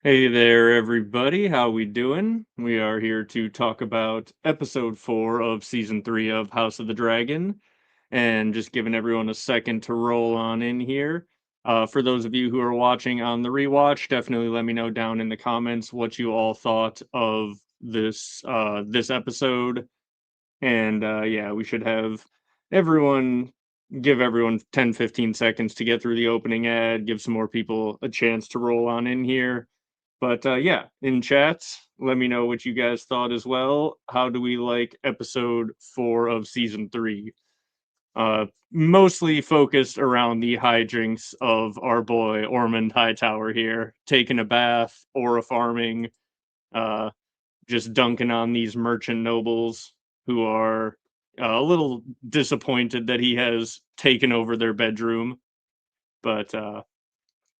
Hey there, everybody. How we doing? We are here to talk about episode 4 of season 3 of House of the Dragon, and just giving everyone a second to roll on in here. For those of you who are watching on the rewatch, definitely let me know down in the comments what you all thought of this episode. And yeah, we should have everyone give everyone 10-15 seconds to get through the opening ad, give some more people a chance to roll on in here. But yeah, in chats, let me know what you guys thought as well. How do we like episode 4 of season 3? Mostly focused around the hijinks of our boy Ormond Hightower here, taking a bath, aura farming, uh, just dunking on these merchant nobles who are a little disappointed that he has taken over their bedroom. But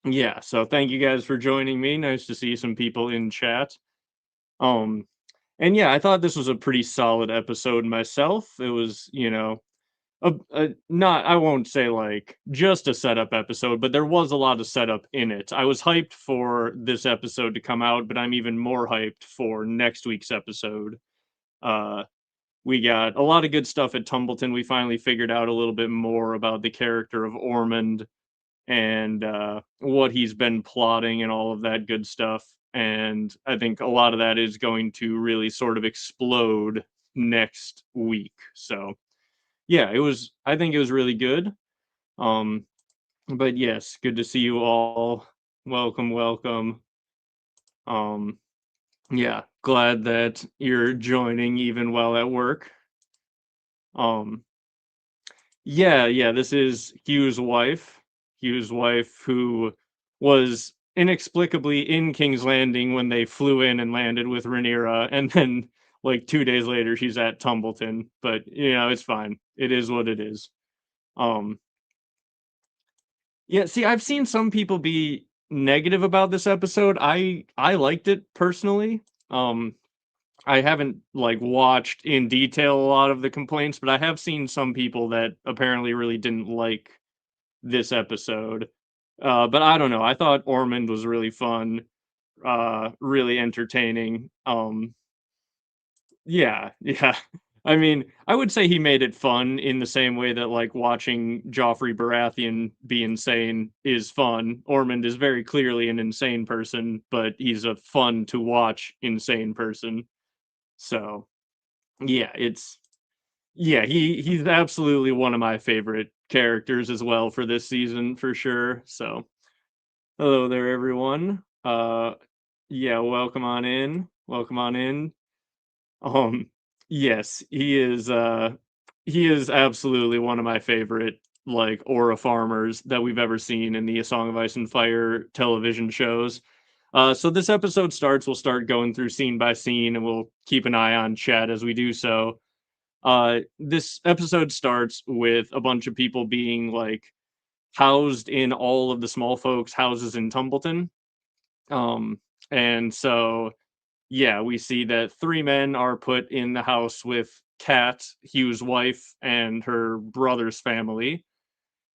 yeah, so thank you guys for joining me. Nice to see some people in chat. Um, and yeah, I thought this was a pretty solid episode myself. It was, not, I won't say like just a setup episode, but there was a lot of setup in it. I was hyped for this episode to come out, but I'm even more hyped for next week's episode. Uh, we got a lot of good stuff at Tumbleton. We finally figured out a little bit more about the character of Ormond and what he's been plotting and all of that good stuff. And I think a lot of that is going to really sort of explode next week. So yeah, it was. I think it was really good. Um, but yes, good to see you all. Welcome, welcome. Um, yeah, glad that you're joining even while at work. Um, yeah, this is Hugh's wife. Hugh's wife, who was inexplicably in King's Landing when they flew in and landed with Rhaenyra, and then like 2 days later she's at Tumbleton. But it's fine. It is what it is. Um, yeah. See, I've seen some people be negative about this episode. I liked it personally. Um, I haven't like watched in detail a lot of the complaints, but I have seen some people that apparently really didn't like this episode. But I don't know. I thought Ormond was really fun, really entertaining. Yeah, yeah. I mean, I would say he made it fun in the same way that like watching Joffrey Baratheon be insane is fun. Ormond is very clearly an insane person, but he's a fun to watch insane person. So yeah, he's absolutely one of my favorite characters as well for this season for sure. So hello there, everyone. Yeah, welcome on in. Welcome on in. Um, yes, he is absolutely one of my favorite like aura farmers that we've ever seen in the A Song of Ice and Fire television shows. So this episode starts. We'll start going through scene by scene, and we'll keep an eye on chat as we do so. This episode starts with a bunch of people being like housed in all of the small folks' houses in Tumbleton. Um, and so, yeah, we see that three men are put in the house with Kat, Hugh's wife, and her brother's family.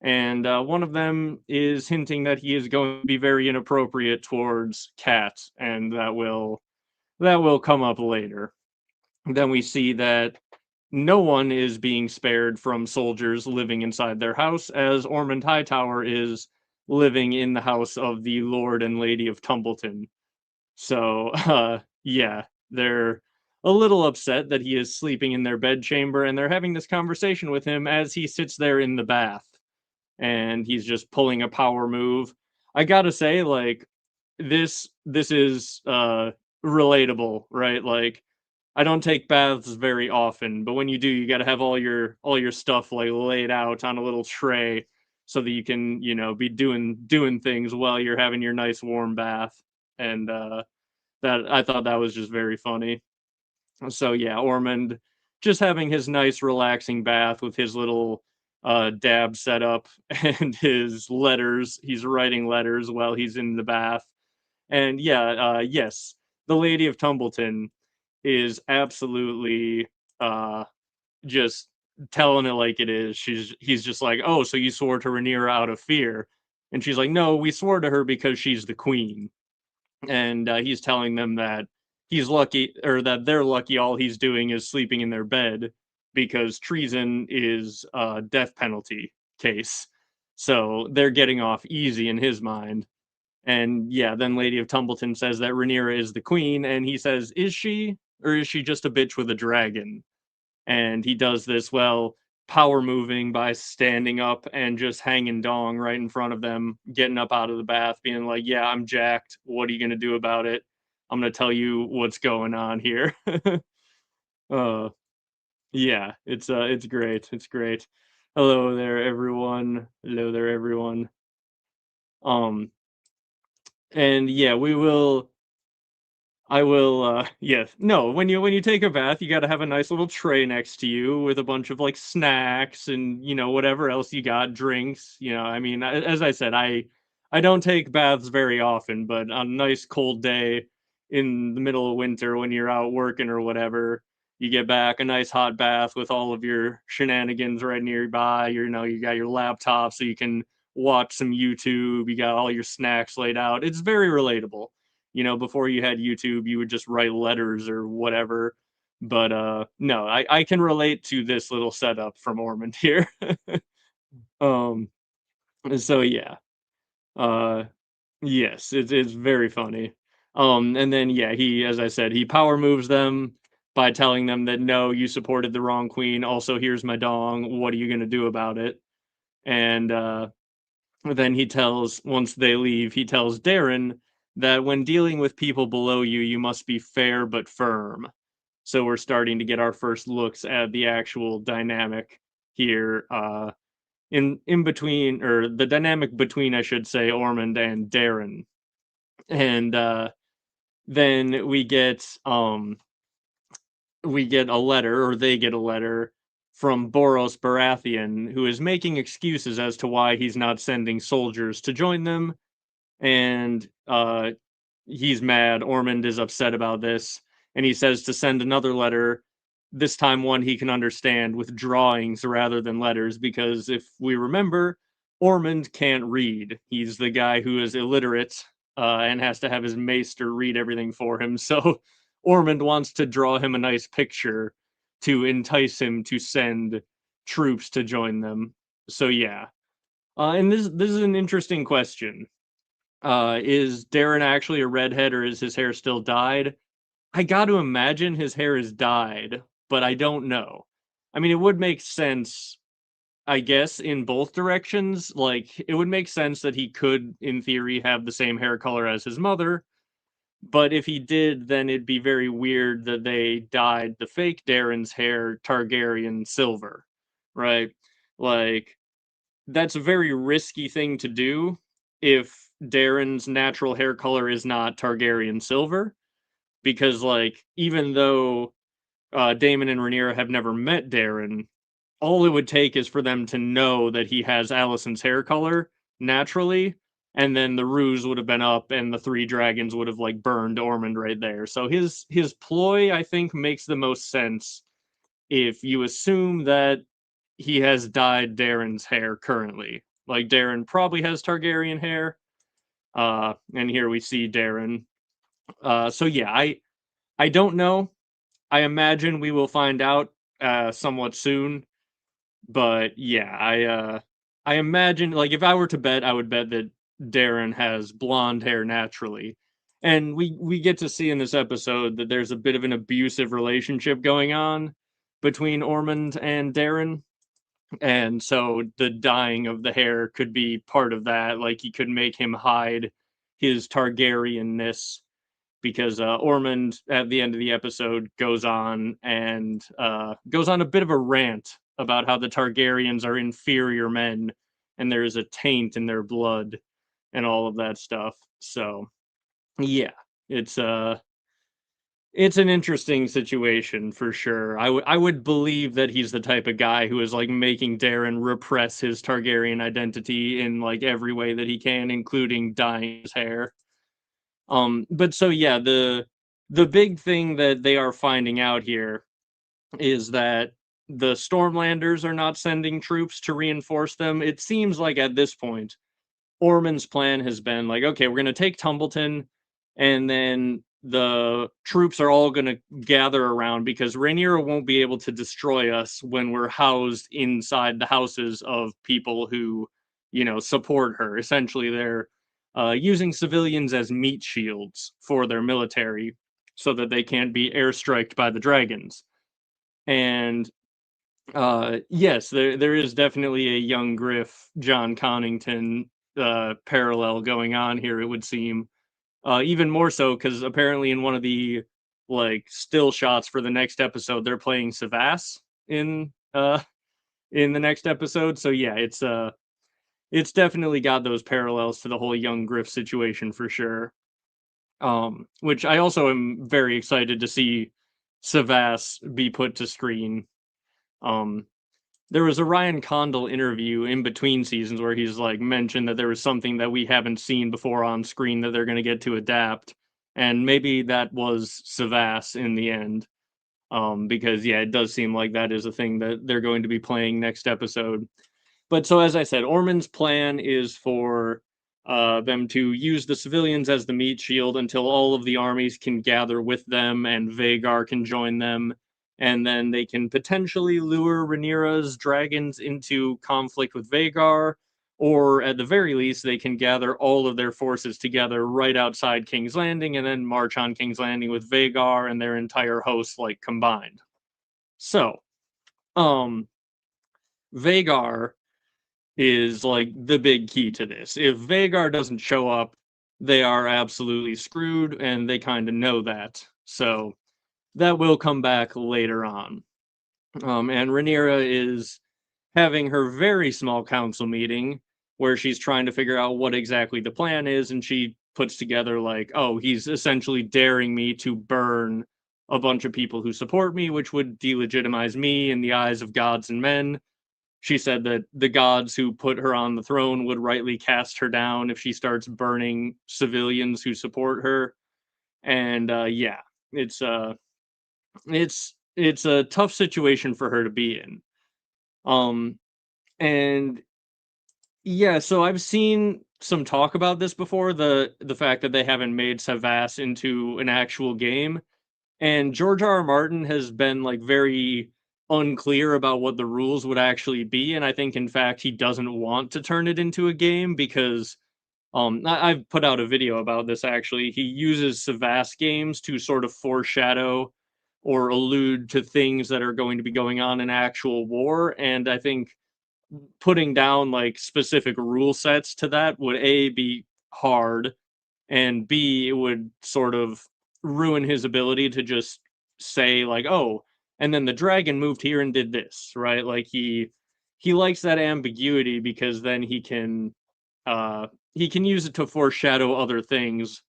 And one of them is hinting that he is going to be very inappropriate towards Kat, and that will come up later. Then we see that no one is being spared from soldiers living inside their house, as Ormond Hightower is living in the house of the Lord and Lady of Tumbleton. So, yeah, they're a little upset that he is sleeping in their bedchamber, and they're having this conversation with him as he sits there in the bath, and he's just pulling a power move. I gotta say, like, this is relatable, right? Like, I don't take baths very often, but when you do, you got to have all your stuff like laid out on a little tray so that you can, be doing things while you're having your nice warm bath. And that I thought that was just very funny. So yeah, Ormond just having his nice relaxing bath with his little dab setup and his letters. He's writing letters while he's in the bath. And yeah, yes, the Lady of Tumbleton is absolutely uh just telling it like it is. He's just like, "Oh, so you swore to Rhaenyra out of fear?" And she's like, "No, we swore to her because she's the queen." and he's telling them that he's lucky, or that they're lucky all he's doing is sleeping in their bed, because treason is a death penalty case. So they're getting off easy in his mind. And yeah, then Lady of Tumbleton says that Rhaenyra is the queen, and he says, "Is she, or is she just a bitch with a dragon?" And he does this, well, power moving by standing up and just hanging dong right in front of them, getting up out of the bath, being like, "Yeah, I'm jacked. What are you gonna do about it? I'm gonna tell you what's going on here." uh, yeah, it's great. It's great. Hello there, everyone. Hello there, everyone. Um, and yeah, we will I will, yeah. No, when you take a bath, you gotta have a nice little tray next to you with a bunch of, like, snacks and, whatever else you got, drinks, I mean, as I said, I don't take baths very often, but on a nice cold day in the middle of winter when you're out working or whatever, you get back, a nice hot bath with all of your shenanigans right nearby, you got your laptop so you can watch some YouTube, you got all your snacks laid out. It's very relatable. Before you had YouTube, you would just write letters or whatever. But no, I can relate to this little setup from Ormond here. um, so yeah. Uh, yes, it's very funny. And then yeah, he, as I said, he power moves them by telling them that no, you supported the wrong queen. Also, here's my dong. What are you gonna do about it? And then once they leave, he tells Darren that when dealing with people below you, you must be fair but firm. So we're starting to get our first looks at the actual dynamic here, in between, or the dynamic between, I should say, Ormond and Darren. And then we get a letter, or they get a letter from Boros Baratheon, who is making excuses as to why he's not sending soldiers to join them, and he's mad. Ormond is upset about this, and he says to send another letter, this time one he can understand, with drawings rather than letters, because if we remember, Ormond can't read. He's the guy who is illiterate, and has to have his maester read everything for him. So Ormond wants to draw him a nice picture to entice him to send troops to join them. So yeah. And this is an interesting question. Is Darren actually a redhead, or is his hair still dyed? I got to imagine his hair is dyed, but I don't know. I mean, it would make sense, I guess, in both directions. Like, it would make sense that he could, in theory, have the same hair color as his mother, but if he did, then it'd be very weird that they dyed the fake Darren's hair Targaryen silver, right? Like, that's a very risky thing to do if Darren's natural hair color is not Targaryen silver, because like, even though Daemon and Rhaenyra have never met Darren, all it would take is for them to know that he has Alicent's hair color naturally, and then the ruse would have been up, and the three dragons would have like burned Ormond right there. So his ploy, I think, makes the most sense if you assume that he has dyed Darren's hair currently. Like, Darren probably has Targaryen hair. And here we see Darren. So yeah, I don't know. I imagine we will find out somewhat soon. But yeah, I imagine, like, if I were to bet, I would bet that Darren has blonde hair naturally. And we get to see in this episode that there's a bit of an abusive relationship going on between Ormond and Darren, and so the dyeing of the hair could be part of that. Like, he could make him hide his Targaryenness, because Ormond at the end of the episode goes on a bit of a rant about how the Targaryens are inferior men, and there is a taint in their blood and all of that stuff. So yeah, it's uh it's an interesting situation for sure. I would believe that he's the type of guy who is like making Darren repress his Targaryen identity in like every way that he can, including dyeing his hair. But so yeah, the big thing that they are finding out here is that the Stormlanders are not sending troops to reinforce them. It seems like at this point, Ormond's plan has been like, okay, we're gonna take Tumbleton. and then the troops are all going to gather around because Rhaenyra won't be able to destroy us when we're housed inside the houses of people who, support her. Essentially, they're using civilians as meat shields for their military so that they can't be airstriked by the dragons. And yes, there is definitely a young Griff, John Connington parallel going on here, it would seem. Even more so because apparently in one of the like still shots for the next episode, they're playing Savas in the next episode. So yeah, it's definitely got those parallels to the whole young Griff situation for sure. Which I also am very excited to see Savas be put to screen. Um, there was a Ryan Condal interview in between seasons where he's like mentioned that there was something that we haven't seen before on screen that they're going to get to adapt, and maybe that was Savas in the end. Because yeah, it does seem like that is a thing that they're going to be playing next episode. But so as I said, Ormond's plan is for them to use the civilians as the meat shield until all of the armies can gather with them and Vagar can join them, and then they can potentially lure Rhaenyra's dragons into conflict with Vagar, or at the very least, they can gather all of their forces together right outside King's Landing and then march on King's Landing with Vagar and their entire host like combined. So, um, Vagar is like the big key to this. If Vagar doesn't show up, they are absolutely screwed, and they kind of know that. So that will come back later on. And Rhaenyra is having her very small council meeting where she's trying to figure out what exactly the plan is, and she puts together like, oh, he's essentially daring me to burn a bunch of people who support me, which would delegitimize me in the eyes of gods and men. She said that the gods who put her on the throne would rightly cast her down if she starts burning civilians who support her. And yeah, it's it's a tough situation for her to be in. Um, and yeah, so I've seen some talk about this before, the fact that they haven't made Savas into an actual game. And George R. Martin has been like very unclear about what the rules would actually be, and I think in fact he doesn't want to turn it into a game because I've put out a video about this actually. He uses Savas games to sort of foreshadow or allude to things that are going to be going on in actual war, and I think putting down like specific rule sets to that would A be hard, and B, it would sort of ruin his ability to just say like, "Oh, and then the dragon moved here and did this," right? Like he likes that ambiguity because then he can use it to foreshadow other things.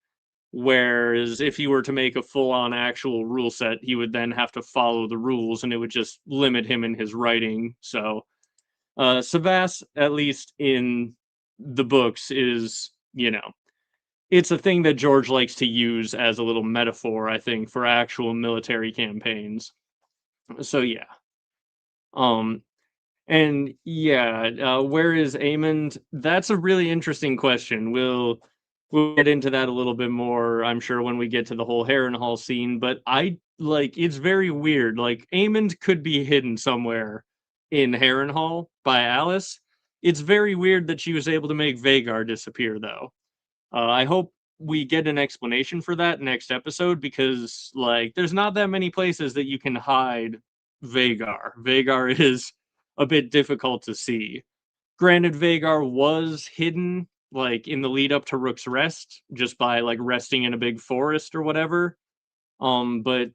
Whereas if he were to make a full-on actual rule set, he would then have to follow the rules, and it would just limit him in his writing. So, Savas, at least in the books, is it's a thing that George likes to use as a little metaphor, I think, for actual military campaigns. So yeah. Um and yeah, where is Aemond? That's a really interesting question. We'll get into that a little bit more, I'm sure, when we get to the whole Harrenhal scene, but I like it's very weird. Like Aemond could be hidden somewhere in Harrenhal by Alice. It's very weird that she was able to make Vagar disappear though. I hope we get an explanation for that next episode because, like, there's not that many places that you can hide Vagar. Vagar is a bit difficult to see. Granted, Vagar was hidden, like, in the lead up to Rook's Rest, just by, like, resting in a big forest or whatever. But,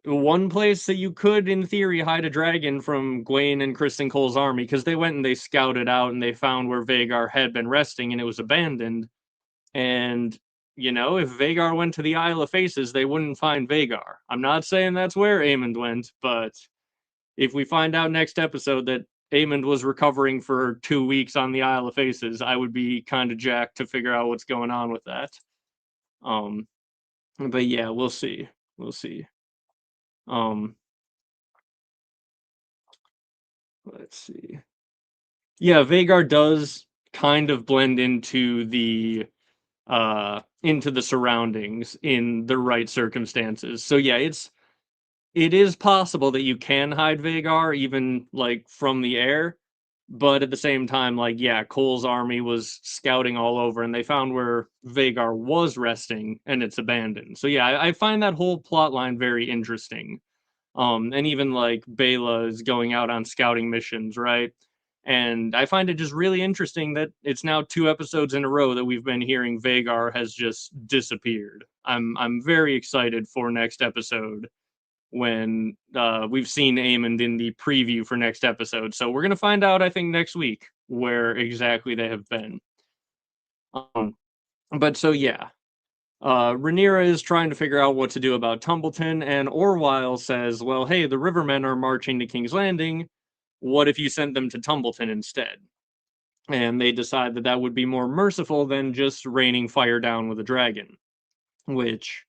one place that you could, in theory, hide a dragon from Gwaine and Kristen Cole's army, because they went and they scouted out and they found where Vagar had been resting and it was abandoned. And, if Vagar went to the Isle of Faces, they wouldn't find Vagar. I'm not saying that's where Aemond went, but if we find out next episode that Aemond was recovering for 2 weeks on the Isle of Faces, I would be kind of jacked to figure out what's going on with that. Um, but yeah, we'll see. We'll see. Um, let's see. Yeah, Vagar does kind of blend into into the surroundings in the right circumstances. So yeah, it is possible that you can hide Vagar even like from the air, but at the same time, like yeah, Cole's army was scouting all over, and they found where Vagar was resting, and it's abandoned. So yeah, I find that whole plot line very interesting. And even like Bela is going out on scouting missions, right? And I find it just really interesting that it's now 2 episodes in a row that we've been hearing Vagar has just disappeared. I'm very excited for next episode when we've seen Aemond in the preview for next episode. So we're gonna find out, I think, next week where exactly they have been. Um, but so yeah, Rhaenyra is trying to figure out what to do about Tumbleton, and Orwyle says, "Well, hey, the Rivermen are marching to King's Landing. What if you sent them to Tumbleton instead?" And they decide that that would be more merciful than just raining fire down with a dragon, which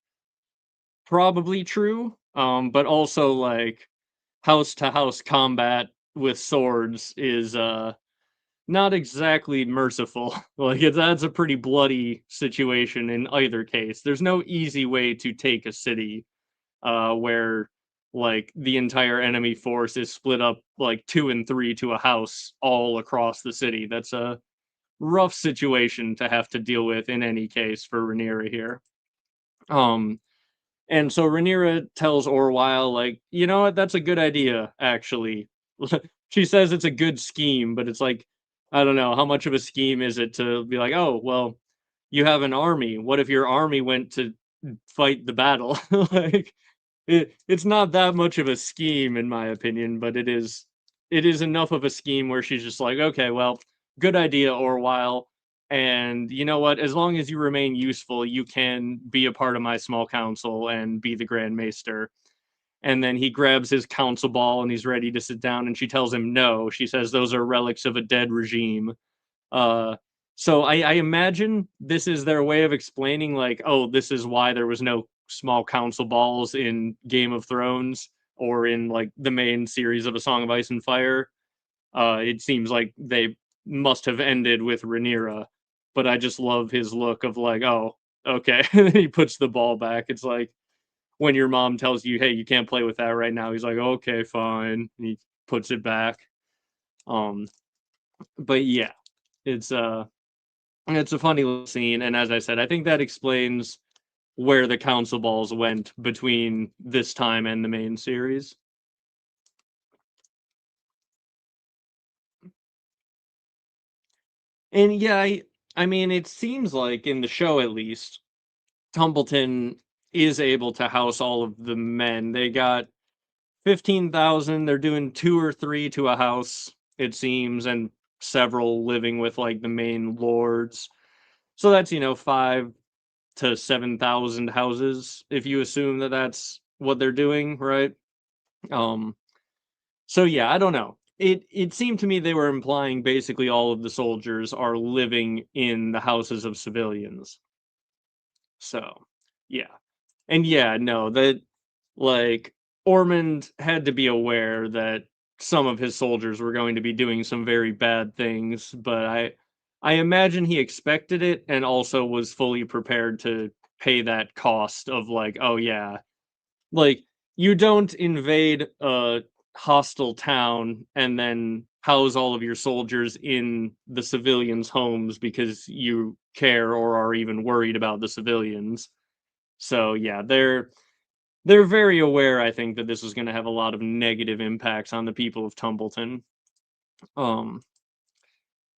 probably true. But also like house to house combat with swords is not exactly merciful. Like that's a pretty bloody situation in either case. There's no easy way to take a city where like the entire enemy force is split up like 2 and 3 to a house all across the city. That's a rough situation to have to deal with in any case for Rhaenyra here. Um, and so Rhaenyra tells Orwyle, like, you know what, that's a good idea, actually. She says it's a good scheme, but it's like, I don't know, how much of a scheme is it to be like, oh, well, you have an army. What if your army went to fight the battle? Like, it's not that much of a scheme, in my opinion, but it is enough of a scheme where she's just like, okay, well, good idea, Orwyle. And you know what? As long as you remain useful, you can be a part of my small council and be the Grand Maester. And then he grabs his council ball and he's ready to sit down. And she tells him no. She says those are relics of a dead regime. Uh, so I imagine this is their way of explaining, like, oh, this is why there was no small council balls in Game of Thrones or in like the main series of A Song of Ice and Fire. It seems like they must have ended with Rhaenyra, but I just love his look of like, oh, okay. He puts the ball back. It's like when your mom tells you, hey, you can't play with that right now. He's like, okay, fine. And he puts it back. Um, but yeah, it's it's a funny little scene, and as I said, I think that explains where the council balls went between this time and the main series. And yeah, I mean, it seems like in the show at least, Tumbleton is able to house all of the men. They got 15,000. They're doing 2 or 3 to a house, it seems, and several living with like the main lords. So that's 5 to 7,000 houses if you assume that that's what they're doing, right? Um, so yeah, I don't know. It seemed to me they were implying basically all of the soldiers are living in the houses of civilians. So, yeah. And yeah, no, that like Ormond had to be aware that some of his soldiers were going to be doing some very bad things, but I imagine he expected it and also was fully prepared to pay that cost of like, oh yeah, like you don't invade a hostile town and then house all of your soldiers in the civilians' homes because you care or are even worried about the civilians. So yeah, they're very aware, I think, that this is going to have a lot of negative impacts on the people of Tumbleton. Um,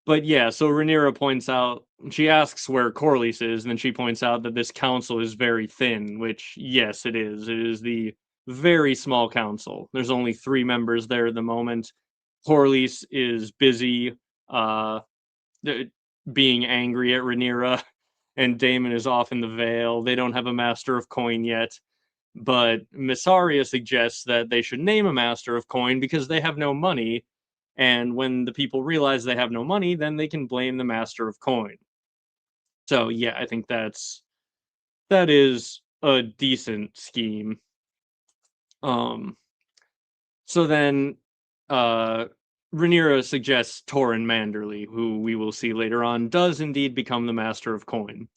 but yeah, so Rhaenyra points out, she asks where Corlys is, and then she points out that this council is very thin, which, yes, it is. It is the very small council. There's only 3 members there at the moment. Corlys is busy uh, being angry at Rhaenyra, and Daemon is off in the Vale. They don't have a Master of Coin yet. But Missaria suggests that they should name a Master of Coin because they have no money, and when the people realize they have no money, then they can blame the Master of Coin. So yeah, I think that is a decent scheme. Um, so then uh Rhaenyra suggests Torrin Manderley, who we will see later on, does indeed become the Master of Coin.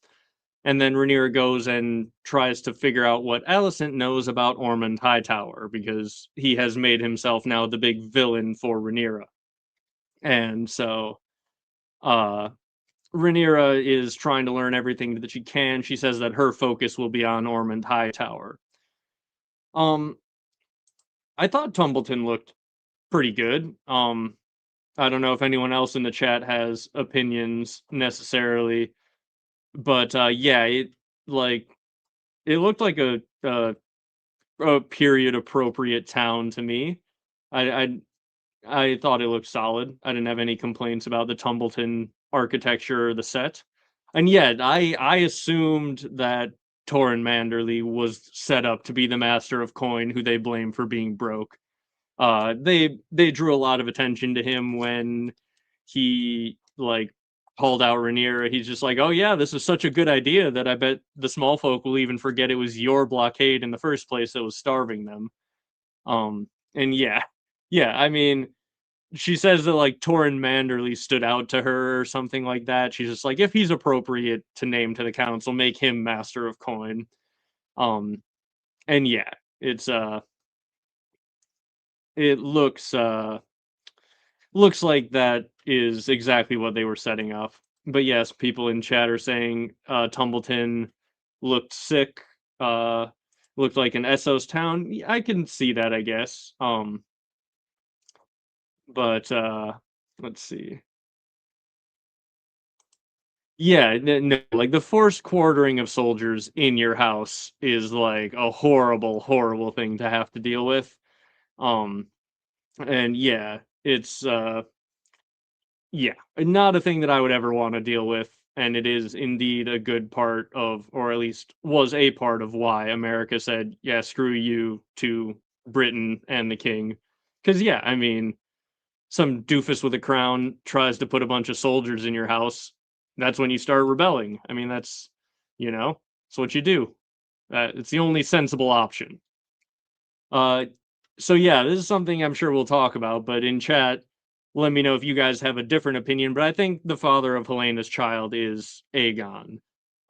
And then Rhaenyra goes and tries to figure out what Alicent knows about Ormond Hightower, because he has made himself now the big villain for Rhaenyra. And so uh Rhaenyra is trying to learn everything that she can. She says that her focus will be on Ormond Hightower. Um, I thought Tumbleton looked pretty good. I don't know if anyone else in the chat has opinions necessarily, but yeah, like it looked like a period appropriate town to me. I, I I thought it looked solid. I didn't have any complaints about the Tumbleton architecture or the set. And yet, I assumed that Torrin Manderley was set up to be the master of coin who they blame for being broke. They drew a lot of attention to him when he like called out Rhaenyra. He's just like, "Oh yeah, this is such a good idea that I bet the small folk will even forget it was your blockade in the first place that was starving them." And yeah, yeah. I mean, she says that like Torrin Manderley stood out to her or something like that. She's just like, if he's appropriate to name to the council, make him master of coin. Um, and yeah, it's it looks like that is exactly what they were setting up. But yes, people in chat are saying Tumbleton looked sick, uh, looked like an Essos town. I can see that, I guess. But let's see. Yeah, no, like the forced quartering of soldiers in your house is like a horrible, horrible thing to have to deal with. Um, and yeah, it's yeah, not a thing that I would ever want to deal with. And it is indeed a good part of, or at least was a part of why America said, yeah, screw you to Britain and the king. Because, yeah, I mean, some doofus with a crown tries to put a bunch of soldiers in your house, that's when you start rebelling. I mean, that's what you do. It's the only sensible option. Uh, so yeah, this is something I'm sure we'll talk about, but in chat, let me know if you guys have a different opinion. But I think the father of Helena's child is Aegon.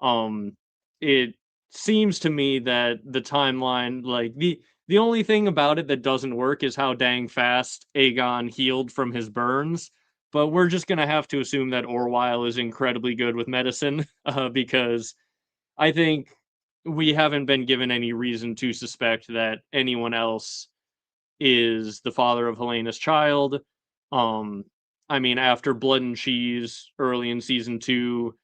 Um, it seems to me that the timeline, like the only thing about it that doesn't work is how dang fast Aegon healed from his burns. But we're just gonna have to assume that Orwyle is incredibly good with medicine, because I think we haven't been given any reason to suspect that anyone else is the father of Helena's child. Um, I mean, after Blood and Cheese early in season 2,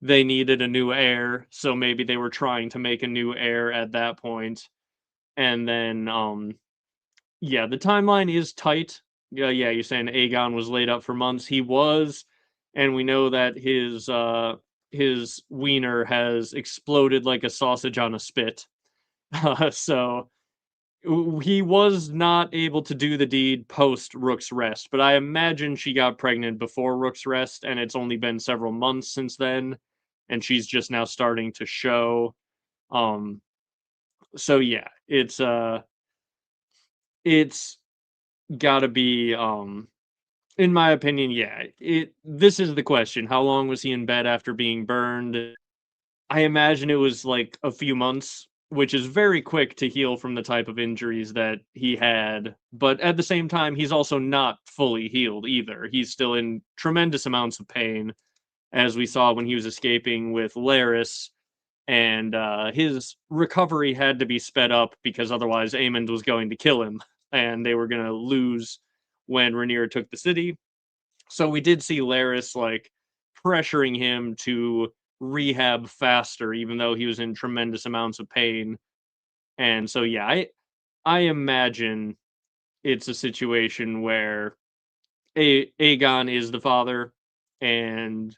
they needed a new heir, so maybe they were trying to make a new heir at that point. And then, yeah, the timeline is tight. Yeah, you're saying Aegon was laid up for months. He was, and we know that his wiener has exploded like a sausage on a spit. So he was not able to do the deed post Rook's Rest, but I imagine she got pregnant before Rook's Rest, and it's only been several months since then, and she's just now starting to show. Um, so yeah, it's gotta be in my opinion, yeah. This is the question. How long was he in bed after being burned? I imagine it was like a few months, which is very quick to heal from the type of injuries that he had. But at the same time, he's also not fully healed either. He's still in tremendous amounts of pain, as we saw when he was escaping with Laris. And his recovery had to be sped up because otherwise Aemond was going to kill him, and they were going to lose when Rhaenyra took the city. So we did see Laris like pressuring him to rehab faster, even though he was in tremendous amounts of pain. And so yeah, I imagine it's a situation where Aegon is the father, and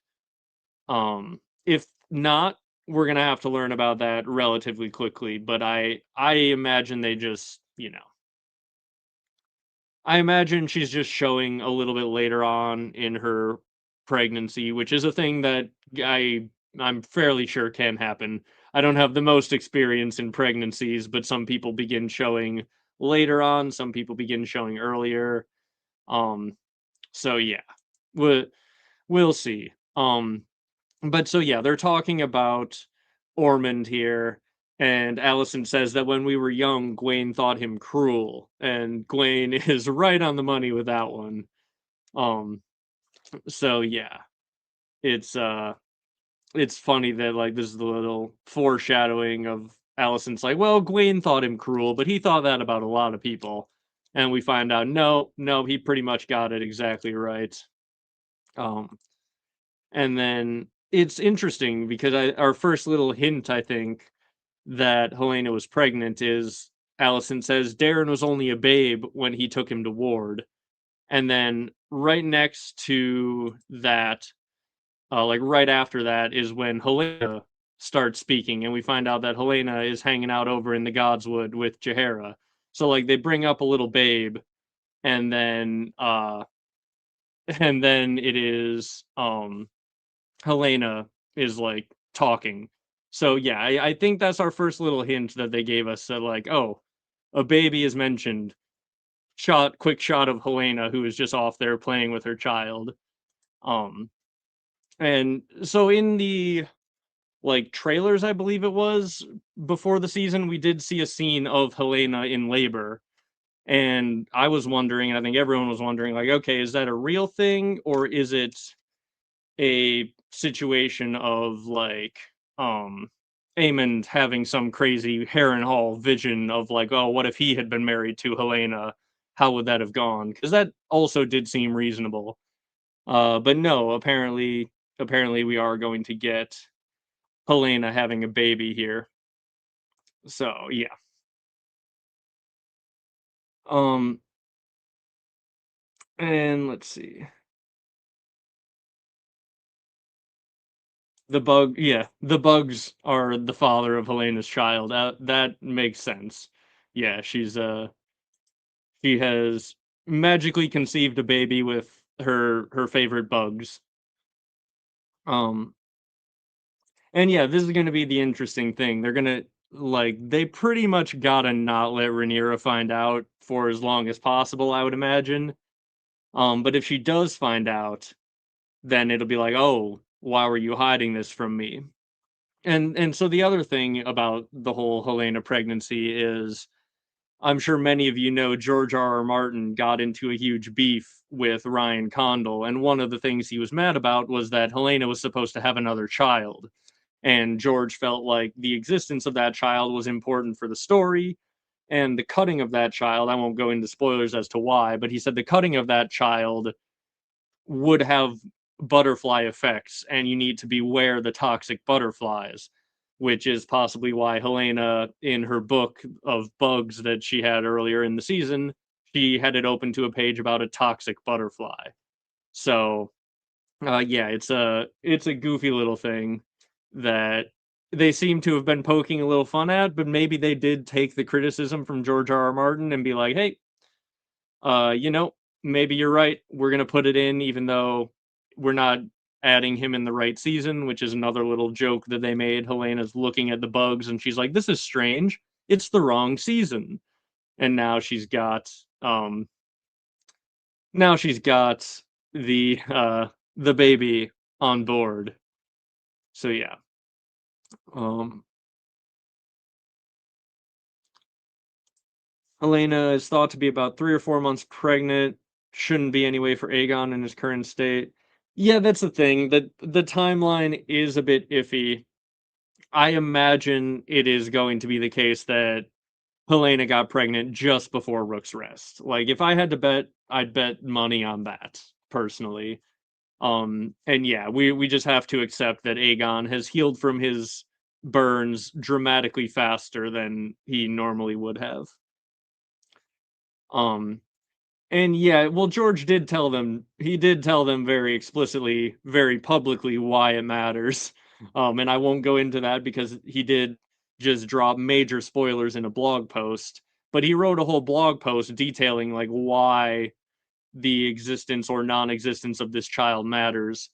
if not, we're gonna have to learn about that relatively quickly. But I imagine they just I imagine she's just showing a little bit later on in her pregnancy, which is a thing that I'm fairly sure can happen. I don't have the most experience in pregnancies, but some people begin showing later on, some people begin showing earlier. Um, so yeah, we'll we'll see. But so yeah, they're talking about Ormond here, and Allison says that when we were young, Gwaine thought him cruel, and Gwaine is right on the money with that one. Um, so yeah, it's it's funny that like this is the little foreshadowing of Allison's like, well, Gwaine thought him cruel, but he thought that about a lot of people. And we find out no, he pretty much got it exactly right. Um, and then it's interesting because our first little hint, I think, that Helena was pregnant is Allison says Darren was only a babe when he took him to ward. And then right next to that, like right after that, is when Helena starts speaking, and we find out that Helena is hanging out over in the Godswood with Jaehaera. So like they bring up a little babe, and then and then it is Helena is like talking. So yeah, I think that's our first little hint that they gave us that like, oh, a baby is mentioned. Quick shot of Helena who is just off there playing with her child. Um and so in the like trailers, I believe it was before the season, we did see a scene of Helena in labor. And I was wondering, and I think everyone was wondering, like, okay, is that a real thing or is it a situation of like Aemond having some crazy Harrenhal vision of like, oh, what if he had been married to Helena? How would that have gone? Because that also did seem reasonable. But no, apparently we are going to get Helena having a baby here. So yeah. Um and let's see. The bugs are the father of Helena's child. That makes sense. Yeah, she has magically conceived a baby with her favorite bugs. Um and yeah, this is going to be the interesting thing. They're going to like they pretty much got to not let Rhaenyra find out for as long as possible, I would imagine. But if she does find out, then it'll be like, "Oh, why were you hiding this from me?" And so the other thing about the whole Helena pregnancy is I'm sure many of you know George R. R. Martin got into a huge beef with Ryan Condal, and one of the things he was mad about was that Helena was supposed to have another child. And George felt like the existence of that child was important for the story, and the cutting of that child, I won't go into spoilers as to why, but he said the cutting of that child would have butterfly effects, and you need to beware the toxic butterflies, which is possibly why Helena, in her book of bugs that she had earlier in the season, she had it open to a page about a toxic butterfly. So, yeah, it's a goofy little thing that they seem to have been poking a little fun at, but maybe they did take the criticism from George R. R. Martin and be like, hey, you know, maybe you're right. We're gonna put it in, even though we're not adding him in the right season, which is another little joke that they made. Helena's looking at the bugs and she's like, "This is strange. It's the wrong season." And um now she's got the baby on board. So yeah. Um Helena is thought to be about 3 or 4 months pregnant. Shouldn't be anyway for Aegon in his current state. Yeah, that's the thing. The timeline is a bit iffy. I imagine it is going to be the case that Helena got pregnant just before Rook's Rest. Like if I had to bet, I'd bet money on that personally. And yeah, we just have to accept that Aegon has healed from his burns dramatically faster than he normally would have. Um And yeah, well, George did tell them. He did tell them very explicitly, very publicly why it matters. And I won't go into that because he did just drop major spoilers in a blog post. But he wrote a whole blog post detailing like why the existence or non-existence of this child matters.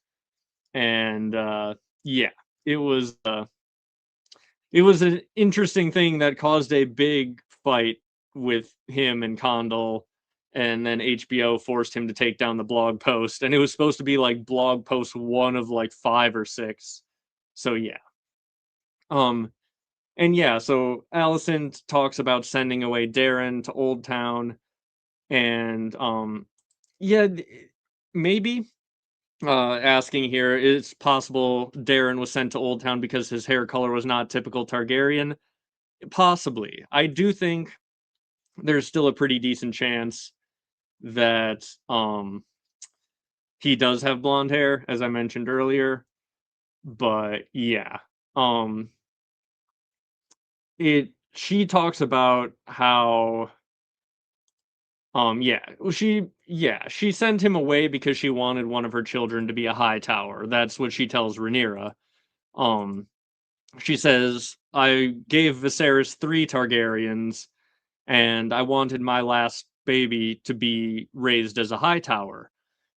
And yeah, it was uh, it was an interesting thing that caused a big fight with him and Condal, and then HBO forced him to take down the blog post, and it was supposed to be like blog post one of like 5 or 6. So yeah. Um, and yeah, so Alicent talks about sending away Darren to Old Town, and yeah, maybe asking here, it's possible Darren was sent to Old Town because his hair color was not typical Targaryen. Possibly. I do think there's still a pretty decent chance that he does have blonde hair, as I mentioned earlier. But yeah. Um it she talks about how she sent him away because she wanted one of her children to be a high tower. That's what she tells Rhaenyra. Um she says, I gave Viserys 3 Targaryens, and I wanted my last baby to be raised as a high tower.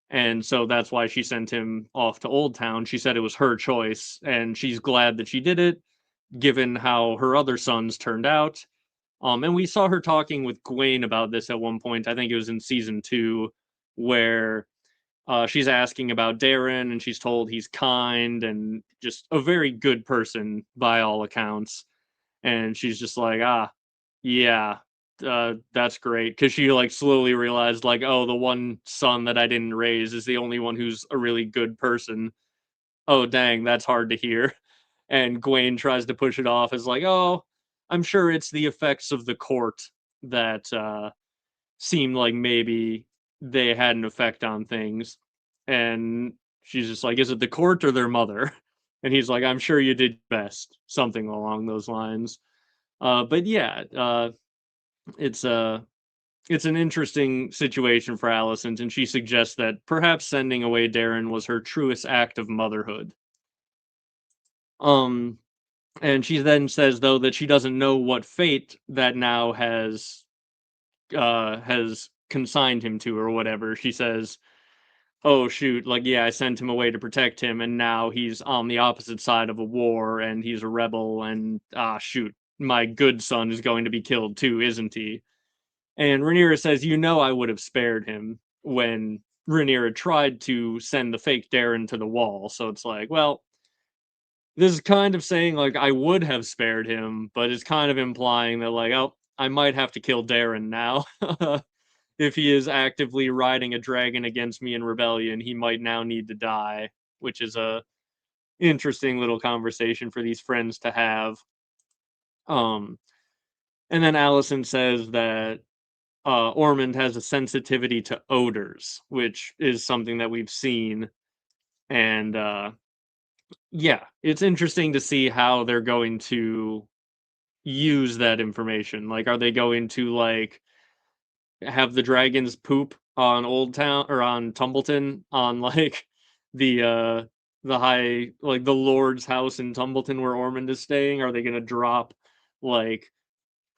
And so that's why she sent him off to Old Town. She said it was her choice, and she's glad that she did it, given how her other sons turned out. And we saw her talking with Gwaine about this at one point. I think it was in season 2, where she's asking about Darren, and she's told he's kind and just a very good person by all accounts. And she's just like, yeah, that's great, because she like slowly realized like, oh, the one son that I didn't raise is the only one who's a really good person. Oh, dang, that's hard to hear. And Gwaine tries to push it off as like, oh, I'm sure it's the effects of the court that seem like maybe they had an effect on things. And she's just like, is it the court or their mother? And he's like, I'm sure you did best, something along those lines. But yeah, it's a it's an interesting situation for Alicent, and she suggests that perhaps sending away Darren was her truest act of motherhood. Um, and she then says though that she doesn't know what fate that now has consigned him to or whatever. She says, "Oh shoot, like yeah, I sent him away to protect him, and now he's on the opposite side of a war, and he's a rebel, and shoot, my good son is going to be killed too, isn't he?" And Rhaenyra says, "You know, I would have spared him," when Rhaenyra tried to send the fake Darren to the wall. So it's like, well, this is kind of saying like I would have spared him, but it's kind of implying that like, oh, I might have to kill Darren now. If he is actively riding a dragon against me in rebellion, he might now need to die, which is a interesting little conversation for these friends to have. Um, and then Alicent says that Ormond has a sensitivity to odors, which is something that we've seen. And yeah, it's interesting to see how they're going to use that information. Like, are they going to like have the dragons poop on Old Town or on Tumbleton on like the high like the Lord's house in Tumbleton where Ormond is staying? Are they gonna drop like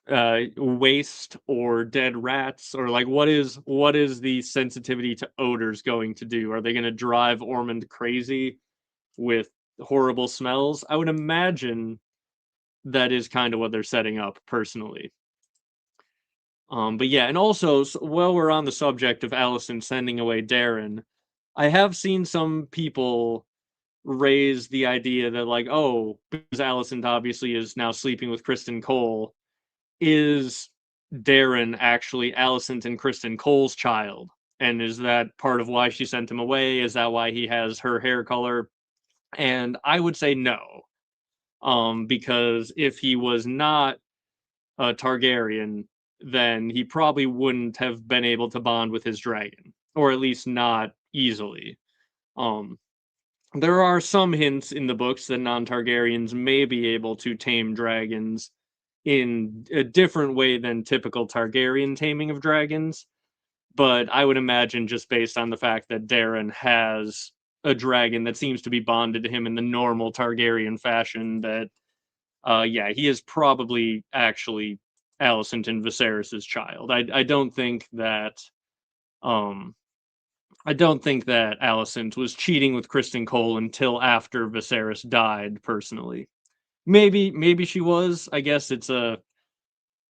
waste or dead rats, or like what is the sensitivity to odors going to do? Are they going to drive Ormond crazy with horrible smells? I would imagine that is kind of what they're setting up personally. But yeah, and also while we're on the subject of Allison sending away Darren, I have seen some people raise the idea that like, oh, because Allison obviously is now sleeping with Kristen Cole, is Darren actually Alicent and Kristen Cole's child? And is that part of why she sent him away? Is that why he has her hair color? And I would say no. Because if he was not a Targaryen, then he probably wouldn't have been able to bond with his dragon, or at least not easily. Um, there are some hints in the books that non-Targaryens may be able to tame dragons in a different way than typical Targaryen taming of dragons. But I would imagine, just based on the fact that Darren has a dragon that seems to be bonded to him in the normal Targaryen fashion, that yeah, he is probably actually Alicent and Viserys's child. Um I don't think that Alicent was cheating with Kristen Cole until after Viserys died, personally. Maybe she was. I guess it's a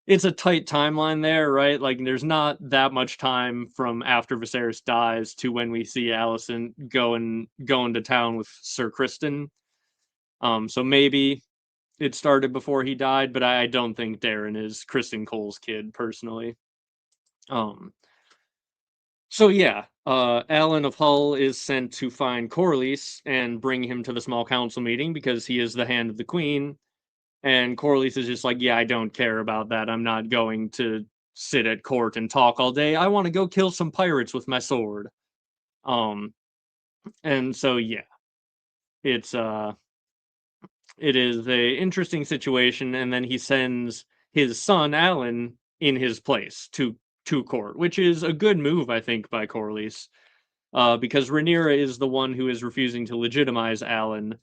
tight timeline there, right? Like there's not that much time from after Viserys dies to when we see Alicent going to town with Sir Criston. So maybe it started before he died, but I don't think Darren is Kristen Cole's kid personally. Um, so yeah, Alan of Hull is sent to find Corlys and bring him to the small council meeting because he is the hand of the queen. And Corlys is just like, yeah, I don't care about that. I'm not going to sit at court and talk all day. I want to go kill some pirates with my sword. Um, and so yeah, it's it is a interesting situation. And then he sends his son Alan in his place to court, which is a good move, I think, by Corlys. Because Rhaenyra is the one who is refusing to legitimize Alan,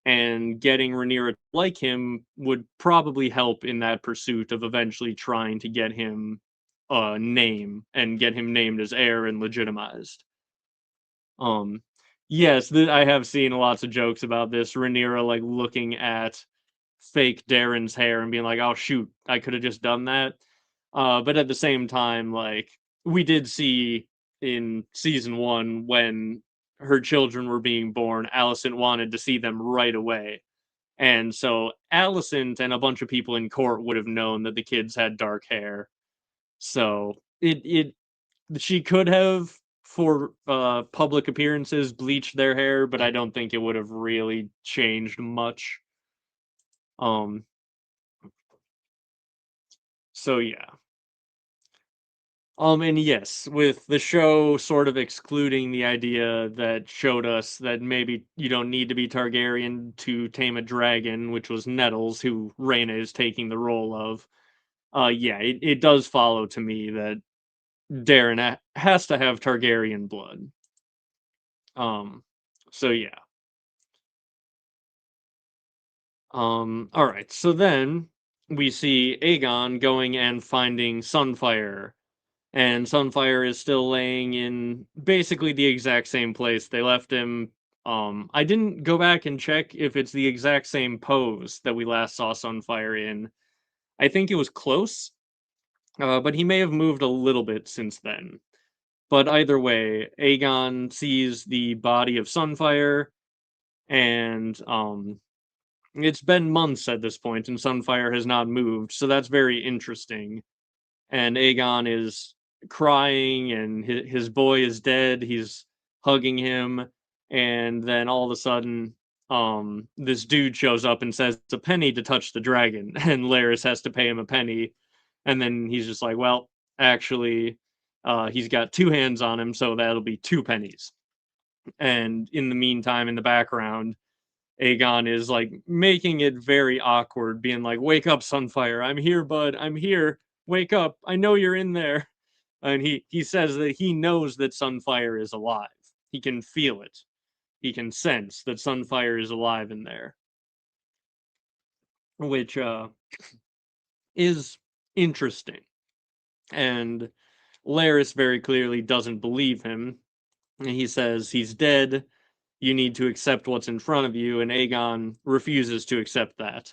and getting Rhaenyra to like him would probably help in that pursuit of eventually trying to get him a name and get him named as heir and legitimized. Um, yes, I have seen lots of jokes about this. Rhaenyra like looking at fake Darren's hair and being like, "Oh shoot, I could have just done that." But at the same time, like we did see in season one when her children were being born, Alicent wanted to see them right away. And so Alicent and a bunch of people in court would have known that the kids had dark hair. So it she could have for public appearances bleached their hair, but I don't think it would have really changed much. Um so yeah. And yes, with the show sort of excluding the idea that showed us that maybe you don't need to be Targaryen to tame a dragon, which was Nettles, who Rhaena is taking the role of. Yeah, it does follow to me that Darren has to have Targaryen blood. Um, so yeah. All right. So then we see Aegon going and finding Sunfire, and Sunfire is still laying in basically the exact same place they left him. I didn't go back and check if it's the exact same pose that we last saw Sunfire in. I think it was close, but he may have moved a little bit since then. But either way, Aegon sees the body of Sunfire, and it's been months at this point, and Sunfire has not moved, so that's very interesting. And Aegon is crying, and his boy is dead. He's hugging him, and then all of a sudden, this dude shows up and says it's a penny to touch the dragon, and Larys has to pay him a penny, and then he's just like, well, actually, he's got two hands on him, so that'll be two pennies. And in the meantime, in the background, Aegon is like making it very awkward, being like, "Wake up, Sunfire! I'm here, bud! I'm here! Wake up! I know you're in there!" And he says that he knows that Sunfire is alive. He can feel it. He can sense that Sunfire is alive in there, which is interesting. And Larys very clearly doesn't believe him. And he says he's dead. You need to accept what's in front of you, and Aegon refuses to accept that.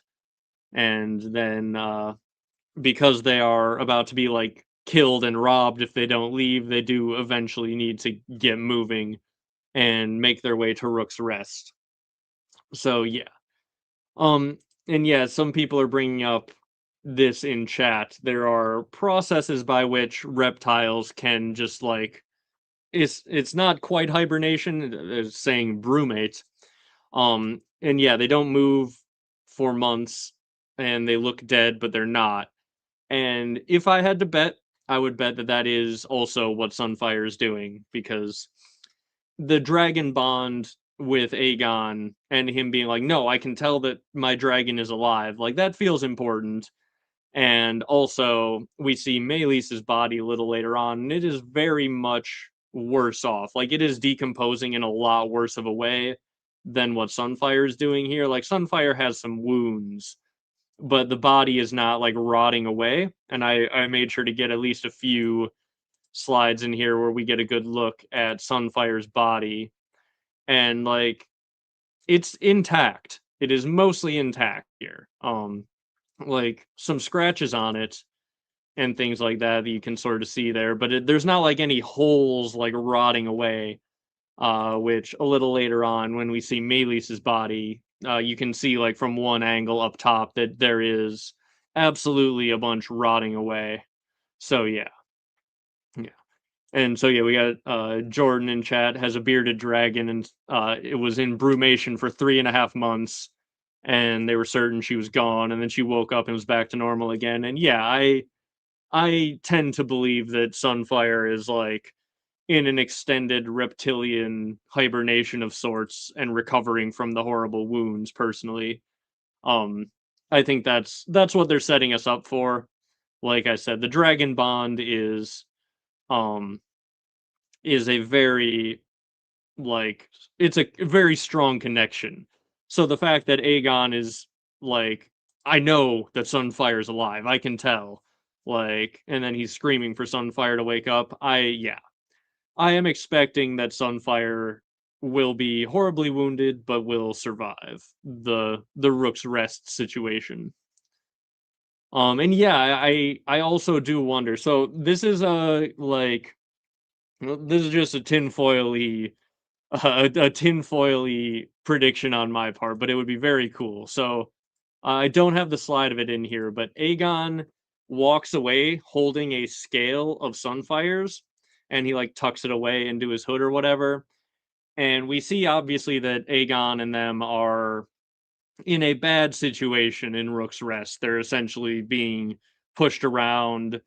And then because they are about to be like killed and robbed if they don't leave, they do eventually need to get moving and make their way to Rook's Rest. So yeah. Um and yeah, some people are bringing up this in chat. There are processes by which reptiles can just like it's not quite hibernation, it's saying brumate. And yeah, they don't move for months and they look dead, but they're not. And if I had to bet, I would bet that that is also what Sunfire is doing, because the dragon bond with Aegon and him being like, no, I can tell that my dragon is alive, like that feels important. And also, we see Melee's body a little later on, and it is very much worse off. Like, it is decomposing in a lot worse of a way than what Sunfire is doing here. Like, Sunfire has some wounds, but the body is not, like, rotting away. And I made sure to get at least a few slides in here where we get a good look at Sunfire's body. And, like, it's intact. It is mostly intact here. Like, some scratches on it and things like that that you can sort of see there, but there's not like any holes like rotting away. Which a little later on, when we see Melee's body, you can see like from one angle up top that there is absolutely a bunch rotting away. So yeah, yeah. And so yeah, we got Jordan in chat has a bearded dragon, and it was in brumation for 3.5 months, and they were certain she was gone, and then she woke up and was back to normal again. And yeah, I tend to believe that Sunfire is like in an extended reptilian hibernation of sorts and recovering from the horrible wounds personally. Um I think that's what they're setting us up for. Like I said, the dragon bond um is a very like it's a very strong connection. So the fact that Aegon is like, I know that Sunfire's alive, I can tell. Like, and then he's screaming for Sunfire to wake up. I am expecting that Sunfire will be horribly wounded, but will survive the Rook's Rest situation. And yeah, I also do wonder. So this is a like this is just a tinfoily a tinfoily prediction on my part, but it would be very cool. So I don't have the slide of it in here, but Aegon walks away holding a scale of Sunfires, and he like tucks it away into his hood or whatever. And we see obviously that Aegon and them are in a bad situation in Rook's Rest. They're essentially being pushed around.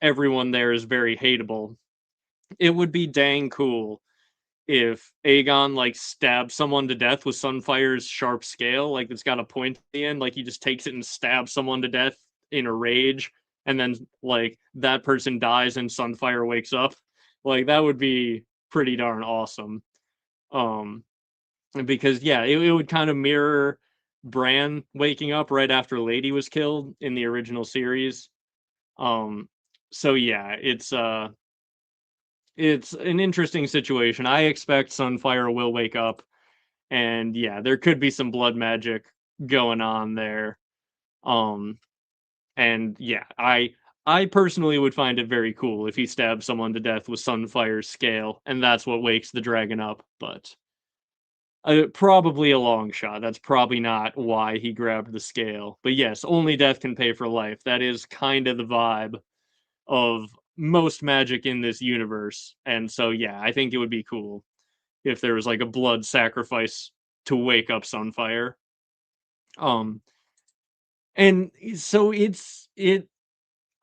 Everyone there is very hateable. It would be dang cool if Aegon like stabs someone to death with Sunfire's sharp scale, like it's got a point at the end, like he just takes it and stabs someone to death in a rage, and then like that person dies and Sunfire wakes up. Like that would be pretty darn awesome. Um, because yeah, it would kind of mirror Bran waking up right after Lady was killed in the original series. Um, so yeah, it's an interesting situation. I expect Sunfire will wake up, and yeah, there could be some blood magic going on there. Um, and yeah, I personally would find it very cool if he stabs someone to death with Sunfire's scale, and that's what wakes the dragon up. But probably a long shot. That's probably not why he grabbed the scale. But yes, only death can pay for life. That is kind of the vibe of most magic in this universe. And so yeah, I think it would be cool if there was like a blood sacrifice to wake up Sunfire. Um and so it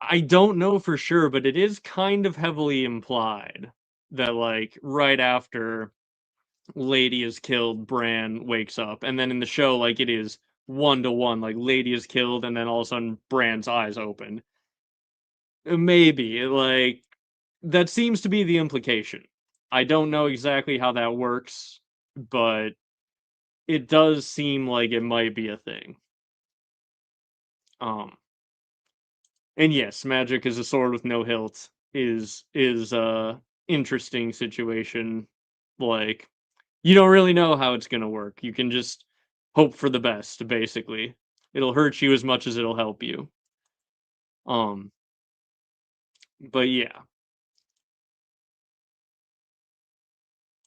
I don't know for sure, but it is kind of heavily implied that like right after Lady is killed, Bran wakes up. And then in the show, like it is 1-to-1, like Lady is killed and then all of a sudden Bran's eyes open. Maybe, like that seems to be the implication. I don't know exactly how that works, but it does seem like it might be a thing. Um, and yes, magic is a sword with no hilt is a interesting situation. Like you don't really know how it's gonna work. You can just hope for the best, basically. It'll hurt you as much as it'll help you. Um, but yeah.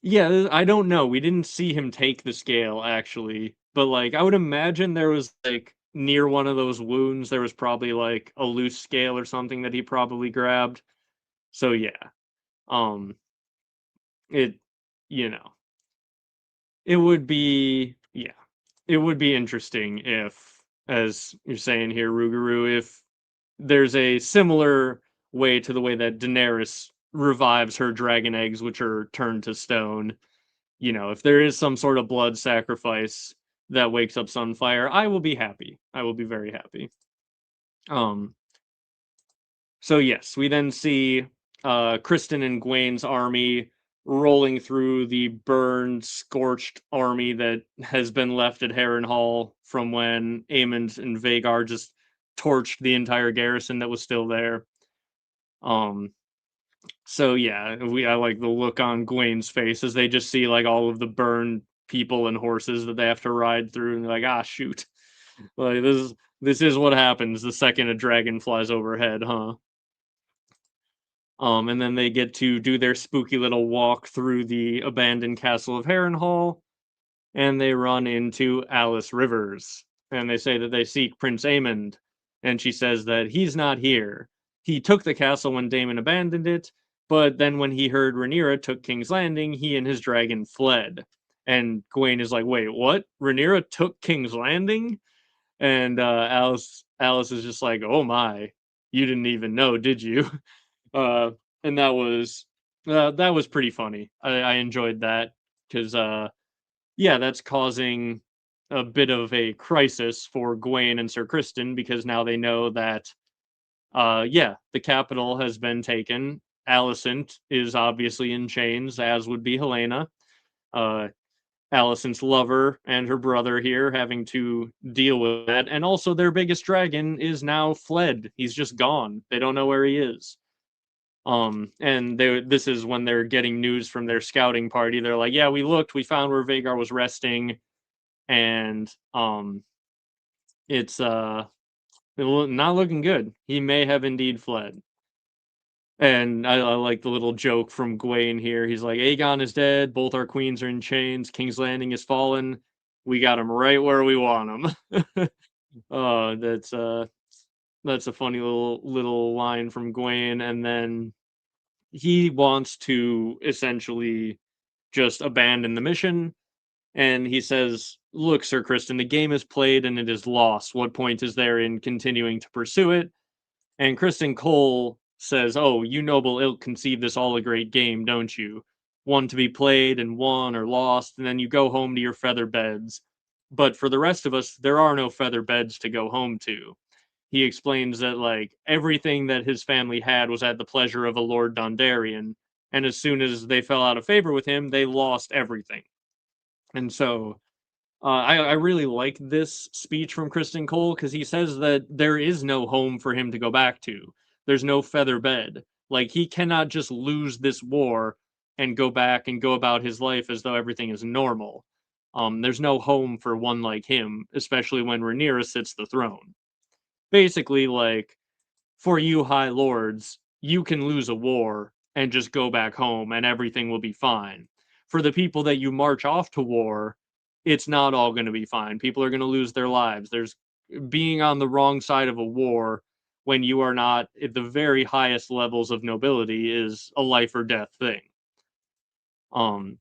Yeah, I don't know. We didn't see him take the scale actually, but like I would imagine there was like near one of those wounds there was probably like a loose scale or something that he probably grabbed. So yeah. Um it you know, it would be yeah. It would be interesting if, as you're saying here, Rougarou, if there's a similar way to the way that Daenerys revives her dragon eggs which are turned to stone. If there is some sort of blood sacrifice that wakes up Sunfire, I will be happy. I will be very happy. Um, so yes, we then see Kristen and Gwen's army rolling through the burned, scorched army that has been left at Harrenhal from when Aemond and Vhagar just torched the entire garrison that was still there. Um, So yeah, I like the look on Gwen's face as they just see like all of the burned people and horses that they have to ride through, and they're like, ah, shoot, like this is what happens the second a dragon flies overhead, huh? And then they get to do their spooky little walk through the abandoned castle of Harrenhal. and they run into Alice Rivers, and they say that they seek Prince Aemond, and she says that he's not here. He took the castle when Daemon abandoned it, but then when he heard Rhaenyra took King's Landing, he and his dragon fled. And Gwaine is like, "Wait, what? Rhaenyra took King's Landing?" And Alice is just like, "Oh my, you didn't even know, did you?" Uh, and that was pretty funny. I enjoyed that because yeah, that's causing a bit of a crisis for Gwaine and Sir Criston because now they know that yeah, the capital has been taken. Alicent is obviously in chains, as would be Helena. Uh, Alicent's lover and her brother here having to deal with that, and also their biggest dragon is now fled. He's just gone. They don't know where he is. And this is when they're getting news from their scouting party. They're like, "Yeah, we looked, we found where Vhagar was resting, and it's not looking good. He may have indeed fled." And I like the little joke from Gwaine here. He's like, "Aegon is dead. Both our queens are in chains. King's Landing is fallen. We got him right where we want him." uh, that's uh, that's a funny little line from Gwaine. And then he wants to essentially just abandon the mission. And he says, "Look, Sir Criston, the game is played and it is lost. What point is there in continuing to pursue it?" And Kristen Cole says, "Oh, you noble ilk conceive this all a great game, don't you? One to be played and won or lost, and then you go home to your feather beds. But for the rest of us, there are no feather beds to go home to." He explains that like everything that his family had was at the pleasure of a Lord Dondarrion, and as soon as they fell out of favor with him, they lost everything. And so I really like this speech from Kristen Cole because he says that there is no home for him to go back to. There's no feather bed. Like, he cannot just lose this war and go back and go about his life as though everything is normal. There's no home for one like him, especially when Rhaenyra sits the throne. Basically, like, for you high lords, you can lose a war and just go back home and everything will be fine. For the people that you march off to war, it's not all going to be fine. People are going to lose their lives. There's being on the wrong side of a war when you are not at the very highest levels of nobility is a life or death thing. Um,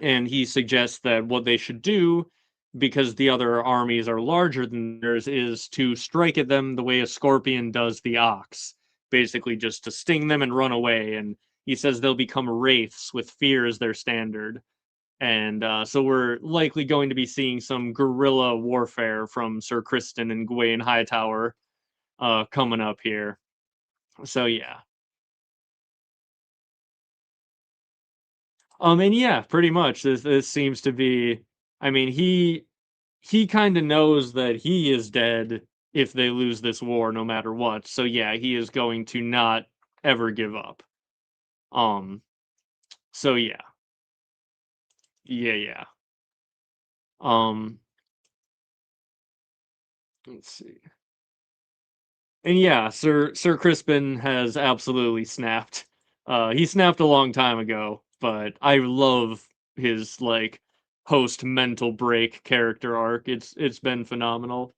and he suggests that what they should do, because the other armies are larger than theirs, is to strike at them the way a scorpion does the ox, basically just to sting them and run away. And he says they'll become wraiths with fear as their standard. And so we're likely going to be seeing some guerrilla warfare from Sir Criston and Gwaine Hightower coming up here. So yeah. And yeah, pretty much. This seems to be. I mean, he kind of knows that he is dead if they lose this war, no matter what. So yeah, he is going to not ever give up. Um. So yeah, yeah. Um. Let's see. And yeah, Sir Crispin has absolutely snapped. He snapped a long time ago, but I love his like post mental break character arc. It's been phenomenal.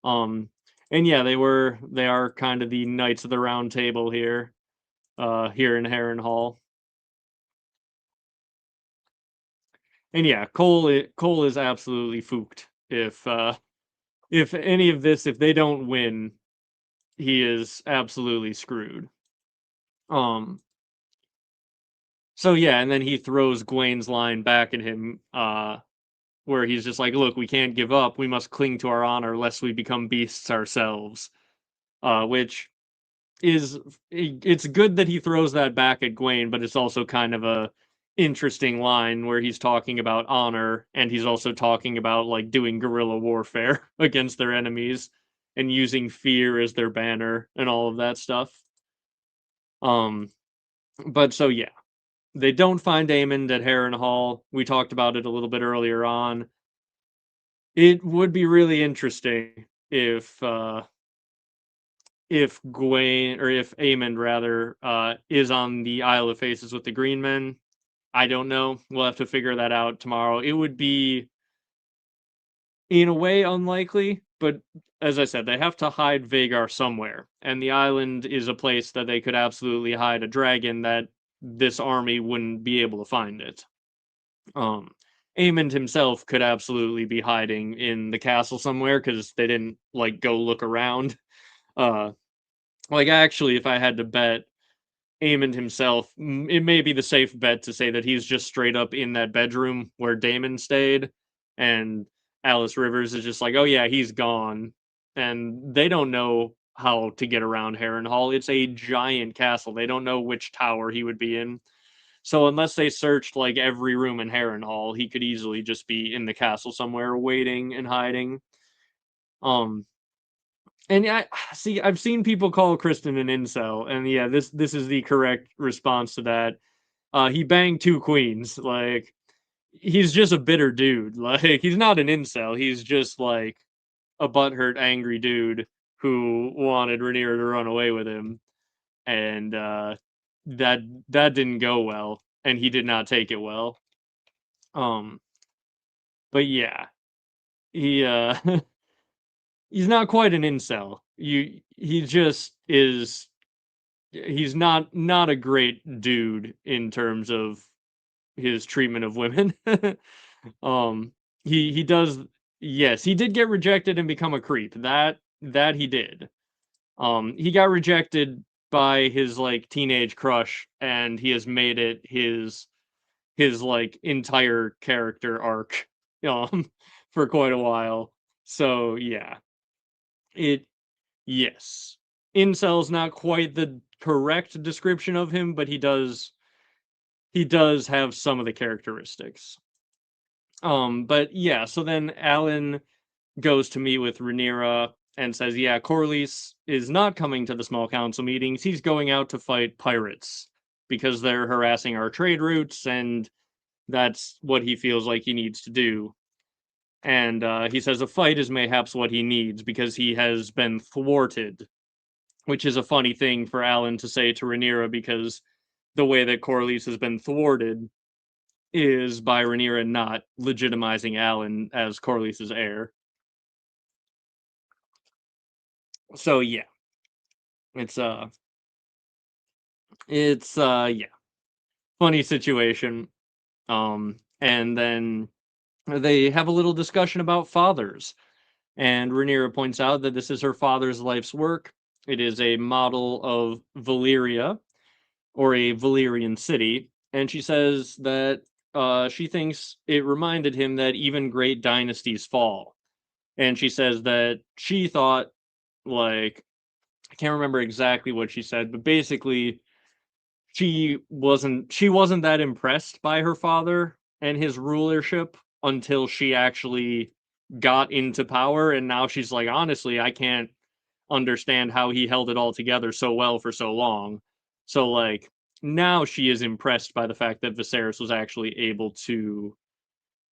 Um, and yeah, they are kind of the Knights of the Round Table here, here in Harrenhal. And yeah, Cole is absolutely fooked if any of this, if they don't win, he is absolutely screwed. Um, so yeah, and then he throws Gwayne's line back at him, where he's just like, "Look, we can't give up. We must cling to our honor, lest we become beasts ourselves." Which is it's good that he throws that back at Gwaine, but it's also kind of a interesting line where he's talking about honor and he's also talking about like doing guerrilla warfare against their enemies and using fear as their banner and all of that stuff. Um, but so yeah, they don't find Aemond at Harrenhal. We talked about it a little bit earlier on. It would be really interesting if Gwaine or if Aemond rather is on the Isle of Faces with the Green Men. I don't know. We'll have to figure that out tomorrow. It would be, in a way, unlikely, but as I said, they have to hide Vagar somewhere, and the island is a place that they could absolutely hide a dragon that this army wouldn't be able to find it. Um, Aemond himself could absolutely be hiding in the castle somewhere because they didn't like go look around. Uh, like actually, if I had to bet, Aemond himself, it may be the safe bet to say that he's just straight up in that bedroom where Daemon stayed, and Alice Rivers is just like, oh yeah, he's gone, and they don't know how to get around Harrenhal. It's a giant castle. They don't know which tower he would be in. So unless they searched like every room in Harrenhal, he could easily just be in the castle somewhere waiting and hiding. Um and yeah, see, I've seen people call Kristen an incel, and yeah, this is the correct response to that. He banged two queens. Like he's just a bitter dude. Like he's not an incel. He's just like a butthurt, angry dude who wanted Rhaenyra to run away with him, and that that didn't go well, and he did not take it well. Um, but yeah, he he's not quite an incel. He just is. He's not a great dude in terms of his treatment of women. um, he does. Yes, he did get rejected and become a creep. That he did. He got rejected by his like teenage crush, and he has made it his like entire character arc for quite a while. So yeah, it yes. Incel's not quite the correct description of him, but he does have some of the characteristics. But yeah, so then Alan goes to meet with Rhaenyra and says, "Yeah, Corlys is not coming to the small council meetings. He's going out to fight pirates because they're harassing our trade routes, and that's what he feels like he needs to do." And he says a fight is mayhaps what he needs because he has been thwarted, which is a funny thing for Alan to say to Rhaenyra because the way that Corlys has been thwarted is by Rhaenyra not legitimizing Alan as Corlys's heir. So yeah, it's yeah, funny situation. And then they have a little discussion about fathers, and Rhaenyra points out that this is her father's life's work. It is a model of Valyria, or a Valyrian city, and she says that she thinks it reminded him that even great dynasties fall. And she says that she thought, like, I can't remember exactly what she said, but basically she wasn't that impressed by her father and his rulership until she actually got into power, and now she's like, honestly, I can't understand how he held it all together so well for so long. So like now she is impressed by the fact that Viserys was actually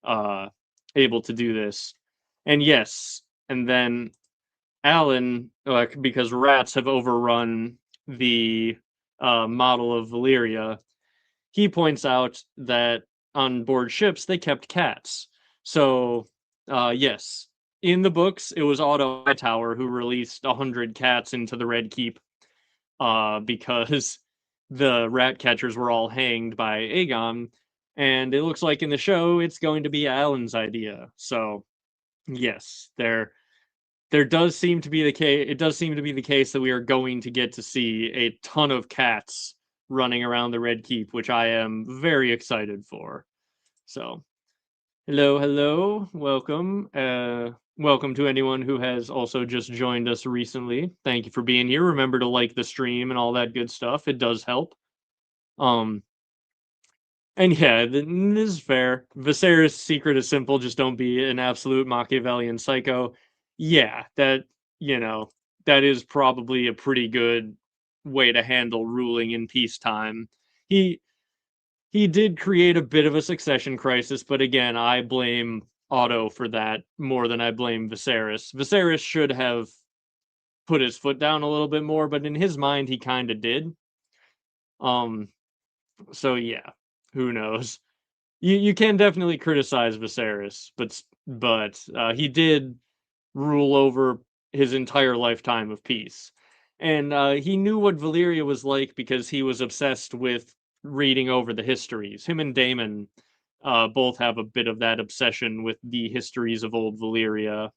uh able to do this. And yes, and then Alan, like because rats have overrun the model of Valyria, he points out that on board ships they kept cats. So, yes, in the books it was Otto Hightower who released 100 cats into the Red Keep, because the rat catchers were all hanged by Aegon, and it looks like in the show it's going to be Alan's idea. So, yes, there does seem to be the case. It does seem to be the case that we are going to get to see a ton of cats running around the Red Keep, which I am very excited for. So, hello, hello, welcome. Welcome to anyone who has also just joined us recently. Thank you for being here. Remember to like the stream and all that good stuff. It does help. Um, and yeah, this is fair. Viserys' secret is simple: just don't be an absolute Machiavellian psycho. Yeah, you know that is probably a pretty good way to handle ruling in peacetime. He he did create a bit of a succession crisis, but again, I blame Otto for that more than I blame Viserys. Viserys should have put his foot down a little bit more, but in his mind, he kind of did. Um, so yeah, who knows? You can definitely criticize Viserys, but he did rule over his entire lifetime of peace. And he knew what Valyria was like because he was obsessed with reading over the histories. Him and Daemon both have a bit of that obsession with the histories of old Valyria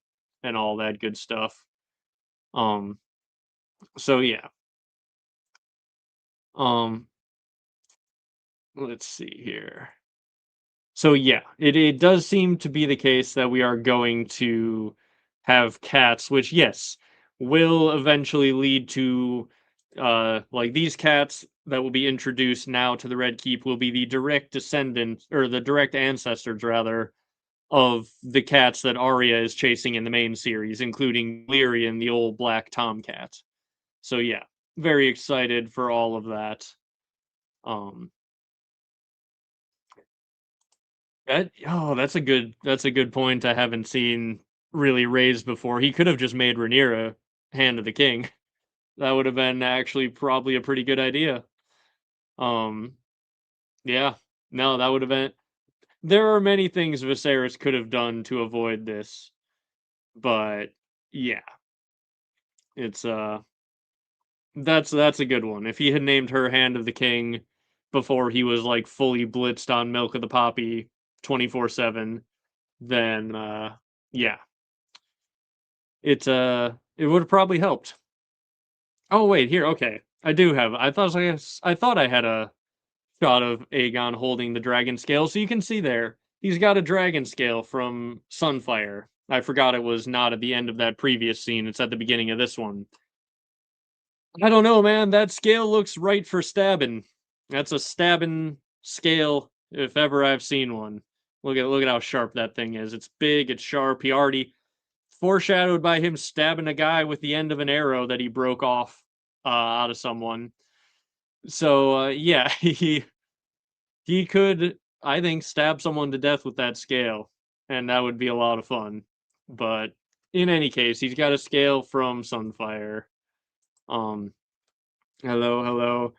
and all that good stuff. Um, so yeah. Um, let's see here. So yeah, it does seem to be the case that we are going to have cats, which yes, will eventually lead to like these cats that will be introduced now to the Red Keep will be the direct descendants or the direct ancestors rather of the cats that Arya is chasing in the main series, including Lyrian, the old black tomcat. So yeah, very excited for all of that. Um that's a good point I haven't seen really raised before. He could have just made Rhaenyra Hand of the King. That would have been actually probably a pretty good idea. Um, yeah. No, that would have been there are many things Viserys could have done to avoid this, but yeah, it's that's a good one. If he had named her Hand of the King before he was like fully blitzed on Milk of the Poppy 24/7, then yeah, it would have probably helped. Oh wait, here, okay. I thought I had a shot of Aegon holding the dragon scale. So you can see there, he's got a dragon scale from Sunfire. I forgot it was not at the end of that previous scene. It's at the beginning of this one. I don't know, man. That scale looks right for stabbing. That's a stabbing scale if ever I've seen one. Look at how sharp that thing is. It's big, it's sharp. He already foreshadowed by him stabbing a guy with the end of an arrow that he broke off out of someone. So yeah, he could, I think, stab someone to death with that scale, and that would be a lot of fun. But in any case, he's got a scale from Sunfire. Um, hello, hello,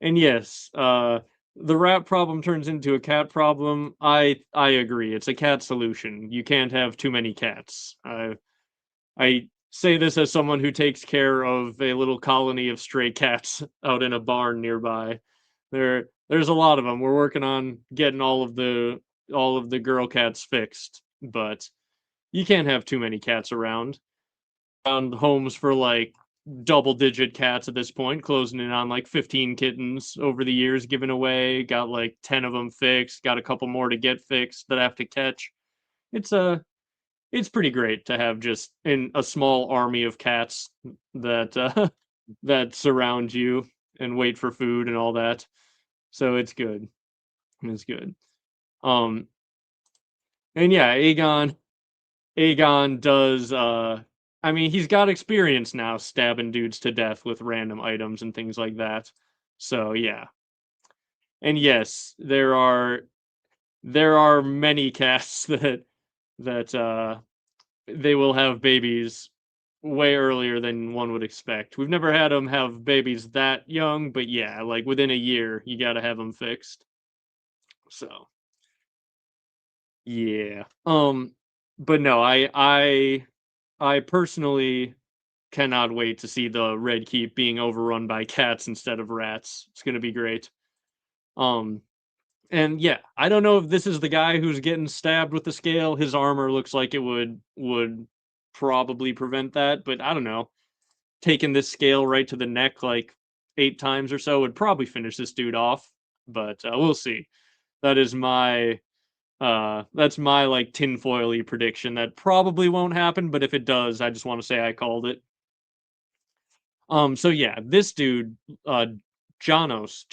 and yes, the rat problem turns into a cat problem. I agree. It's a cat solution. You can't have too many cats. I say this as someone who takes care of a little colony of stray cats out in a barn nearby. There's a lot of them. We're working on getting all of the girl cats fixed, but you can't have too many cats around. Found homes for like double digit cats at this point, closing in on like 15 kittens over the years given away. Got like 10 of them fixed, got a couple more to get fixed that I have to catch. It's a it's pretty great to have just in a small army of cats that that surround you and wait for food and all that. So it's good. It's good. Um and yeah, Aegon does I mean, he's got experience now stabbing dudes to death with random items and things like that. So yeah. And yes, there are many cats that they will have babies way earlier than one would expect. We've never had them have babies that young, but yeah, like within a year, you got to have them fixed. So yeah, but no, I personally cannot wait to see the Red Keep being overrun by cats instead of rats. It's gonna be great. Um, and yeah, I don't know if this is the guy who's getting stabbed with the scale. His armor looks like it would probably prevent that, but I don't know. Taking this scale right to the neck like 8 times or so would probably finish this dude off, but, we'll see. That is my, that's my, like, tinfoil-y prediction that probably won't happen, but if it does, I just wanna say I called it. So yeah, this dude, uh, Janos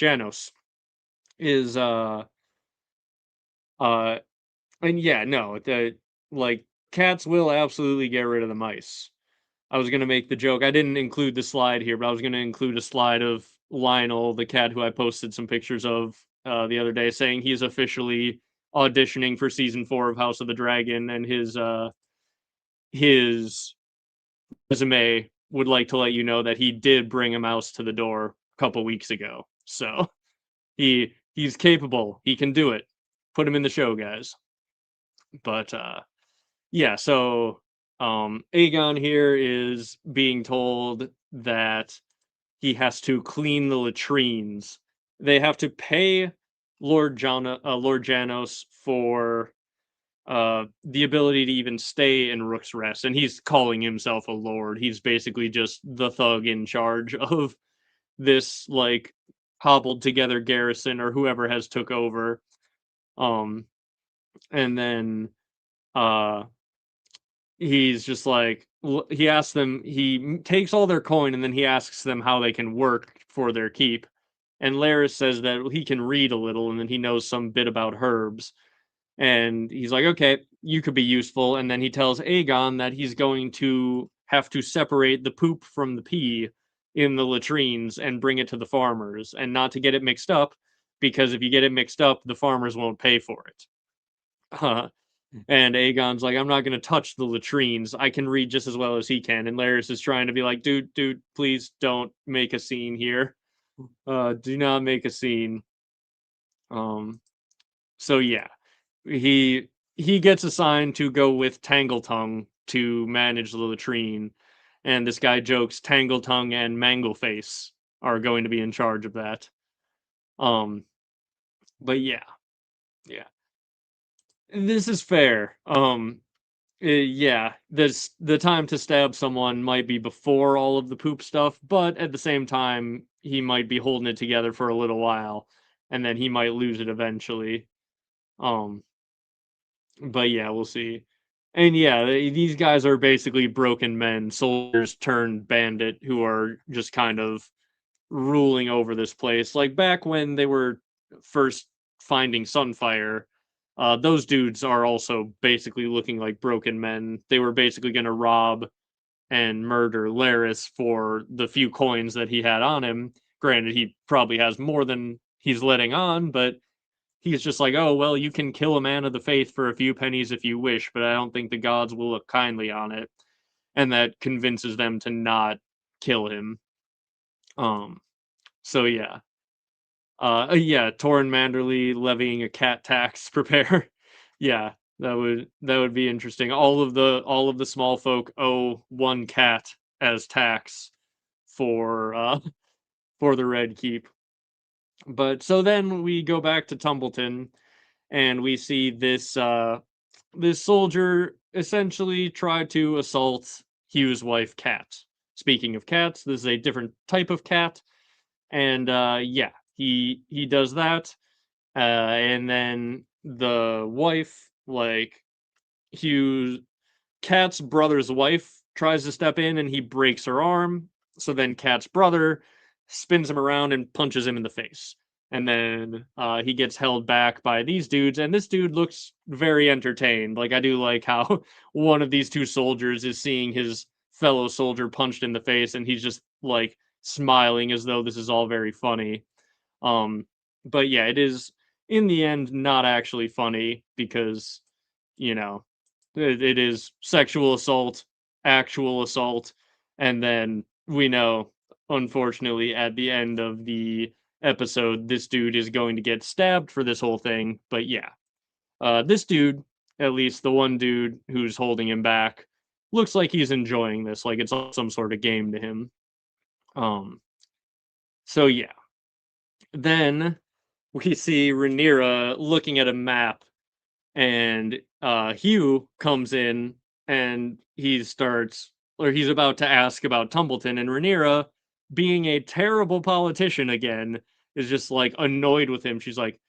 is, uh and yeah, no, the like, cats will absolutely get rid of the mice. I was gonna make the joke. I didn't include the slide here, but I was gonna include a slide of Lionel, the cat who I posted some pictures of the other day, saying he's officially auditioning for season 4 of House of the Dragon, and his resume would like to let you know that he did bring a mouse to the door a couple weeks ago. So he He's capable. He can do it. Put him in the show, guys. But yeah, so Aegon here is being told that he has to clean the latrines. They have to pay Lord Janos for the ability to even stay in Rook's Rest, and he's calling himself a lord. He's basically just the thug in charge of this like hobbled together garrison or whoever has took over. Um and then uh he's just like he asks them, takes all their coin and then he asks them how they can work for their keep. And Laris says that he can read a little and then he knows some bit about herbs. And he's like, okay, you could be useful. And then he tells Aegon that he's going to have to separate the poop from the pee in the latrines and bring it to the farmers and not to get it mixed up, because if you get it mixed up, the farmers won't pay for it. And Aegon's like, I'm not going to touch the latrines. I can read just as well as he can. And Laris is trying to be like, dude, please don't make a scene here. Do not make a scene. Um, so yeah, he he gets assigned to go with Tangletongue to manage the latrine, and this guy jokes Tangletongue and Mangleface are going to be in charge of that. Um, but yeah, this is fair. Yeah, this the time to stab someone might be before all of the poop stuff, but at the same time, he might be holding it together for a little while, and then he might lose it eventually. Um, but yeah, we'll see. And yeah, these guys are basically broken men, soldiers turned bandit who are just kind of ruling over this place. Like back when they were first finding Sunfire, those dudes are also basically looking like broken men. They were basically going to rob and murder Laris for the few coins that he had on him. Granted, he probably has more than he's letting on, but he's just like, oh, well, you can kill a man of the faith for a few pennies if you wish, but I don't think the gods will look kindly on it. And that convinces them to not kill him. Um, so yeah. Yeah, Torrin Manderly levying a cat tax. Prepare. Yeah, that would be interesting. All of the small folk owe one cat as tax for for the Red Keep. But so then we go back to Tumbleton and we see this soldier essentially try to assault Hugh's wife Cat. Speaking of cats, this is a different type of cat, and yeah, he does that, and then the wife, like Hugh Cat's brother's wife, tries to step in and he breaks her arm. So then Cat's brother spins him around and punches him in the face. And then he gets held back by these dudes, and this dude looks very entertained. Like, I do like how one of these two soldiers is seeing his fellow soldier punched in the face, and he's just like smiling as though this is all very funny. Um, but yeah, it is in the end not actually funny because, you know, it is sexual assault, actual assault, and then we know, unfortunately, at the end of the episode, this dude is going to get stabbed for this whole thing. But yeah, this dude, at least the one dude who's holding him back, looks like he's enjoying this, like it's some sort of game to him. Um, so yeah, then we see Rhaenyra looking at a map, and Hugh comes in and he's about to ask about Tumbleton, and Rhaenyra, being a terrible politician again, is just like annoyed with him. She's like,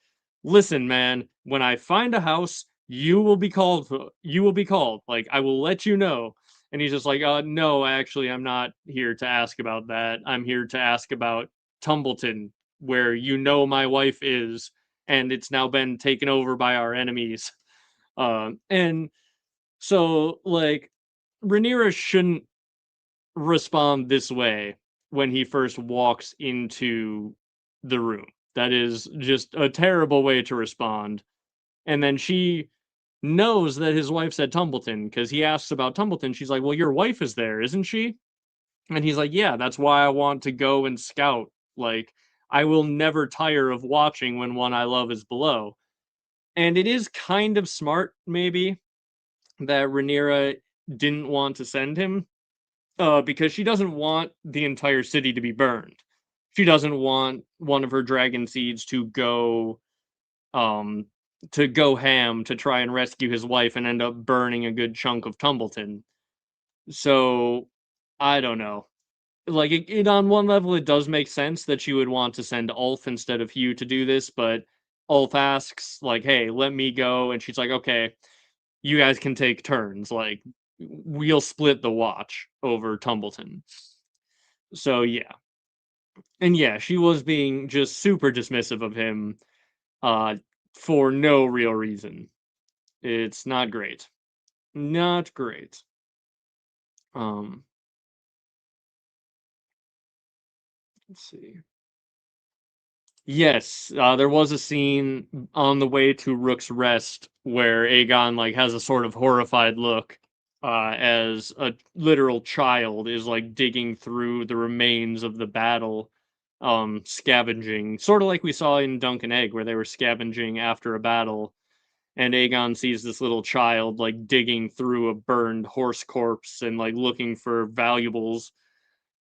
"Listen, man, when I find a house, you will be called. You will be called. Like, I will let you know." And he's just like, no, actually, I'm not here to ask about that. I'm here to ask about Tumbleton, where you know my wife is, and it's now been taken over by our enemies." And so, like, Rhaenyra shouldn't respond this way when he first walks into the room. That is just a terrible way to respond. And then she knows that his wife said Tumbleton because he asks about Tumbleton. She's like, well, your wife is there, isn't she? And he's like, yeah, that's why I want to go and scout. Like, I will never tire of watching when one I love is below. And it is kind of smart, maybe, that Rhaenyra didn't want to send him, because she doesn't want the entire city to be burned. She doesn't want one of her dragon seeds um, to go ham to try and rescue his wife and end up burning a good chunk of Tumbleton. So, I don't know. Like, it on one level, it does make sense that she would want to send Ulf instead of Hugh to do this, but Ulf asks, like, "Hey, let me go," and she's like, "Okay, you guys can take turns, like, we'll split the watch over Tumbleton." So, yeah. And yeah, she was being just super dismissive of him, uh, for no real reason. It's not great. Not great. Um, let's see. Yes, there was a scene on the way to Rook's Rest where Aegon like has a sort of horrified look, as a literal child is like digging through the remains of the battle, scavenging, sort of like we saw in Dunk and Egg, where they were scavenging after a battle, and Aegon sees this little child like digging through a burned horse corpse and like looking for valuables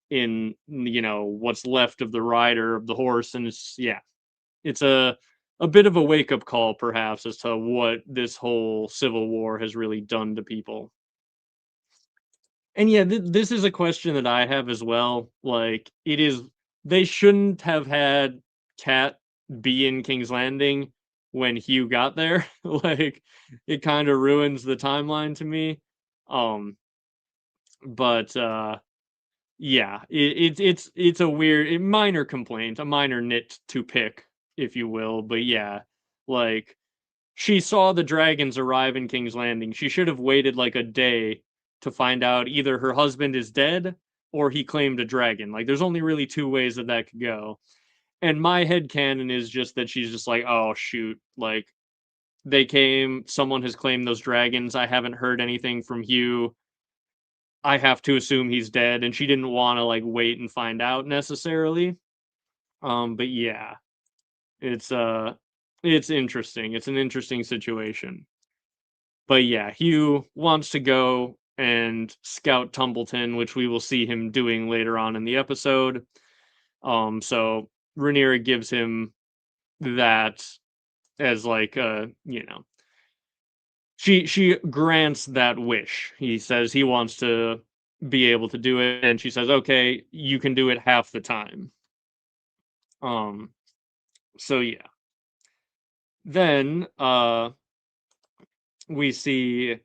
in what's left of the rider of the horse, and it's yeah, it's a bit of a wake up call perhaps as to what this whole civil war has really done to people. And yeah, this is a question that I have as well. Like, it is they shouldn't have had Cat be in King's Landing when Hugh got there. Like, it kind of ruins the timeline to me. Um, but yeah, it's a weird, a minor complaint, a minor nit to pick, if you will. But yeah, like, she saw the dragons arrive in King's Landing. She should have waited like a day to find out either her husband is dead or he claimed a dragon. Like, there's only really two ways that that could go. And my headcanon is just that she's just like, oh, shoot. Like, they came, someone has claimed those dragons. I haven't heard anything from Hugh. I have to assume he's dead. And she didn't want to, like, wait and find out necessarily. But yeah, it's, it's interesting. It's an interesting situation. But yeah, Hugh wants to go and scout Tumbleton, which we will see him doing later on in the episode. So Rhaenyra gives him that as like she grants that wish. He says he wants to be able to do it, and she says, "Okay, you can do it half the time." Um, so yeah. Then we see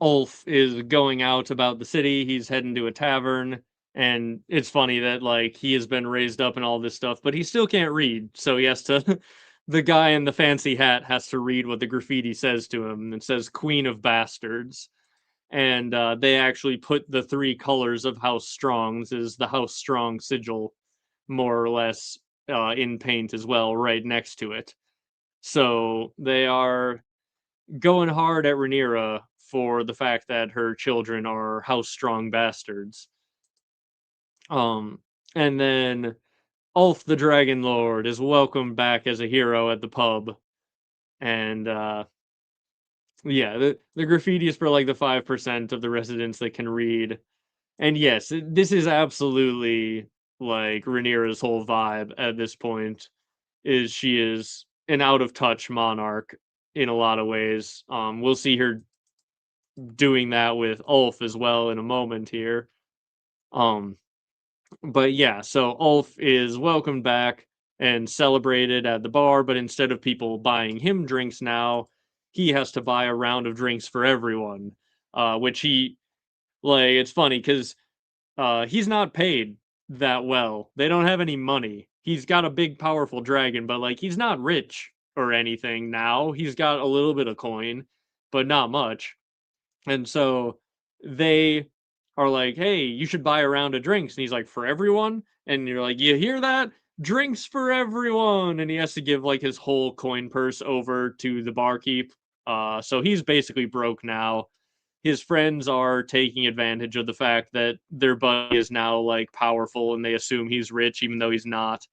Ulf is going out about the city. He's heading to a tavern, and it's funny that like he has been raised up and all this stuff, but he still can't read. So he has to. The guy in the fancy hat has to read what the graffiti says to him. It says "Queen of Bastards," and they actually put the three colors of House Strong. This is the House Strong sigil, more or less, in paint as well, right next to it. So they are going hard at Rhaenyra for the fact that her children are house strong bastards. Um, and then Ulf the Dragon Lord is welcomed back as a hero at the pub, and yeah, the graffiti is for like the 5% of the residents that can read. And yes, this is absolutely like Rhaenyra's whole vibe at this point. Is she is an out of touch monarch in a lot of ways. We'll see her doing that with Ulf as well in a moment here. Um, but yeah, so Ulf is welcomed back and celebrated at the bar, but instead of people buying him drinks now, he has to buy a round of drinks for everyone. Which he like it's funny because he's not paid that well. They don't have any money. He's got a big powerful dragon, but like he's not rich or anything now. He's got a little bit of coin, but not much. And so they are like, "Hey, you should buy a round of drinks." And he's like, "For everyone?" And you're like, "You hear that? Drinks for everyone." And he has to give like his whole coin purse over to the barkeep. So he's basically broke now. His friends are taking advantage of the fact that their buddy is now like powerful and they assume he's rich even though he's not.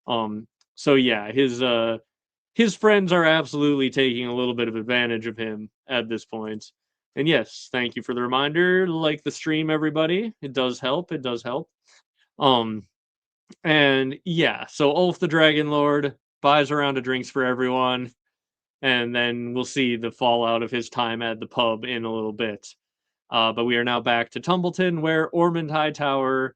So yeah, his friends are absolutely taking a little bit of advantage of him at this point. And yes, thank you for the reminder. Like the stream, everybody. It does help. It does help. Um, and yeah, so Ulf the Dragon Lord buys a round of drinks for everyone, and then we'll see the fallout of his time at the pub in a little bit. But we are now back to Tumbleton, where Ormond Hightower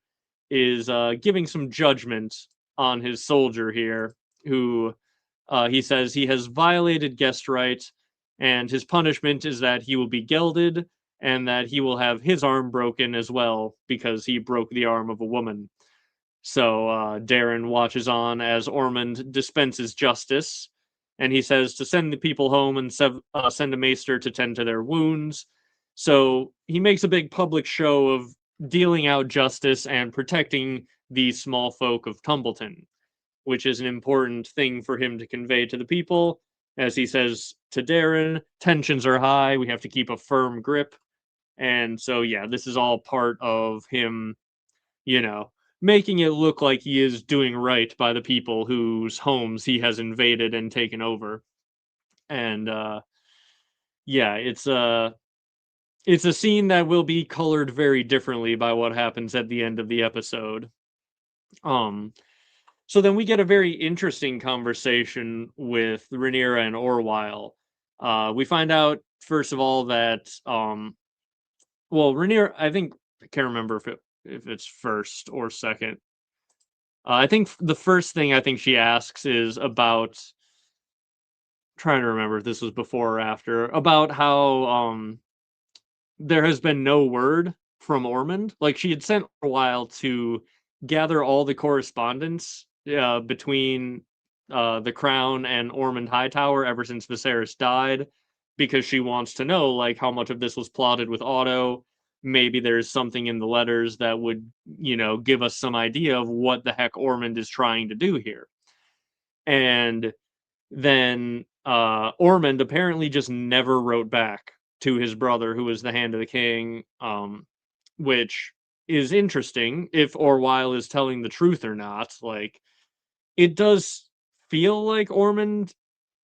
is giving some judgment on his soldier here, who he says he has violated guest right, and his punishment is that he will be gelded and that he will have his arm broken as well because he broke the arm of a woman. So Darren watches on as Ormond dispenses justice, and he says to send the people home and send a maester to tend to their wounds. So he makes a big public show of dealing out justice and protecting these small folk of Tumbleton, which is an important thing for him to convey to the people. As he says to Darren, tensions are high, we have to keep a firm grip. And so, yeah, this is all part of him, you know, making it look like he is doing right by the people whose homes he has invaded and taken over. And yeah, it's a scene that will be colored very differently by what happens at the end of the episode. Um so then we get a very interesting conversation with Rhaenyra and Orwyle. We find out first of all that well, Rhaenyra, I think I can't remember if it's first or second. I think the first thing I think she asks is about trying to remember if this was before or after about how there has been no word from Ormond. Like she had sent for a while to gather all the correspondence between the Crown and Ormond Hightower ever since Viserys died, because she wants to know like how much of this was plotted with Otto. Maybe there's something in the letters that would, give us some idea of what the heck Ormond is trying to do here. And then Ormond apparently just never wrote back to his brother, who was the Hand of the King, which is interesting if Orwyle is telling the truth or not. Like, it does feel like Ormond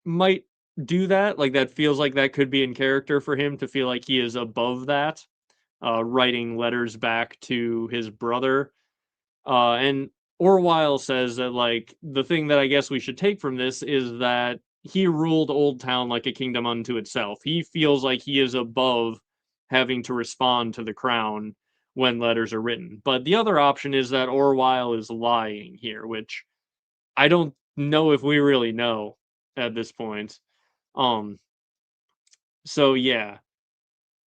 might do that. Like, that feels like that could be in character for him to feel like he is above that, writing letters back to his brother. And Orwyle says that, like, the thing that I guess we should take from this is that he ruled Old Town like a kingdom unto itself. He feels like he is above having to respond to the crown when letters are written. But the other option is that Orwyle is lying here, which I don't know if we really know at this point. Um, so yeah.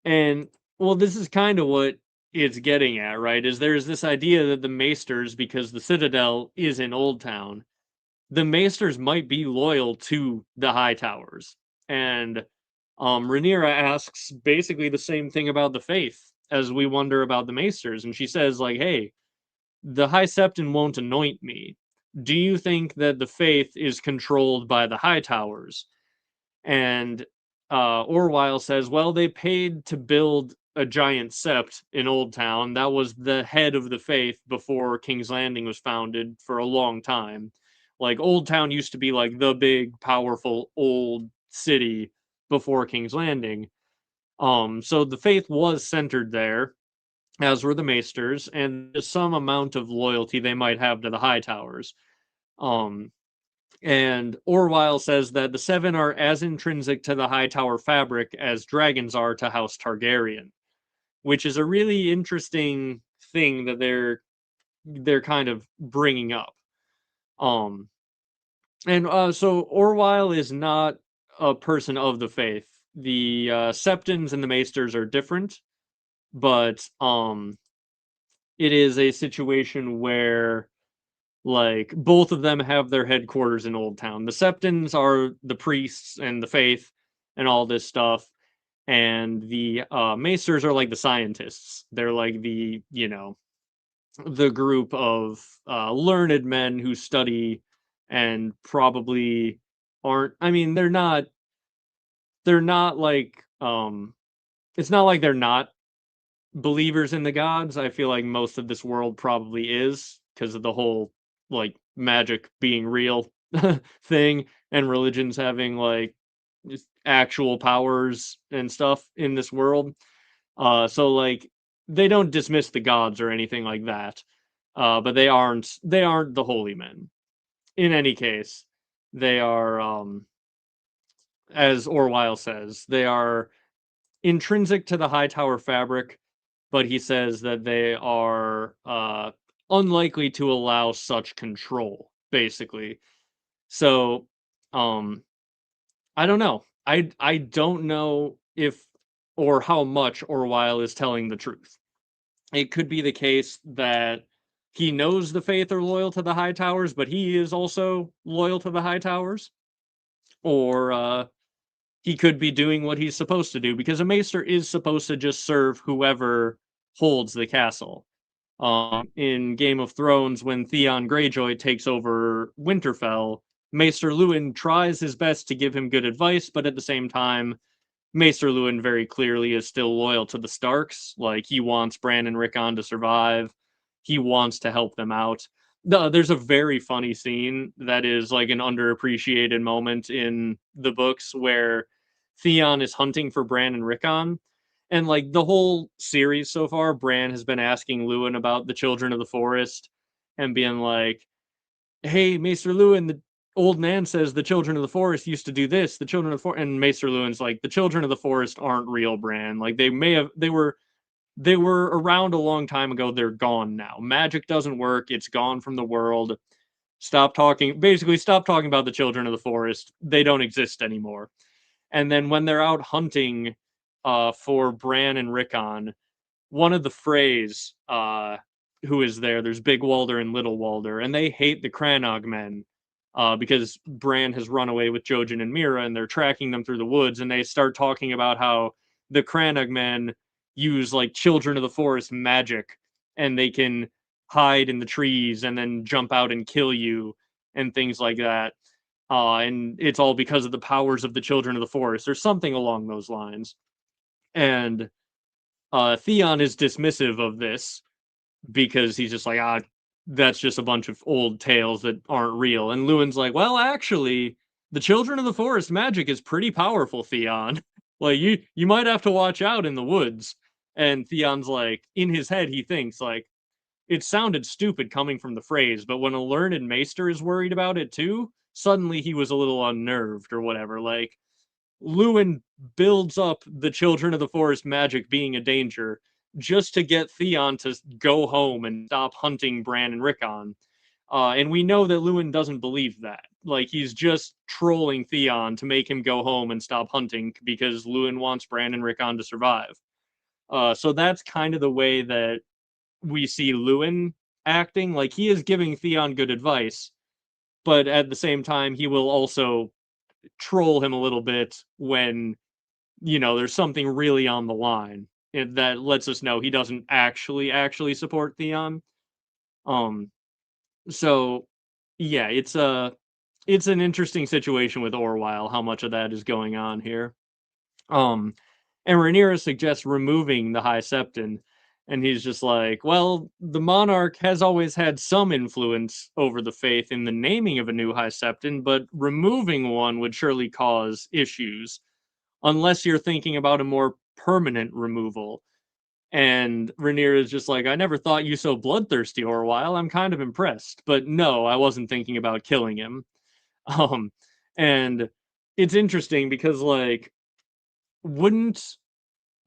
And well, this is kind of what it's getting at, right? Is there's this idea that the Maesters, because the Citadel is in Old Town, the Maesters might be loyal to the High Towers. And Rhaenyra asks basically the same thing about the Faith as we wonder about the Maesters, and she says like, "Hey, the High Septon won't anoint me. Do you think that the Faith is controlled by the High Towers?" And Orwyle says, well, they paid to build a giant sept in Old Town. That was the head of the faith before King's Landing was founded for a long time. Like, Old Town used to be like the big, powerful, old city before King's Landing. So the faith was centered there, as were the Maesters, and some amount of loyalty they might have to the High Towers. Um, and Orwyle says that the Seven are as intrinsic to the Hightower fabric as dragons are to House Targaryen, which is a really interesting thing that they're kind of bringing up. Um, and so Orwyle is not a person of the faith. The Septons and the Maesters are different, but it is a situation where like both of them have their headquarters in Old Town. The Septons are the priests and the faith and all this stuff, and the Maesters are like the scientists. They're like the group of learned men who study and probably aren't. I mean, they're not. They're not like. It's not like they're not believers in the gods. I feel like most of this world probably is because of the whole like magic being real thing, and religions having like just actual powers and stuff in this world. So like they don't dismiss the gods or anything like that. But they aren't the holy men. In any case, they are as Orwell says, they are intrinsic to the Hightower fabric, but he says that they are unlikely to allow such control, basically. So, um, I don't know. I don't know if or how much Orwell is telling the truth. It could be the case that he knows the Faith are loyal to the Hightowers, but he is also loyal to the Hightowers, or he could be doing what he's supposed to do because a maester is supposed to just serve whoever holds the castle. In Game of Thrones, when Theon Greyjoy takes over Winterfell, Maester Luwin tries his best to give him good advice, but at the same time, Maester Luwin very clearly is still loyal to the Starks. Like, he wants Bran and Rickon to survive. He wants to help them out. There's a very funny scene that is like an underappreciated moment in the books where Theon is hunting for Bran and Rickon. And like the whole series so far, Bran has been asking Luwin about the Children of the Forest and being like, hey, Maester Luwin, the old Nan says the Children of the Forest used to do this. The Children of the Forest, and Maester Luwin's like, the Children of the Forest aren't real, Bran. Like they were around a long time ago. They're gone now. Magic doesn't work. It's gone from the world. Stop talking about the Children of the Forest. They don't exist anymore. And then when they're out hunting for Bran and Rickon, one of the Freys who is there's Big Walder and Little Walder, and they hate the Crannog men because Bran has run away with Jojen and Mira, and they're tracking them through the woods, and they start talking about how the Crannog men use like Children of the Forest magic, and they can hide in the trees and then jump out and kill you and things like that. And it's all because of the powers of the Children of the Forest, or something along those lines. And Theon is dismissive of this because he's just like, that's just a bunch of old tales that aren't real. And Lewin's like, well, actually, the Children of the Forest magic is pretty powerful, Theon. Like, you might have to watch out in the woods. And Theon's like, in his head, he thinks, like, it sounded stupid coming from the phrase, but when a learned maester is worried about it too, suddenly he was a little unnerved or whatever. Like, Lewin builds up the Children of the Forest magic being a danger just to get Theon to go home and stop hunting Bran and Rickon. And we know that Lewin doesn't believe that. Like, he's just trolling Theon to make him go home and stop hunting because Lewin wants Bran and Rickon to survive. So that's kind of the way that we see Lewin acting. Like, he is giving Theon good advice, but at the same time, he will also troll him a little bit when there's something really on the line that lets us know he doesn't actually support Theon. Um, so yeah, it's an interesting situation with Orwell, how much of that is going on here. Um, and Rhaenyra suggests removing the High Septon, and he's just like, well, the monarch has always had some influence over the faith in the naming of a new High Septon, but removing one would surely cause issues, unless you're thinking about a more permanent removal. And Rhaenyra is just like, I never thought you so bloodthirsty, Orwell. I'm kind of impressed. But no, I wasn't thinking about killing him. Um, and it's interesting because, like, wouldn't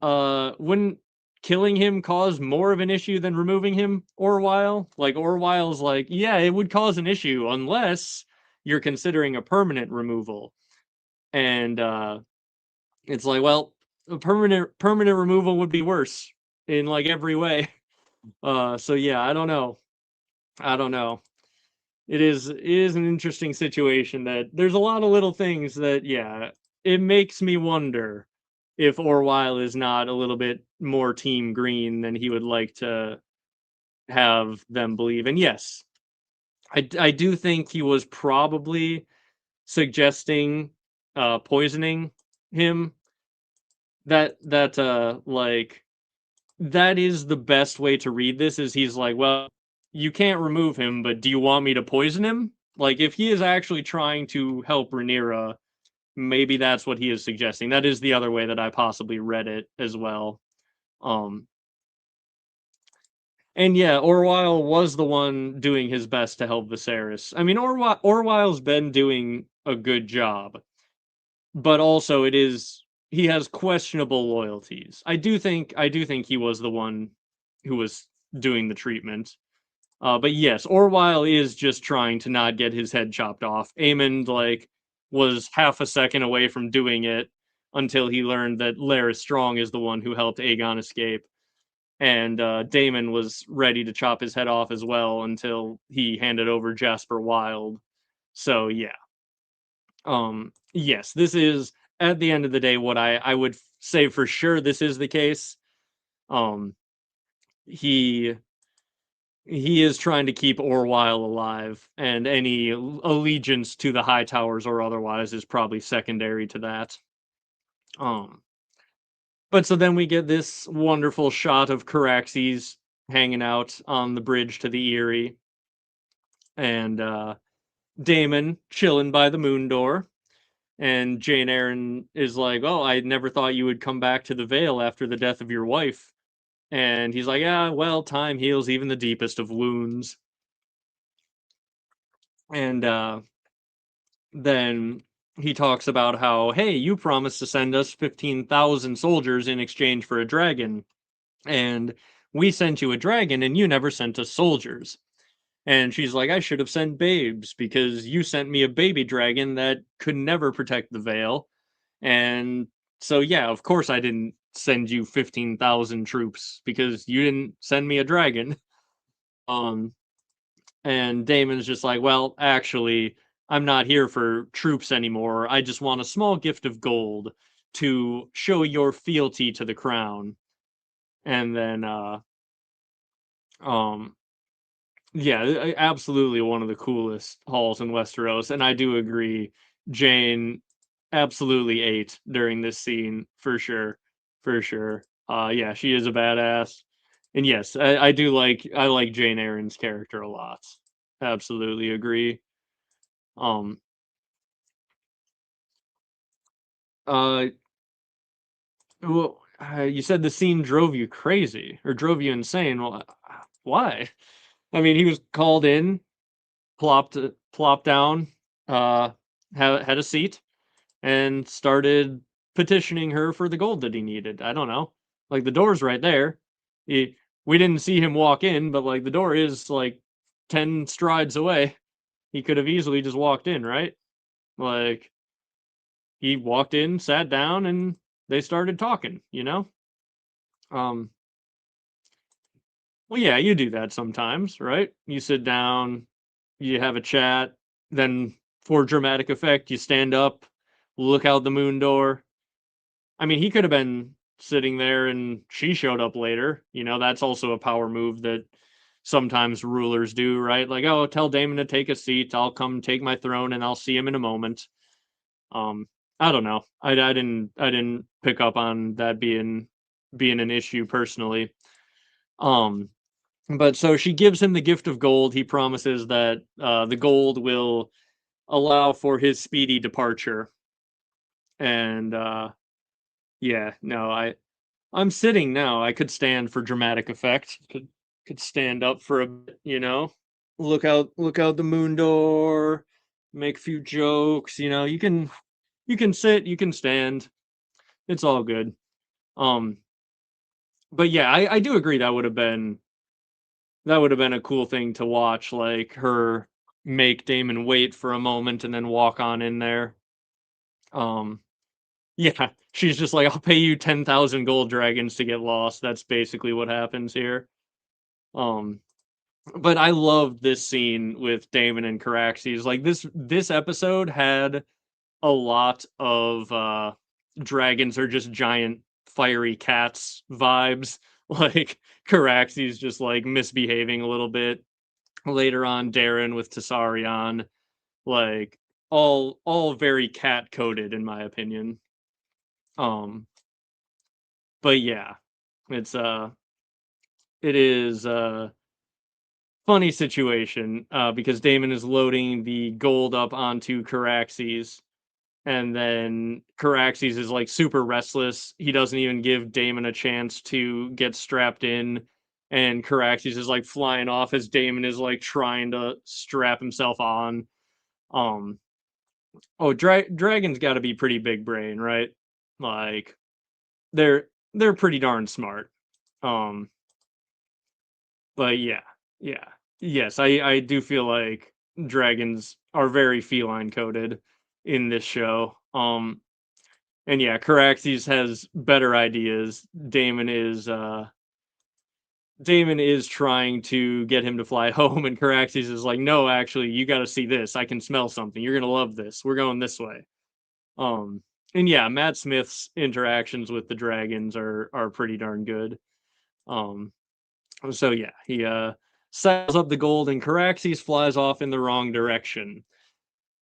wouldn't killing him cause more of an issue than removing him, Orwell? Like, Orwell's like, yeah, it would cause an issue unless you're considering a permanent removal. And it's like, well, a permanent removal would be worse in like every way. So yeah, I don't know. I don't know. It is an interesting situation that there's a lot of little things that, yeah, it makes me wonder if Orwell is not a little bit more team green than he would like to have them believe. And yes, I do think he was probably suggesting poisoning him. Like, that is the best way to read this, is he's like, well, you can't remove him, but do you want me to poison him? Like, if he is actually trying to help Rhaenyra, maybe that's what he is suggesting. That is the other way that I possibly read it as well. Um, and yeah, Orwyle was the one doing his best to help Viserys. I mean, Orwyle's been doing a good job, but also he has questionable loyalties. I do think he was the one who was doing the treatment. But yes, Orwyle is just trying to not get his head chopped off. Aemond was half a second away from doing it until he learned that Larys Strong is the one who helped Aegon escape, and Daemon was ready to chop his head off as well until he handed over Jasper Wild. So yeah, yes, this is at the end of the day what I would say for sure this is the case. Um, he he is trying to keep Orwyle alive, and any allegiance to the High Towers or otherwise is probably secondary to that. Um, but so then we get this wonderful shot of Caraxes hanging out on the bridge to the Erie, and Daemon chilling by the moon door. And Jane Eyre is like, "Oh, I never thought you would come back to the Vale after the death of your wife." And he's like, "Yeah, well, time heals even the deepest of wounds." And then he talks about how, "Hey, you promised to send us 15,000 soldiers in exchange for a dragon, and we sent you a dragon, and you never sent us soldiers." And she's like, "I should have sent babes because you sent me a baby dragon that could never protect the Vale. And so, yeah, of course I didn't send you 15,000 troops because you didn't send me a dragon." Um, and Damon's just like, "Well, actually, I'm not here for troops anymore. I just want a small gift of gold to show your fealty to the crown." And then, um, yeah, absolutely one of the coolest halls in Westeros. And I do agree, Jane absolutely ate during this scene for sure, for sure. Yeah, she is a badass. And yes, I like Jane Eyre's character a lot. Absolutely agree. Um, uh, well, you said the scene drove you crazy or drove you insane. Well, why? I mean, he was called in, plopped down, uh, had a seat, and started petitioning her for the gold that he needed. I don't know. Like, the door's right there. We didn't see him walk in, but like the door is like 10 strides away. He could have easily just walked in, right? Like, he walked in, sat down, and they started talking, you know? Um, well, yeah, you do that sometimes, right? You sit down, you have a chat, then for dramatic effect, you stand up, look out the moon door. I mean, he could have been sitting there and she showed up later. You know, that's also a power move that sometimes rulers do, right? Like, "Oh, tell Damon to take a seat. I'll come take my throne and I'll see him in a moment." Um, I don't know. I didn't pick up on that being an issue personally. Um, but so she gives him the gift of gold. He promises that the gold will allow for his speedy departure. And yeah, no, I'm sitting now. I could stand for dramatic effect. Could stand up for a bit, you know. Look out the moon door, make a few jokes, you know. You can sit, you can stand. It's all good. Um but yeah, I do agree that would have been a cool thing to watch, like her make Damon wait for a moment and then walk on in there. Um yeah, she's just like, "I'll pay you 10,000 gold dragons to get lost." That's basically what happens here. Um but I love this scene with Damon and Caraxes. Like, this episode had a lot of dragons are just giant fiery cats vibes. Like, Caraxes just like misbehaving a little bit. Later on, Darren with Tessarion, like, all very cat coded in my opinion. Um, but yeah, it's it is funny situation, because Damon is loading the gold up onto Caraxes, and then Caraxes is like super restless. He doesn't even give Damon a chance to get strapped in, and Caraxes is like flying off as Damon is like trying to strap himself on. Um, oh, dragons got to be pretty big brain, right? Like they're pretty darn smart. Um, but yeah, yeah, yes, I do feel like dragons are very feline coded in this show. And yeah, Caraxes has better ideas. Damon is trying to get him to fly home, and Caraxes is like, no, actually, you got to see this. I can smell something. You're gonna love this. We're going this way. Um, and yeah, Matt Smith's interactions with the dragons are pretty darn good. Um, so yeah, he saddles up the gold, and Caraxes flies off in the wrong direction,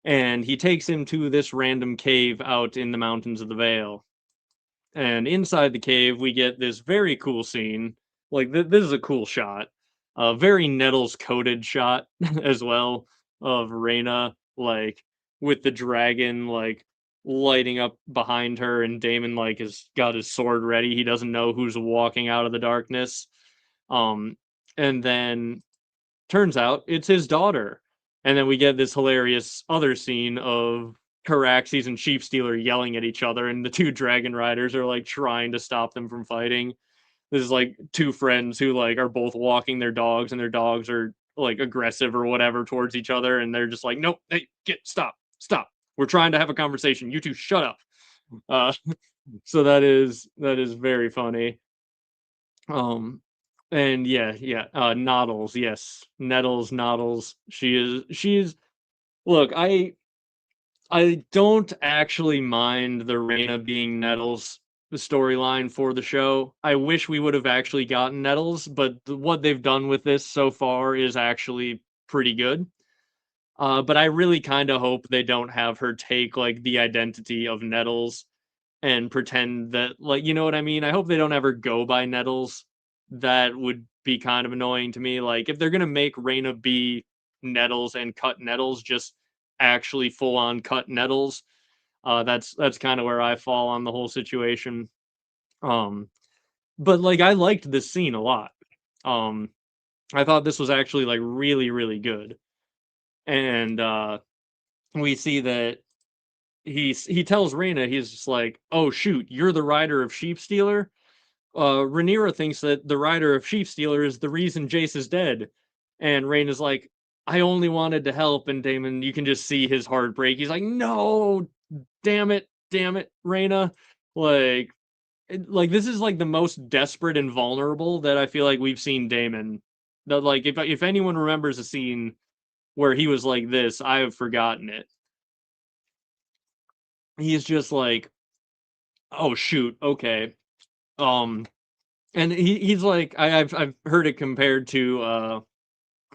and he takes him to this random cave out in the mountains of the Vale. And inside the cave, we get this very cool scene. Like this is a cool shot, a very Nettles coded shot as well of Reyna like with the dragon like lighting up behind her, and Damon like has got his sword ready. He doesn't know who's walking out of the darkness. Um, and then turns out it's his daughter. And then we get this hilarious other scene of Caraxes and Sheep Stealer yelling at each other, and the two dragon riders are like trying to stop them from fighting. This is like two friends who like are both walking their dogs, and their dogs are like aggressive or whatever towards each other, and they're just like, nope, hey, stop. We're trying to have a conversation. You two shut up. Uh, so that is very funny. Um, and yeah, Noddles, yes, Nettles, Noddles. She's. Look, I don't actually mind the Reyna being Nettles storyline for the show. I wish we would have actually gotten Nettles, but what they've done with this so far is actually pretty good. But I really kind of hope they don't have her take like the identity of Nettles and pretend that, like, you know what I mean? I hope they don't ever go by Nettles. That would be kind of annoying to me. Like, if they're gonna make Reyna be Nettles and cut Nettles, just actually full on cut Nettles. That's kind of where I fall on the whole situation. Um, but like I liked this scene a lot. Um, I thought this was actually like really good. And we see that he tells Reyna, he's just like, "Oh shoot, you're the rider of Sheep Stealer." Rhaenyra thinks that the rider of Sheep Stealer is the reason Jace is dead, and Reyna's like, "I only wanted to help." And Damon, you can just see his heart break. He's like, "No, damn it, Reyna!" Like, like this is like the most desperate and vulnerable that I feel like we've seen Damon. That like if anyone remembers a scene where he was like this, I have forgotten it. He's just like, "Oh shoot, okay." Um, and he's like, I've heard it compared to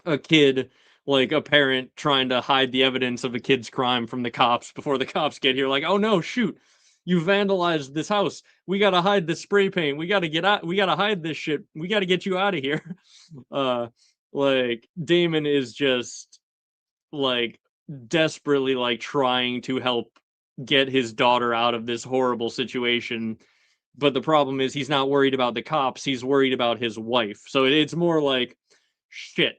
a kid, like a parent trying to hide the evidence of a kid's crime from the cops before the cops get here. Like, oh no, shoot, you vandalized this house. We gotta hide this spray paint. We gotta get out. We gotta hide this shit. We gotta get you out of here. Uh, like Damon is just like desperately like trying to help get his daughter out of this horrible situation, but the problem is he's not worried about the cops, he's worried about his wife. So it's more like, shit,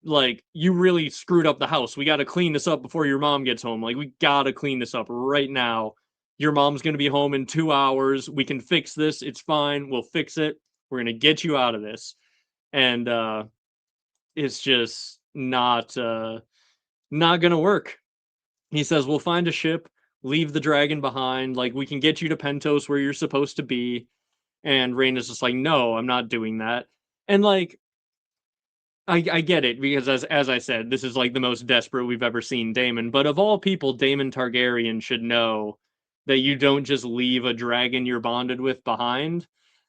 like you really screwed up the house. We got to clean this up before your mom gets home. Like we got to clean this up right now. Your mom's going to be home in 2 hours. We can fix this. It's fine. We'll fix it. We're going to get you out of this. And it's just not going to work. He says, "We'll find a ship, leave the dragon behind. Like we can get you to Pentos where you're supposed to be." And Rain is just like, "No, I'm not doing that." And like I get it, because as I said, this is like the most desperate we've ever seen Daemon. But of all people, Daemon Targaryen should know that you don't just leave a dragon you're bonded with behind.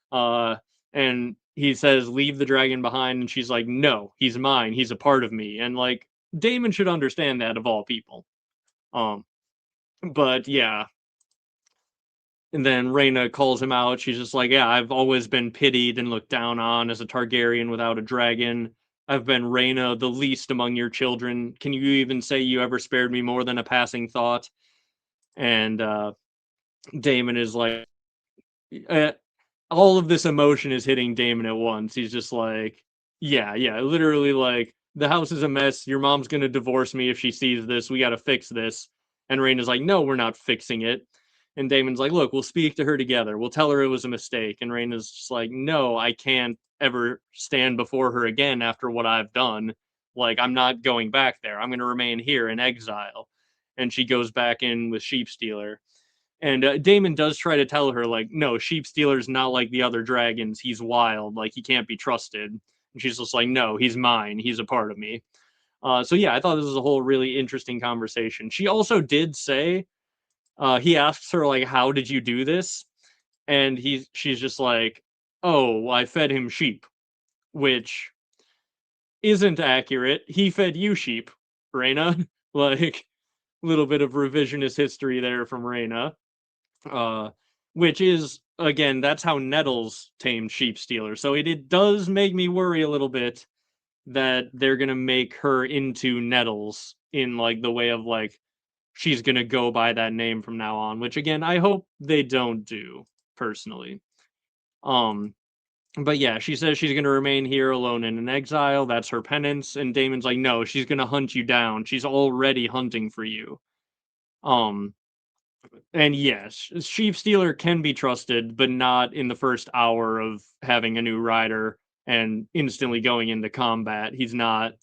Uh, and he says, "Leave the dragon behind," and she's like, "No, he's mine. He's a part of me." And like Daemon should understand that of all people. Um, but yeah. And then Reyna calls him out. She's just like, "Yeah, I've always been pitied and looked down on as a Targaryen without a dragon. I've been Reyna, the least among your children. Can you even say you ever spared me more than a passing thought? And Damon is like, uh, all of this emotion is hitting Damon at once. He's just like, yeah, yeah, literally like, the house is a mess. Your mom's gonna divorce me if she sees this. We gotta fix this. And Raina's like, no, we're not fixing it. And Damon's like, look, we'll speak to her together. We'll tell her it was a mistake. And Raina's just like, no, I can't ever stand before her again after what I've done. Like, I'm not going back there. I'm gonna remain here in exile. And she goes back in with Sheep Stealer. And Damon does try to tell her, like, no, Sheep Stealer's not like the other dragons. He's wild. Like, he can't be trusted. And she's just like, no, he's mine. He's a part of me. So, yeah, I thought this was a whole really interesting conversation. She also did say, he asks her, like, how did you do this? And she's just like, oh, I fed him sheep, which isn't accurate. He fed you sheep, Reyna. Like, little bit of revisionist history there from Reyna. uh, which is again that's how Nettles tamed Sheep Stealer. So it does make me worry a little bit that they're gonna make her into Nettles in like the way of like she's gonna go by that name from now on. Which again I hope they don't do personally. Um, but yeah, she says she's gonna remain here alone and in exile. That's her penance. And Damon's like, no, she's gonna hunt you down. She's already hunting for you. Um, And yes, Sheep Stealer can be trusted, but not in the first hour of having a new rider and instantly going into combat. He's not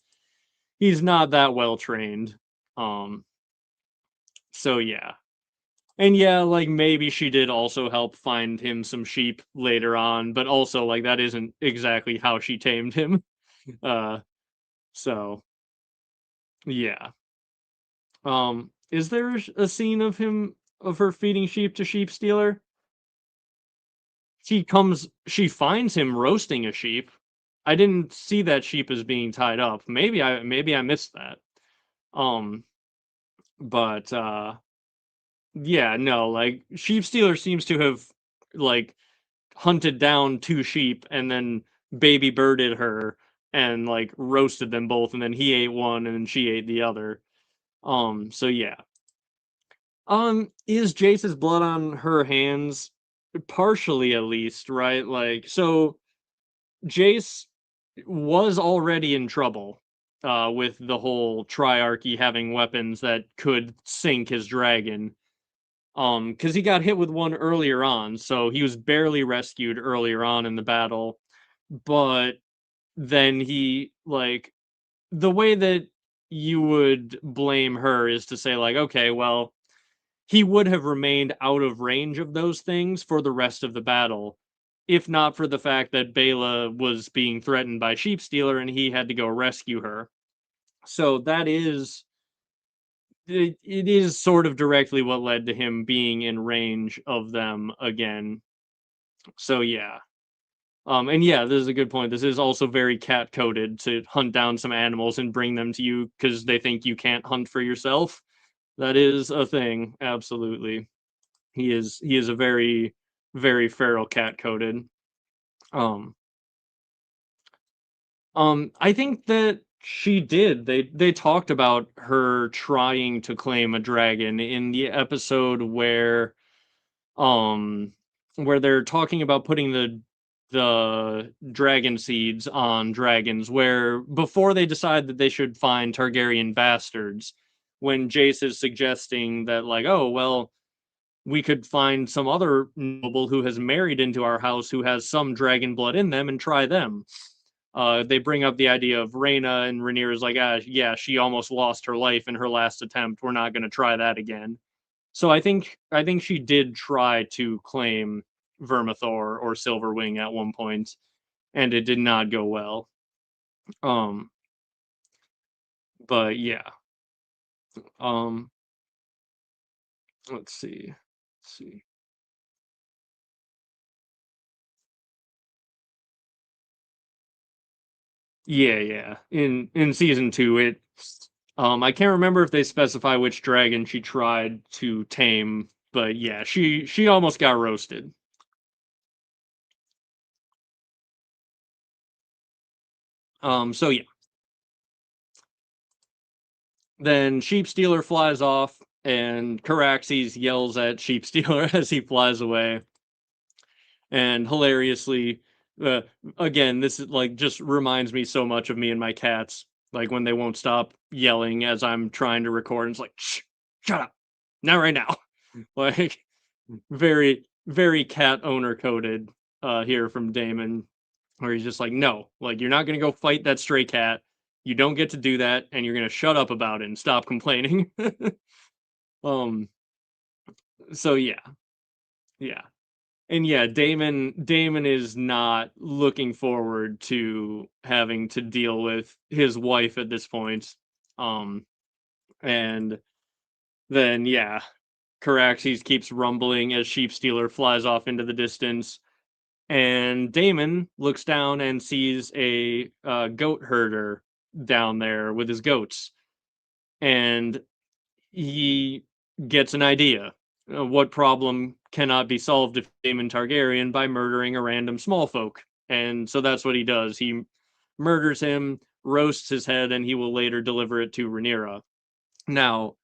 that well trained. Um so yeah. And yeah, like maybe she did also help find him some sheep later on, but also like that isn't exactly how she tamed him. Uh so yeah. Is there a scene of her feeding sheep to Sheep Stealer? She finds him roasting a sheep. I didn't see that sheep as being tied up. Maybe I missed that. Um, but yeah, no, like Sheep Stealer seems to have like hunted down two sheep and then baby birded her and like roasted them both, and then he ate one and then she ate the other. So yeah. Is Jace's blood on her hands? Partially at least, right? Like so Jace was already in trouble with the whole triarchy having weapons that could sink his dragon. Because he got hit with one earlier on, so he was barely rescued earlier on in the battle. But then he like the way that you would blame her is to say like, okay, well, he would have remained out of range of those things for the rest of the battle, if not for the fact that Bela was being threatened by Sheep Stealer and he had to go rescue her. So it is sort of directly what led to him being in range of them again. So yeah. And yeah, this is a good point. This is also very cat coded to hunt down some animals and bring them to you because they think you can't hunt for yourself. That is a thing, absolutely. He is a very very feral cat coded. Um I think that she did. They talked about her trying to claim a dragon in the episode um where they're talking about putting the dragon seeds on dragons where before they decide that they should find Targaryen bastards when Jace is suggesting that like oh well we could find some other noble who has married into our house who has some dragon blood in them and try them. They bring up the idea of Reyna, and Rhaenyra is like, ah, yeah, she almost lost her life in her last attempt. We're not going to try that again. So I think she did try to claim Vermithor or Silverwing at one point, and it did not go well. Um, but yeah. Um, let's see. Let's see. Yeah, yeah. In season two, it I can't remember if they specify which dragon she tried to tame, but yeah, she almost got roasted. So yeah. Then Sheep Stealer flies off, and Caraxes yells at Sheep Stealer as he flies away. And hilariously, uh, again, this is like just reminds me so much of me and my cats. Like when they won't stop yelling as I'm trying to record, and it's like, shh, shut up, not right now. Like very, very cat owner coded here from Damon, where he's just like, no, like you're not gonna go fight that stray cat. You don't get to do that, and you're gonna shut up about it and stop complaining. um. So yeah, yeah. And yeah, Damon is not looking forward to having to deal with his wife at this point. Um, and then yeah, Caraxes keeps rumbling as Sheep Stealer flies off into the distance, and Damon looks down and sees a goat herder down there with his goats, and he gets an idea. What problem cannot be solved if Daemon Targaryen by murdering a random small folk? And so that's what he does. He murders him, roasts his head, and he will later deliver it to Rhaenyra. Now,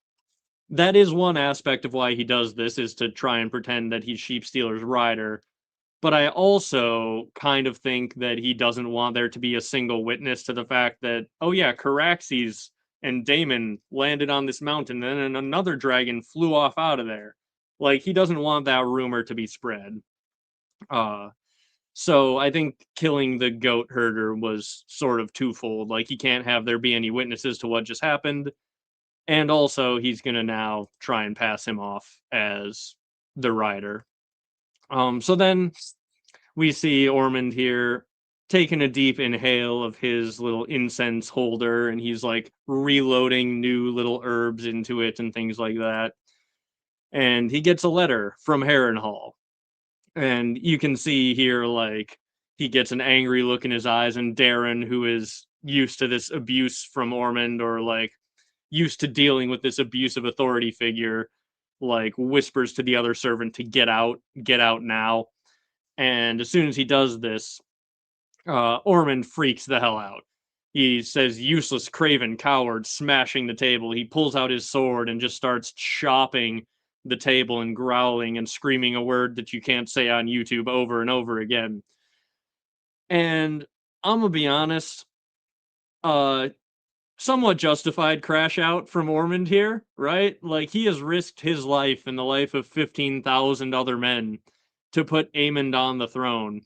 that is one aspect of why he does this, is to try and pretend that he's Sheep Stealer's rider. But I also kind of think that he doesn't want there to be a single witness to the fact that, oh yeah, Caraxes and Daemon landed on this mountain and then another dragon flew off out of there. Like, he doesn't want that rumor to be spread. Uh, so I think killing the goat herder was sort of twofold. Like, he can't have there be any witnesses to what just happened. And also, he's going to now try and pass him off as the rider. So then we see Ormond here taking a deep inhale of his little incense holder, and he's like reloading new little herbs into it and things like that. And he gets a letter from Harrenhal. And you can see here, like, he gets an angry look in his eyes, and Darren, who is used to this abuse from Ormond, or like used to dealing with this abusive authority figure, like whispers to the other servant to get out now. And as soon as he does this, Ormond freaks the hell out. He says, useless, craven, coward, smashing the table. He pulls out his sword and just starts chopping the table and growling and screaming a word that you can't say on YouTube over and over again. And I'm gonna be honest, uh, somewhat justified crash out from Ormond here, right? Like, he has risked his life and the life of 15,000 other men to put Aemond on the throne.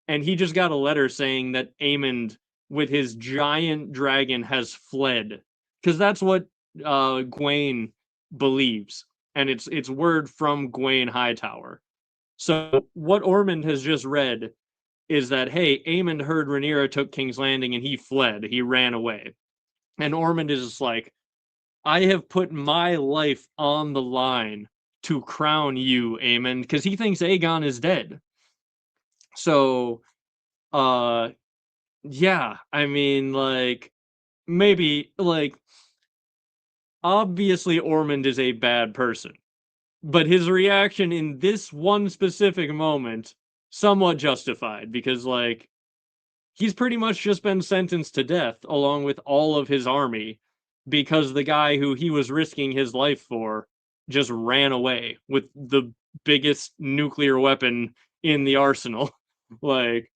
And he just got a letter saying that Aemond, with his giant dragon, has fled. Because that's what Gwaine believes. And it's word from Gwaine Hightower. So what Ormond has just read is that, hey, Aemond heard Rhaenyra took King's Landing and he fled. He ran away. And Ormond is just like, I have put my life on the line to crown you, Aemond, because he thinks Aegon is dead. So, uh, yeah, I mean, like, maybe, like, obviously Ormond is a bad person, but his reaction in this one specific moment, somewhat justified, because, like, he's pretty much just been sentenced to death along with all of his army because the guy who he was risking his life for just ran away with the biggest nuclear weapon in the arsenal. Like,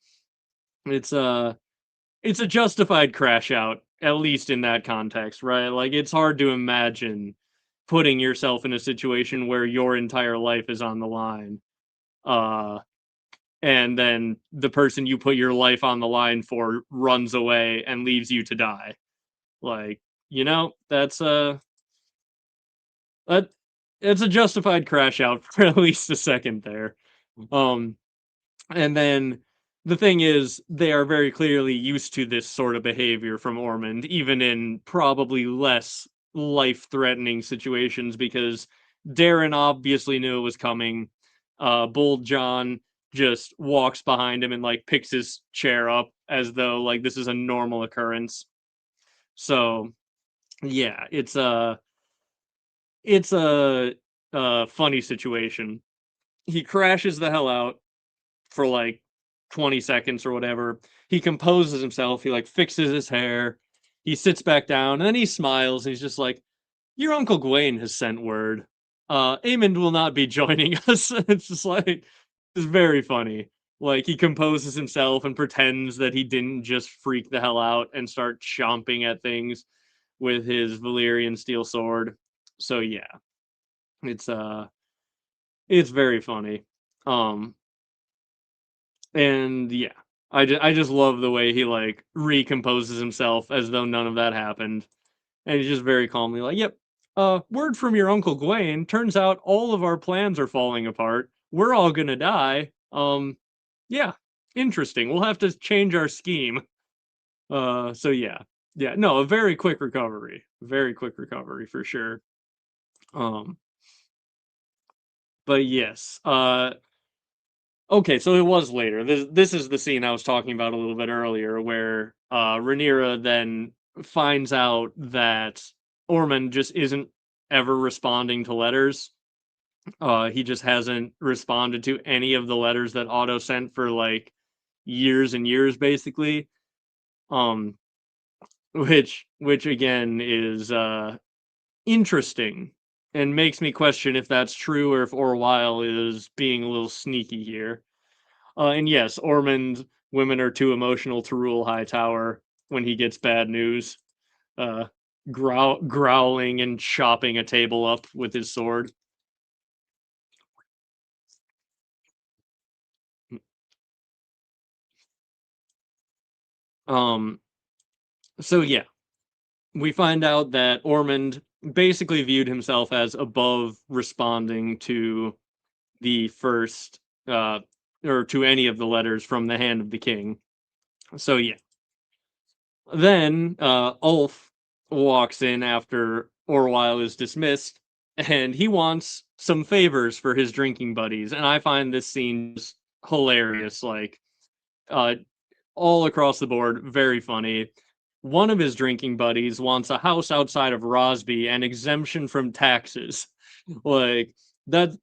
it's it's a justified crash out, at least in that context, right? Like, it's hard to imagine putting yourself in a situation where your entire life is on the line. Uh and then the person you put your life on the line for runs away and leaves you to die. Like, that's that it's a justified crash out for at least a second there. Um and then the thing is, they are very clearly used to this sort of behavior from Ormond, even in probably less life-threatening situations, because Darren obviously knew it was coming. Bold John just walks behind him and like picks his chair up as though like this is a normal occurrence. So yeah, it's a funny situation. He crashes the hell out for like 20 seconds or whatever. He composes himself. He like fixes his hair. he sits back down, and then he smiles, and he's just like, "Your Uncle Gawain has sent word. Aemond will not be joining us." It's just like, it's very funny. Like, he composes himself and pretends that he didn't just freak the hell out and start chomping at things with his Valyrian steel sword. So yeah, it's it's very funny. Um, and yeah, I just love the way he like recomposes himself as though none of that happened. And he's just very calmly like, "Yep, word from your Uncle Gawain. Turns out all of our plans are falling apart. We're all gonna die. Yeah, interesting. We'll have to change our scheme." So yeah. Yeah, no, a very quick recovery. Very quick recovery for sure. Um, but yes. Okay, so it was later. This is the scene I was talking about a little bit earlier, where Rhaenyra then finds out that Ormond just isn't ever responding to letters. He just hasn't responded to any of the letters that Otto sent for like years and years, basically. Um, which again is interesting and makes me question if that's true or if Orwyle is being a little sneaky here. And yes, Ormond, women are too emotional to rule Hightower when he gets bad news. Uh, growling and chopping a table up with his sword. Um, so yeah, we find out that Ormond basically viewed himself as above responding to the first, uh, or to any of the letters from the hand of the king. So yeah, then, Ulf walks in after Orwyle is dismissed, and he wants some favors for his drinking buddies, and I find this scene just hilarious, like, uh, all across the board, very funny. One of his drinking buddies wants a house outside of Rosby and exemption from taxes. Like, that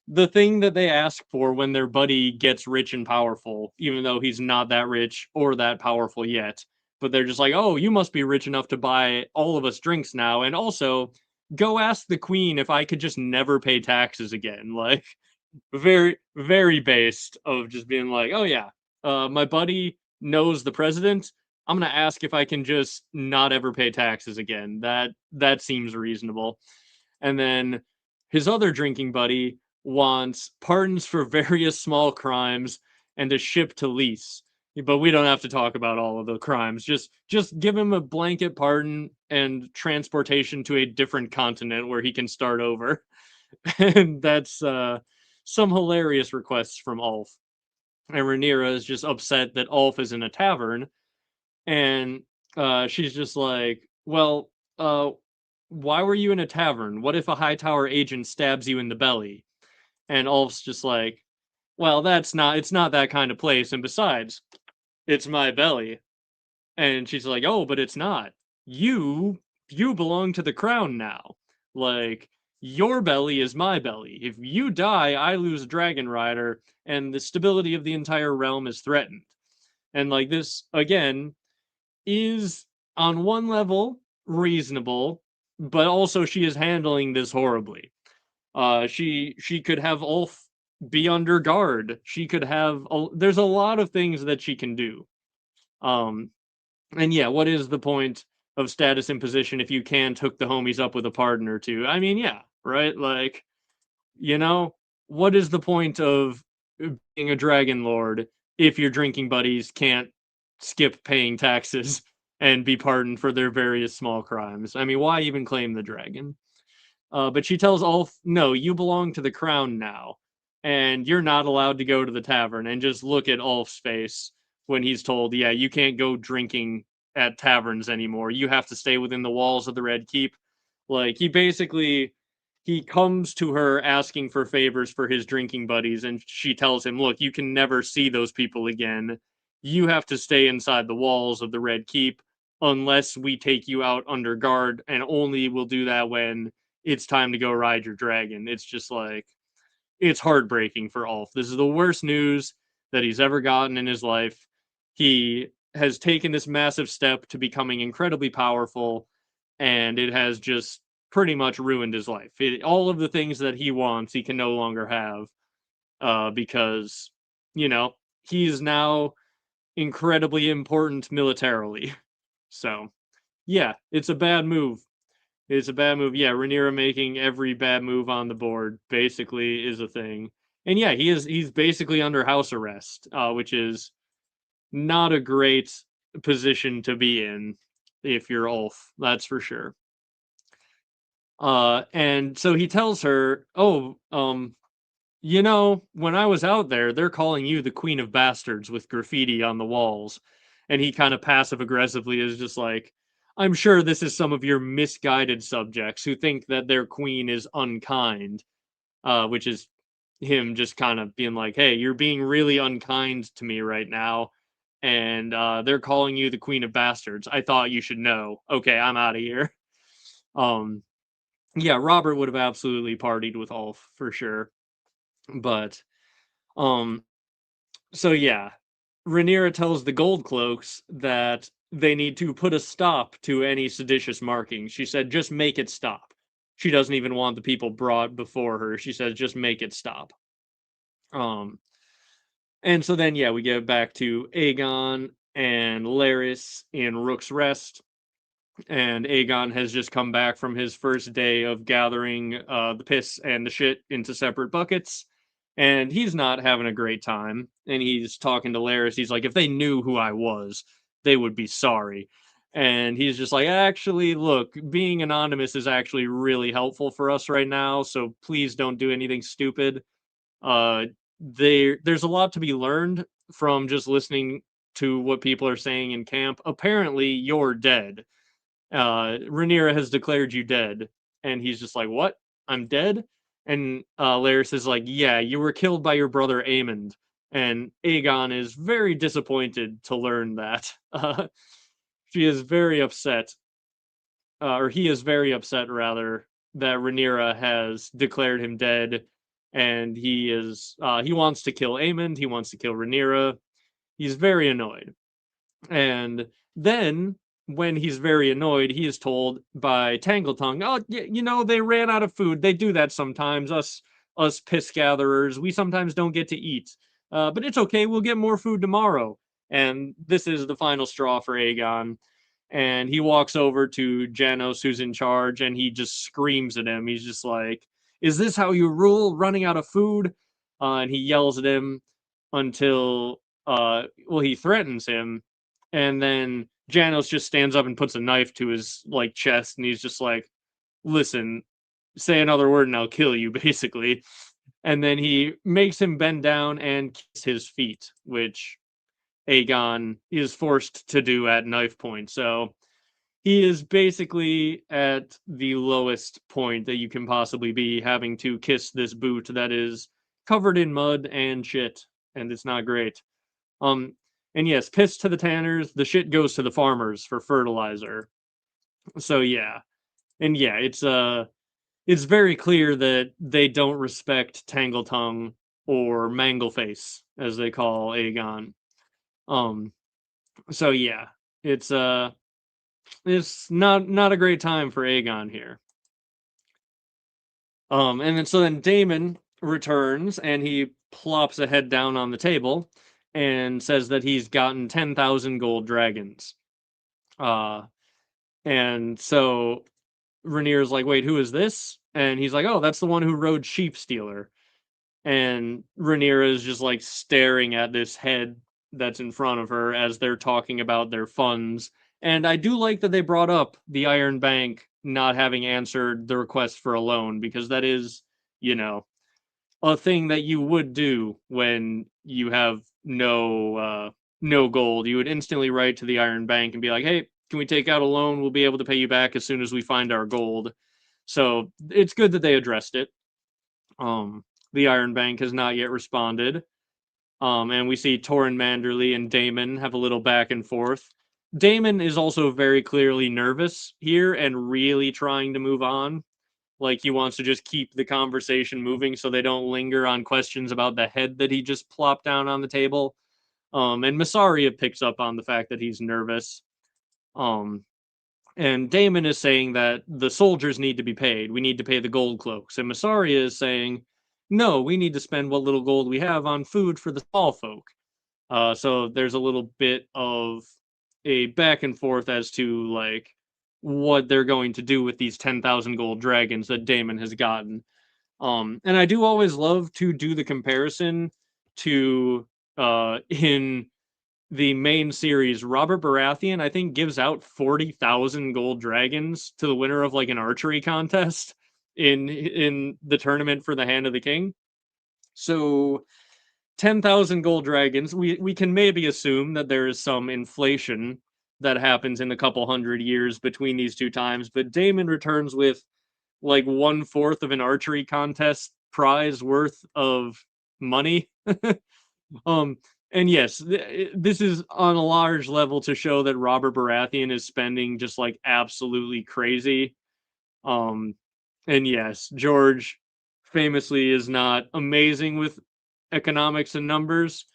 the thing that they ask for when their buddy gets rich and powerful, even though he's not that rich or that powerful yet. But they're just like, "Oh, you must be rich enough to buy all of us drinks now, and also go ask the queen if I could just never pay taxes again." Like, very, very based of just being like, "Oh yeah, my buddy knows the president. I'm gonna ask if I can just not ever pay taxes again. That seems reasonable." And then his other drinking buddy wants pardons for various small crimes and a ship to lease. But we don't have to talk about all of the crimes. Just give him a blanket pardon and transportation to a different continent where he can start over. And that's some hilarious requests from Ulf. And Rhaenyra is just upset that Ulf is in a tavern, and she's just like, "Well, why were you in a tavern? What if a Hightower agent stabs you in the belly?" And Ulf's just like, "Well, it's not that kind of place, and besides, it's my belly." And she's like, "Oh, but it's not. You belong to the crown now. Like, your belly is my belly. If you die, I lose Dragon Rider, and the stability of the entire realm is threatened." And like, this again is on one level reasonable, but also she is handling this horribly. She could have Ulf be under guard. She could have there's a lot of things that she can do. Um, and yeah, what is the point of status imposition if you can't hook the homies up with a pardon or two? I mean, yeah, right? Like, you know, what is the point of being a dragon lord if your drinking buddies can't skip paying taxes and be pardoned for their various small crimes? I mean, why even claim the dragon? But she tells Ulf, "No, you belong to the crown now, and you're not allowed to go to the tavern." And just look at Ulf's face when he's told, "Yeah, you can't go drinking at taverns anymore. You have to stay within the walls of the Red Keep." Like, he comes to her asking for favors for his drinking buddies, and she tells him, "Look, you can never see those people again. You have to stay inside the walls of the Red Keep unless we take you out under guard, and only will do that when it's time to go ride your dragon." It's just like, it's heartbreaking for Ulf. This is the worst news that he's ever gotten in his life. He has taken this massive step to becoming incredibly powerful, and it has just pretty much ruined his life. All of the things that he wants, he can no longer have, because, you know, he is now incredibly important militarily. So, yeah, it's a bad move. It's a bad move. Yeah, Rhaenyra making every bad move on the board basically is a thing. And yeah, he's basically under house arrest, which is not a great position to be in if you're Ulf, that's for sure. And so he tells her, "Oh, you know, when I was out there, they're calling you the Queen of Bastards with graffiti on the walls." And he kind of passive aggressively is just like, "I'm sure this is some of your misguided subjects who think that their queen is unkind," which is him just kind of being like, "Hey, you're being really unkind to me right now, and they're calling you the Queen of Bastards. I thought you should know. Okay, I'm out of here." Um, yeah, Robert would have absolutely partied with Ulf for sure, but um, so yeah, Rhaenyra tells the Gold Cloaks that they need to put a stop to any seditious markings. She said, "Just make it stop." She doesn't even want the people brought before her. She says, "Just make it stop." Um, And so then, yeah, we get back to Aegon and Larys in Rook's Rest. And Aegon has just come back from his first day of gathering the piss and the shit into separate buckets. And he's not having a great time. And he's talking to Larys. He's like, if they knew who I was, they would be sorry. And he's just like, actually, look, being anonymous is actually really helpful for us right now. So please don't do anything stupid. uh there's a lot to be learned from just listening to what people are saying in camp. Apparently you're dead. Rhaenyra has declared you dead. And he's just like, what? I'm dead? And Larys is like, yeah, you were killed by your brother Aemond. And Aegon is very disappointed to learn that. She is very upset, or he is very upset rather, that Rhaenyra has declared him dead, and he wants to kill Aemond, he wants to kill Rhaenyra. He's very annoyed, and then when he's very annoyed, he is told by Tangletongue, "Oh, you know, they ran out of food. They do that sometimes. Us piss gatherers, we sometimes don't get to eat. But it's okay. We'll get more food tomorrow." And this is the final straw for Aegon. And he walks over to Janos, who's in charge, and he just screams at him. He's just like, "Is this how you rule? Running out of food?" And he yells at him until, well, he threatens him, and then Janos just stands up and puts a knife to his like chest, and he's just like, "Listen, say another word and I'll kill you," basically. And then he makes him bend down and kiss his feet, which Aegon is forced to do at knife point. So he is basically at the lowest point that you can possibly be, having to kiss this boot that is covered in mud and shit, and it's not great. Um, and yes, piss to the tanners, the shit goes to the farmers for fertilizer. So yeah, and yeah, it's very clear that they don't respect Tangletongue or Mangleface, as they call Aegon. Um, so yeah, it's it's not a great time for Aegon here. And then so then Damon returns and he plops a head down on the table and says that he's gotten 10,000 gold dragons. Uh, and so Rhaenyra's like, wait, who is this? And he's like, oh, that's the one who rode Sheep Stealer. And Rhaenyra is just like staring at this head that's in front of her as they're talking about their funds. And I do like that they brought up the Iron Bank not having answered the request for a loan, because that is, you know, a thing that you would do when you have no gold. You would instantly write to the Iron Bank and be like, "Hey, can we take out a loan? We'll be able to pay you back as soon as we find our gold." So it's good that they addressed it. The Iron Bank has not yet responded. And we see Torrin Manderley and Damon have a little back and forth. Damon is also very clearly nervous here and really trying to move on. Like, he wants to just keep the conversation moving so they don't linger on questions about the head that he just plopped down on the table. And Massaria picks up on the fact that he's nervous. Um, and Damon is saying that the soldiers need to be paid. We need to pay the gold cloaks. And Massaria is saying, no, we need to spend what little gold we have on food for the small folk. So there's a little bit of a back and forth as to like what they're going to do with these 10,000 gold dragons that Damon has gotten. And I do always love to do the comparison to in the main series, Robert Baratheon, I think, gives out 40,000 gold dragons to the winner of like an archery contest in the tournament for the Hand of the King. So 10,000 gold dragons, we can maybe assume that there is some inflation that happens in a couple hundred years between these two times, but Daemon returns with like 1/4 of an archery contest prize worth of money. um and yes, this is on a large level to show that Robert Baratheon is spending just like absolutely crazy. um and yes, George famously is not amazing with economics and numbers.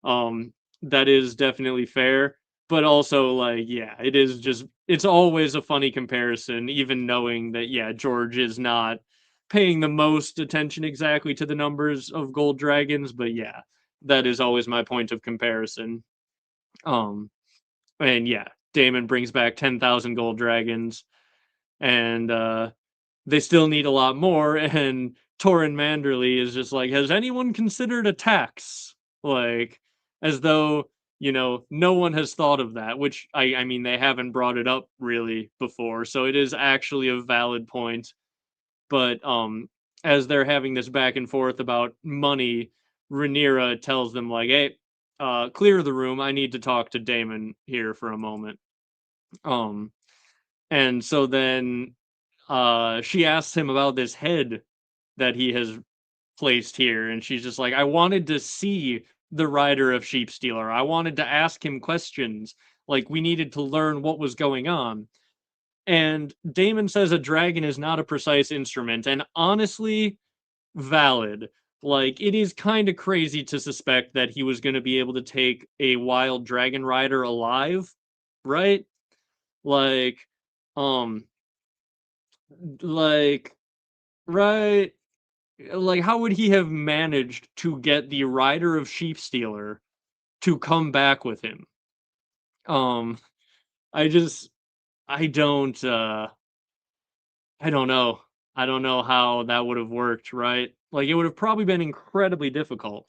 um that is definitely fair, but also like yeah, it is just, it's always a funny comparison, even knowing that yeah, George is not paying the most attention exactly to the numbers of gold dragons, but yeah, that is always my point of comparison. um and yeah, Damon brings back 10,000 gold dragons, and they still need a lot more. And Torrin Manderley is just like, has anyone considered a tax? Like, as though, no one has thought of that, which I mean, they haven't brought it up really before. So it is actually a valid point. But as they're having this back and forth about money, Rhaenyra tells them, like, hey, clear the room. I need to talk to Damon here for a moment. Um, and so then she asks him about this head that he has placed here, and she's just like, I wanted to see the rider of Sheepstealer. I wanted to ask him questions. Like, we needed to learn what was going on. And Damon says a dragon is not a precise instrument, and honestly, valid. Like, it is kind of crazy to suspect that he was going to be able to take a wild dragon rider alive, right? Like, um, like, right? Like, how would he have managed to get the rider of Sheepstealer to come back with him? Um, I just, I don't, I don't know. I don't know how that would have worked, right? Like, it would have probably been incredibly difficult.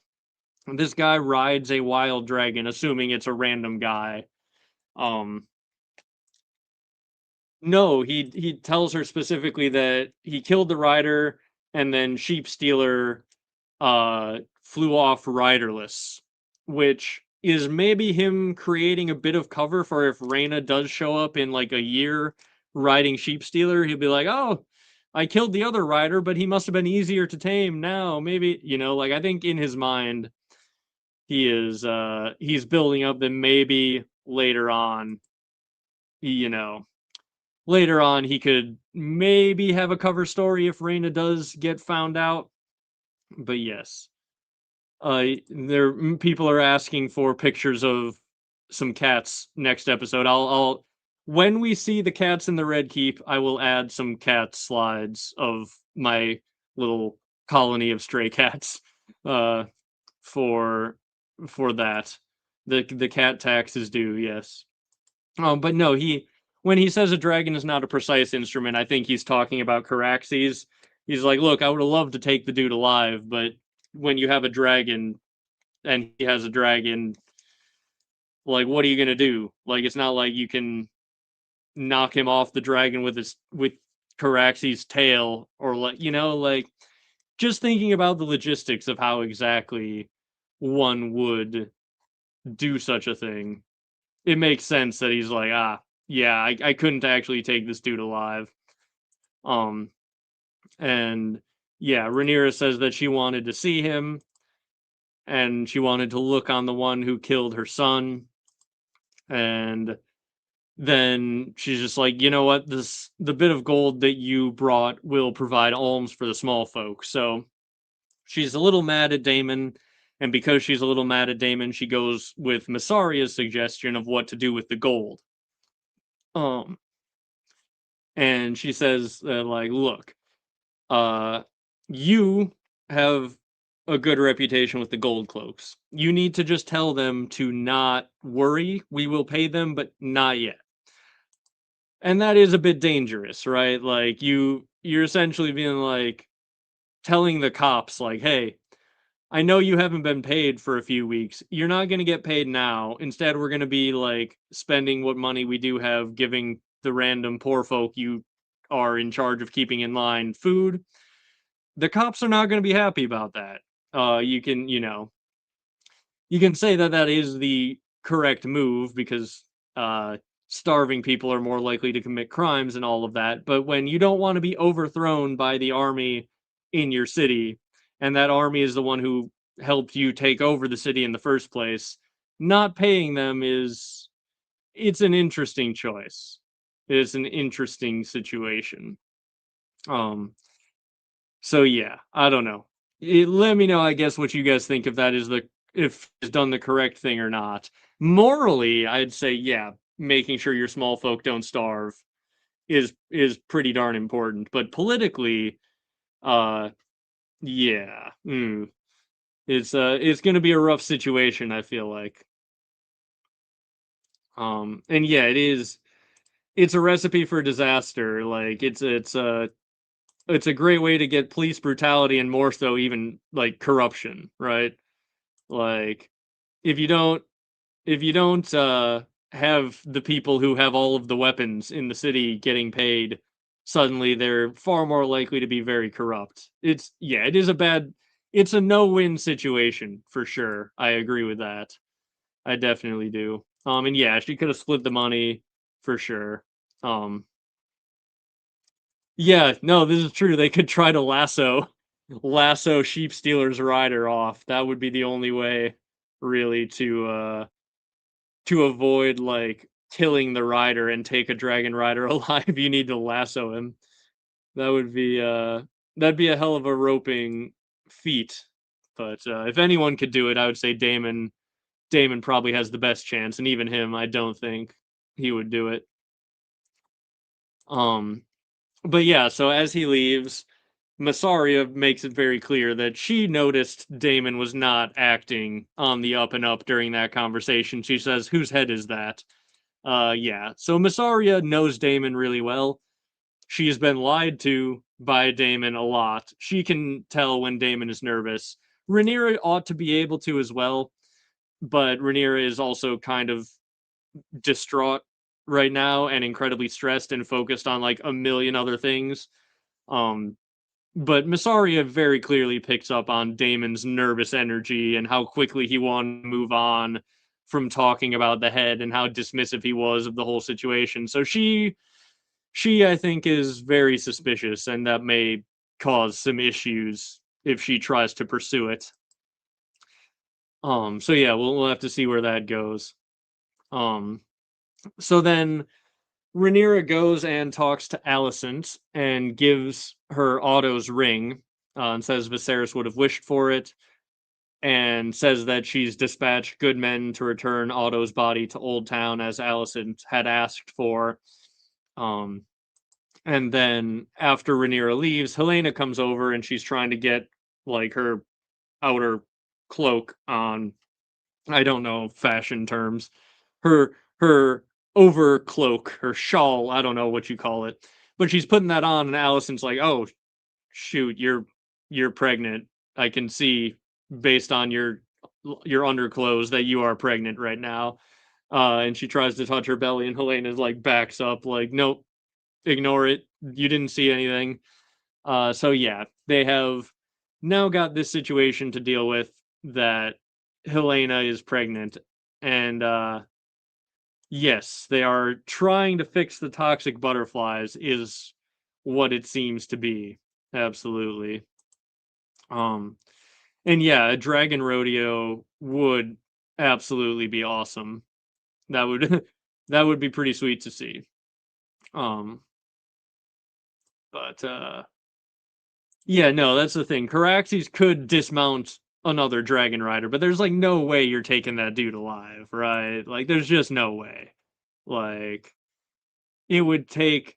This guy rides a wild dragon, assuming it's a random guy. Um, no, he tells her specifically that he killed the rider, and then Sheepstealer flew off riderless, which is maybe him creating a bit of cover for if Rhaena does show up in like a year riding Sheepstealer. He'll be like, oh, I killed the other rider, but he must have been easier to tame now. Maybe, like, I think in his mind he's building up that maybe later on, you know, later on he could maybe have a cover story if Rhaena does get found out. But yes. There people are asking for pictures of some cats next episode. I'll when we see the cats in the Red Keep, I will add some cat slides of my little colony of stray cats uh for that. The cat tax is due, yes. But no, when he says a dragon is not a precise instrument, I think he's talking about Caraxes. He's like, look, I would have loved to take the dude alive, but when you have a dragon and he has a dragon, like, what are you gonna do? Like, it's not like you can knock him off the dragon with Caraxes' tail, or like, like, just thinking about the logistics of how exactly one would do such a thing, it makes sense that he's like, yeah, I couldn't actually take this dude alive. Um, and yeah, Rhaenyra says that she wanted to see him, and she wanted to look on the one who killed her son. And then she's just like, you know what, the bit of gold that you brought will provide alms for the small folk. So she's a little mad at Damon, And because she's a little mad at Damon, she goes with Masaria's suggestion of what to do with the gold. Um, and she says, like, look, uh, you have a good reputation with the gold cloaks. You need to just tell them to not worry. We will pay them, but not yet. And that is a bit dangerous, right? Like you're essentially being like telling the cops like, "Hey, I know you haven't been paid for a few weeks. You're not going to get paid now. Instead, we're going to be like spending what money we do have giving the random poor folk you are in charge of keeping in line food." The cops are not going to be happy about that. You can, you can say that that is the correct move because uh, starving people are more likely to commit crimes and all of that. But when you don't want to be overthrown by the army in your city, and that army is the one who helped you take over the city in the first place, not paying them is it's an interesting choice. It's an interesting situation. Um, so yeah, I don't know. Let me know, I guess, what you guys think if that is the if it's done the correct thing or not. Morally, I'd say yeah, making sure your small folk don't starve is pretty darn important. But politically, uh, yeah, it's gonna be a rough situation. I feel like, and yeah, it is. It's a recipe for disaster. Like it's a great way to get police brutality and more so even like corruption, right? Like if you don't if you don't have the people who have all of the weapons in the city getting paid, suddenly they're far more likely to be very corrupt. It's yeah, it is a bad it's a no-win situation for sure. I agree with that. I definitely do. And yeah, she could have split the money for sure. Um yeah, no, this is true. They could try to lasso sheep stealer's rider off. That would be the only way really to avoid like killing the rider and take a dragon rider alive. You need to lasso him. That would be that'd be a hell of a roping feat. But if anyone could do it, I would say Damon probably has the best chance, and even him, I don't think he would do it. Um, but yeah, so as he leaves, Massaria makes it very clear that she noticed Damon was not acting on the up and up during that conversation. She says, "Whose head is that?" Yeah. So Massaria knows Damon really well. She's been lied to by Damon a lot. She can tell when Damon is nervous. Rhaenyra ought to be able to as well, but Rhaenyra is also kind of distraught right now and incredibly stressed and focused on like a million other things. Um, but Massaria very clearly picks up on Damon's nervous energy and how quickly he wanted to move on from talking about the head and how dismissive he was of the whole situation. So she I think is very suspicious and that may cause some issues if she tries to pursue it. So yeah, we'll have to see where that goes. Um so then Rhaenyra goes and talks to Alicent and gives her Otto's ring, and says Viserys would have wished for it, and says that she's dispatched good men to return Otto's body to Old Town as Alicent had asked for. Um, and then after Rhaenyra leaves, Helena comes over and she's trying to get like her outer cloak on. I don't know fashion terms. Her overcloak, her shawl, I don't know what you call it. But she's putting that on and Allison's like, "Oh, shoot, you're pregnant. I can see based on your underclothes that you are pregnant right now." And she tries to touch her belly and Helena's like backs up like, "Nope, ignore it. You didn't see anything." So yeah, they have now got this situation to deal with that Helena is pregnant and yes, they are trying to fix the toxic butterflies is what it seems to be. Absolutely. Um and yeah, a dragon rodeo would absolutely be awesome. That would that would be pretty sweet to see. Um but yeah, no, that's the thing. Caraxes could dismount another dragon rider, but there's like no way you're taking that dude alive, right? Like there's just no way. Like it would take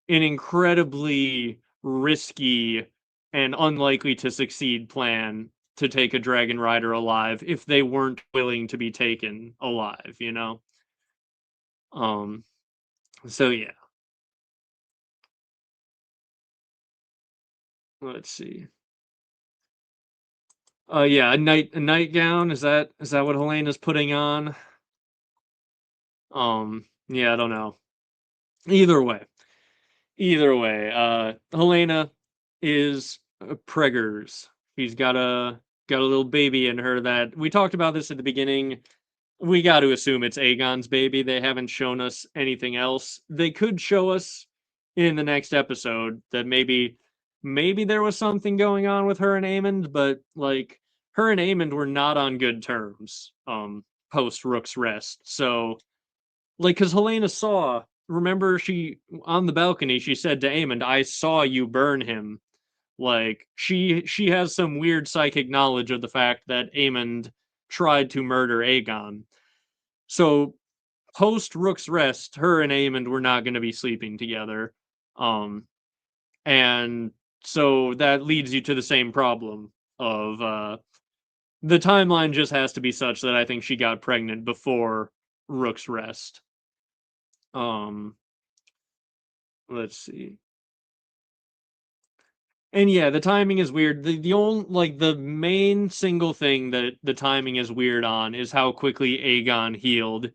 an incredibly risky and unlikely to succeed plan to take a dragon rider alive if they weren't willing to be taken alive, you know? Um so yeah, let's see. Yeah, a nightgown, is that what Helena's putting on? Yeah, I don't know. Either way. Either way, Helena is preggers. She's got a little baby in her that we talked about this at the beginning. We got to assume it's Aegon's baby. They haven't shown us anything else. They could show us in the next episode that maybe there was something going on with her and Aemond, but like her and Aemond were not on good terms post Rook's Rest. So like because Helena saw, remember, she on the balcony she said to Aemond, I saw you burn him. Like she has some weird psychic knowledge of the fact that Aemond tried to murder Aegon. So post Rook's Rest, her and Aemond were not going to be sleeping together. Um and so that leads you to the same problem of the timeline just has to be such that I think she got pregnant before Rook's Rest. Um let's see. And yeah, the timing is weird. The only like the main single thing that the timing is weird on is how quickly Aegon healed.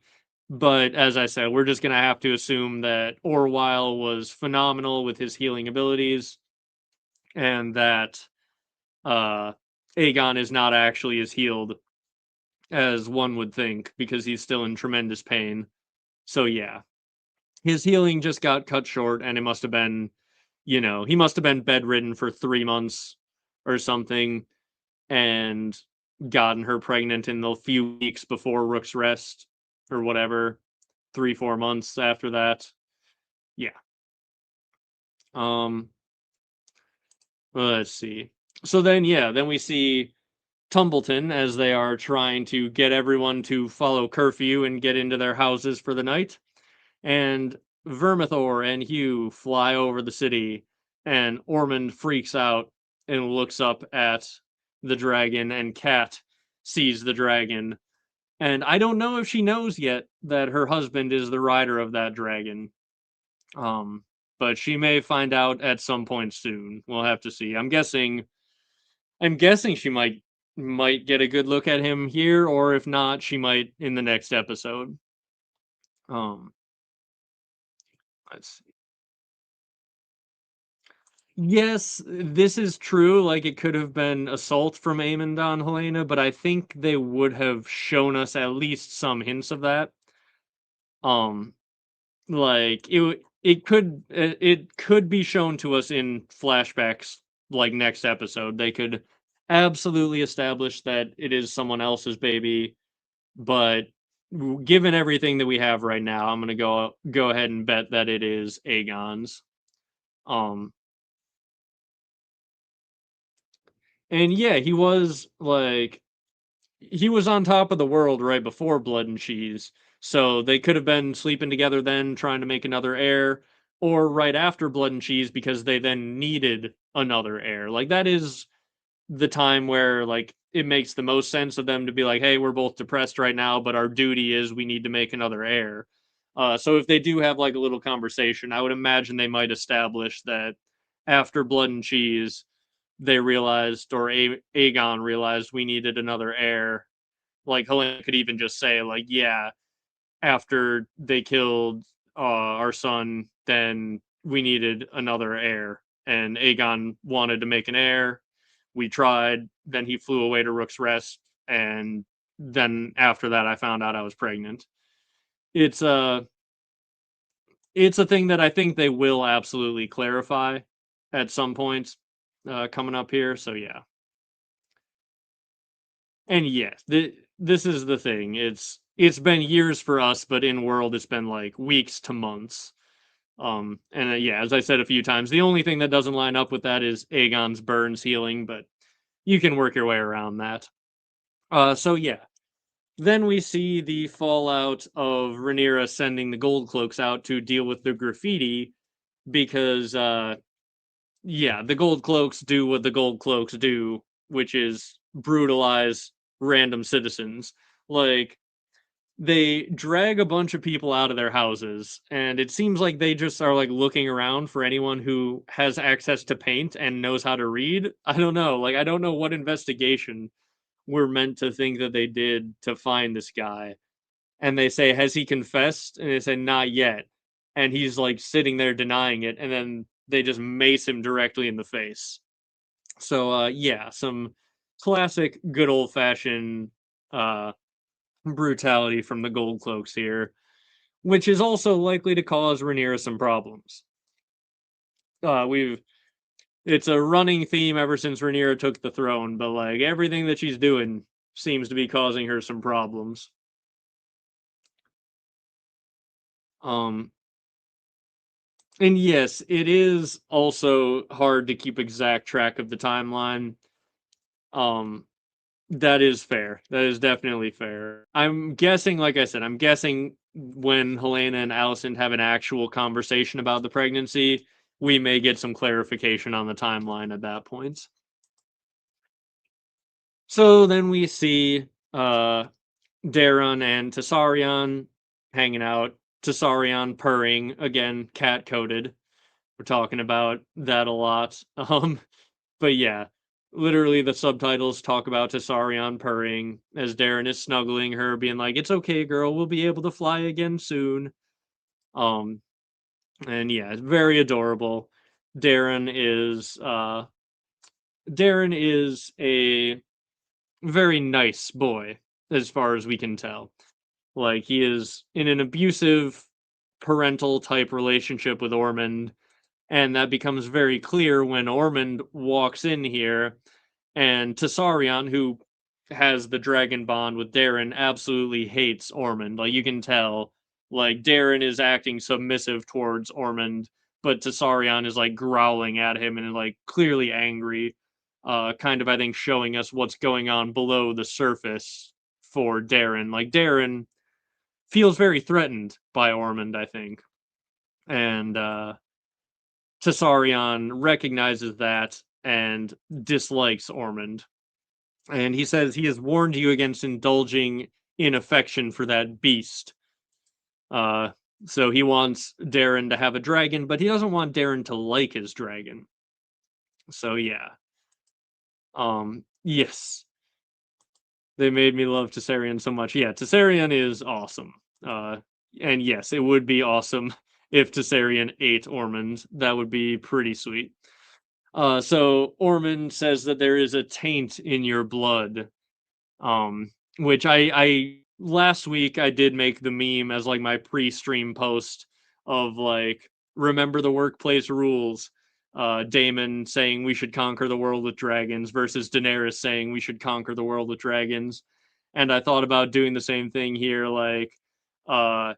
But as I said, we're just gonna have to assume that Orwyle was phenomenal with his healing abilities, and that uh Aegon is not actually as healed as one would think because he's still in tremendous pain. So yeah, his healing just got cut short, and it must have been, he must have been bedridden for 3 months or something and gotten her pregnant in the few weeks before Rook's Rest or whatever, 3, 4 months after that. Yeah. Um, let's see. So then, yeah, then we see Tumbleton as they are trying to get everyone to follow curfew and get into their houses for the night. And Vermithor and Hugh fly over the city, and Ormond freaks out and looks up at the dragon, and Kat sees the dragon. And I don't know if she knows yet that her husband is the rider of that dragon. Um, but she may find out at some point soon. We'll have to see. I'm guessing she might get a good look at him here, or if not, she might in the next episode. Um, let's see. Yes, this is true. Like it could have been assault from Aemond on Helena, but I think they would have shown us at least some hints of that. Um, like it could be shown to us in flashbacks like next episode. They could absolutely establish that it is someone else's baby, but given everything that we have right now, I'm gonna go ahead and bet that it is Aegon's. Um, and yeah, he was on top of the world right before Blood and Cheese. So they could have been sleeping together then, trying to make another heir, or right after Blood and Cheese because they then needed another heir. Like that is the time where like it makes the most sense of them to be like, hey, we're both depressed right now, but our duty is we need to make another heir. So if they do have like a little conversation, I would imagine they might establish that after Blood and Cheese, they realized, or Aegon realized, we needed another heir. Like Helena could even just say, like, yeah, after they killed our son, then we needed another heir, and Aegon wanted to make an heir. We tried. Then he flew away to Rook's Rest, and then after that, I found out I was pregnant. It's a it's a thing that I think they will absolutely clarify at some point coming up here. So yeah. And yes, this is the thing. It's been years for us, but in world it's been like weeks to months. Yeah, as I said a few times, the only thing that doesn't line up with that is Aegon's burns healing, but you can work your way around that. So yeah. Then we see the fallout of Rhaenyra sending the Gold Cloaks out to deal with the graffiti because yeah, the Gold Cloaks do what the Gold Cloaks do, which is brutalize random citizens. Like, they drag a bunch of people out of their houses, and it seems like they just are like looking around for anyone who has access to paint and knows how to read. I don't know. Like, I don't know what investigation we're meant to think that they did to find this guy. And they say, has he confessed? And they say, not yet. And he's like sitting there denying it, and then they just mace him directly in the face. So yeah, some classic good old fashioned uh brutality from the Gold Cloaks here, which is also likely to cause Rhaenyra some problems. We've It's a running theme ever since Rhaenyra took the throne, but like everything that she's doing seems to be causing her some problems. Um and yes, it is also hard to keep exact track of the timeline. Um that is fair. That is definitely fair. I'm guessing, like I said, I'm guessing when Helena and Allison have an actual conversation about the pregnancy, we may get some clarification on the timeline at that point. So then we see Daron and Tessarion hanging out. Tessarion purring, again, cat coded. We're talking about that a lot. But yeah, literally the subtitles talk about Tessarion purring as Darren is snuggling her, being like, "It's okay, girl. We'll be able to fly again soon." Um, and yeah, it's very adorable. Darren is uh, Darren is a very nice boy, as far as we can tell. Like, he is in an abusive parental type relationship with Ormond, and that becomes very clear when Ormond walks in here. And Tessarion, who has the dragon bond with Darren, absolutely hates Ormond. Like, you can tell, like, Darren is acting submissive towards Ormond, but Tessarion is like growling at him and like clearly angry. Kind of, I think, showing us what's going on below the surface for Darren. Like, Darren feels very threatened by Ormond, I think. And Tessarion recognizes that and dislikes Ormond. And he says he has warned you against indulging in affection for that beast. Uh, so he wants Darren to have a dragon, but he doesn't want Darren to like his dragon. So yeah. Yes. They made me love Tessarion so much. Yeah, Tessarion is awesome. Uh, and yes, it would be awesome if Tessarion ate Ormond. That would be pretty sweet. So Ormond says that there is a taint in your blood, which I last week I did make the meme as like my pre-stream post of like, remember the workplace rules. Damon saying we should conquer the world with dragons versus Daenerys saying we should conquer the world with dragons. And I thought about doing the same thing here, like uh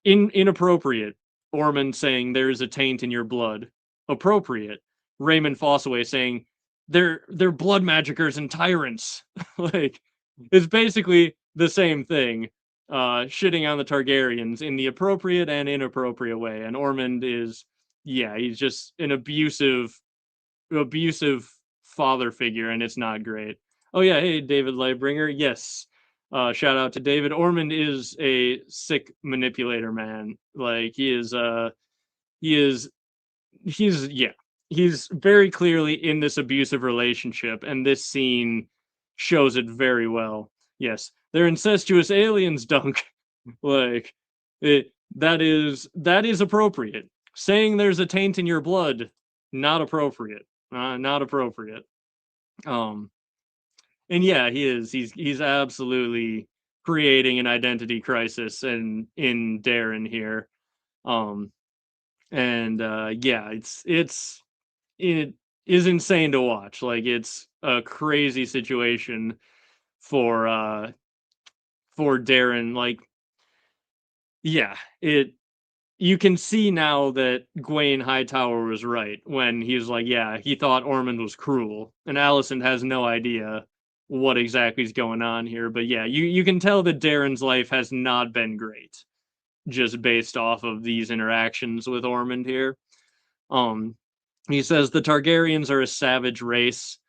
inappropriate. Ormond saying there's a taint in your blood. Appropriate. Raymond Fossaway saying they're blood magicers and tyrants. Like, it's basically the same thing. Shitting on the Targaryens in the appropriate and inappropriate way. And Ormond is, yeah, he's just an abusive father figure, and it's not great. Oh yeah, hey David Lightbringer. Yes. Shout out to David. Ormond is a sick manipulator, man. Like, he is he's yeah. He's very clearly in this abusive relationship, and this scene shows it very well. Yes. They're incestuous aliens, Dunk. Like, that is appropriate. Saying there's a taint in your blood, not appropriate. Not appropriate. Um, and yeah, he's absolutely creating an identity crisis and in Darren here. Um, and yeah, it is insane to watch. Like, it's a crazy situation for for Darren. Like, yeah, it you can see now that Gawain Hightower was right when he was like, yeah, he thought Ormond was cruel, and Alicent has no idea what exactly is going on here. But yeah, you can tell that Darren's life has not been great, just based off of these interactions with Ormond here. Um, he says the Targaryens are a savage race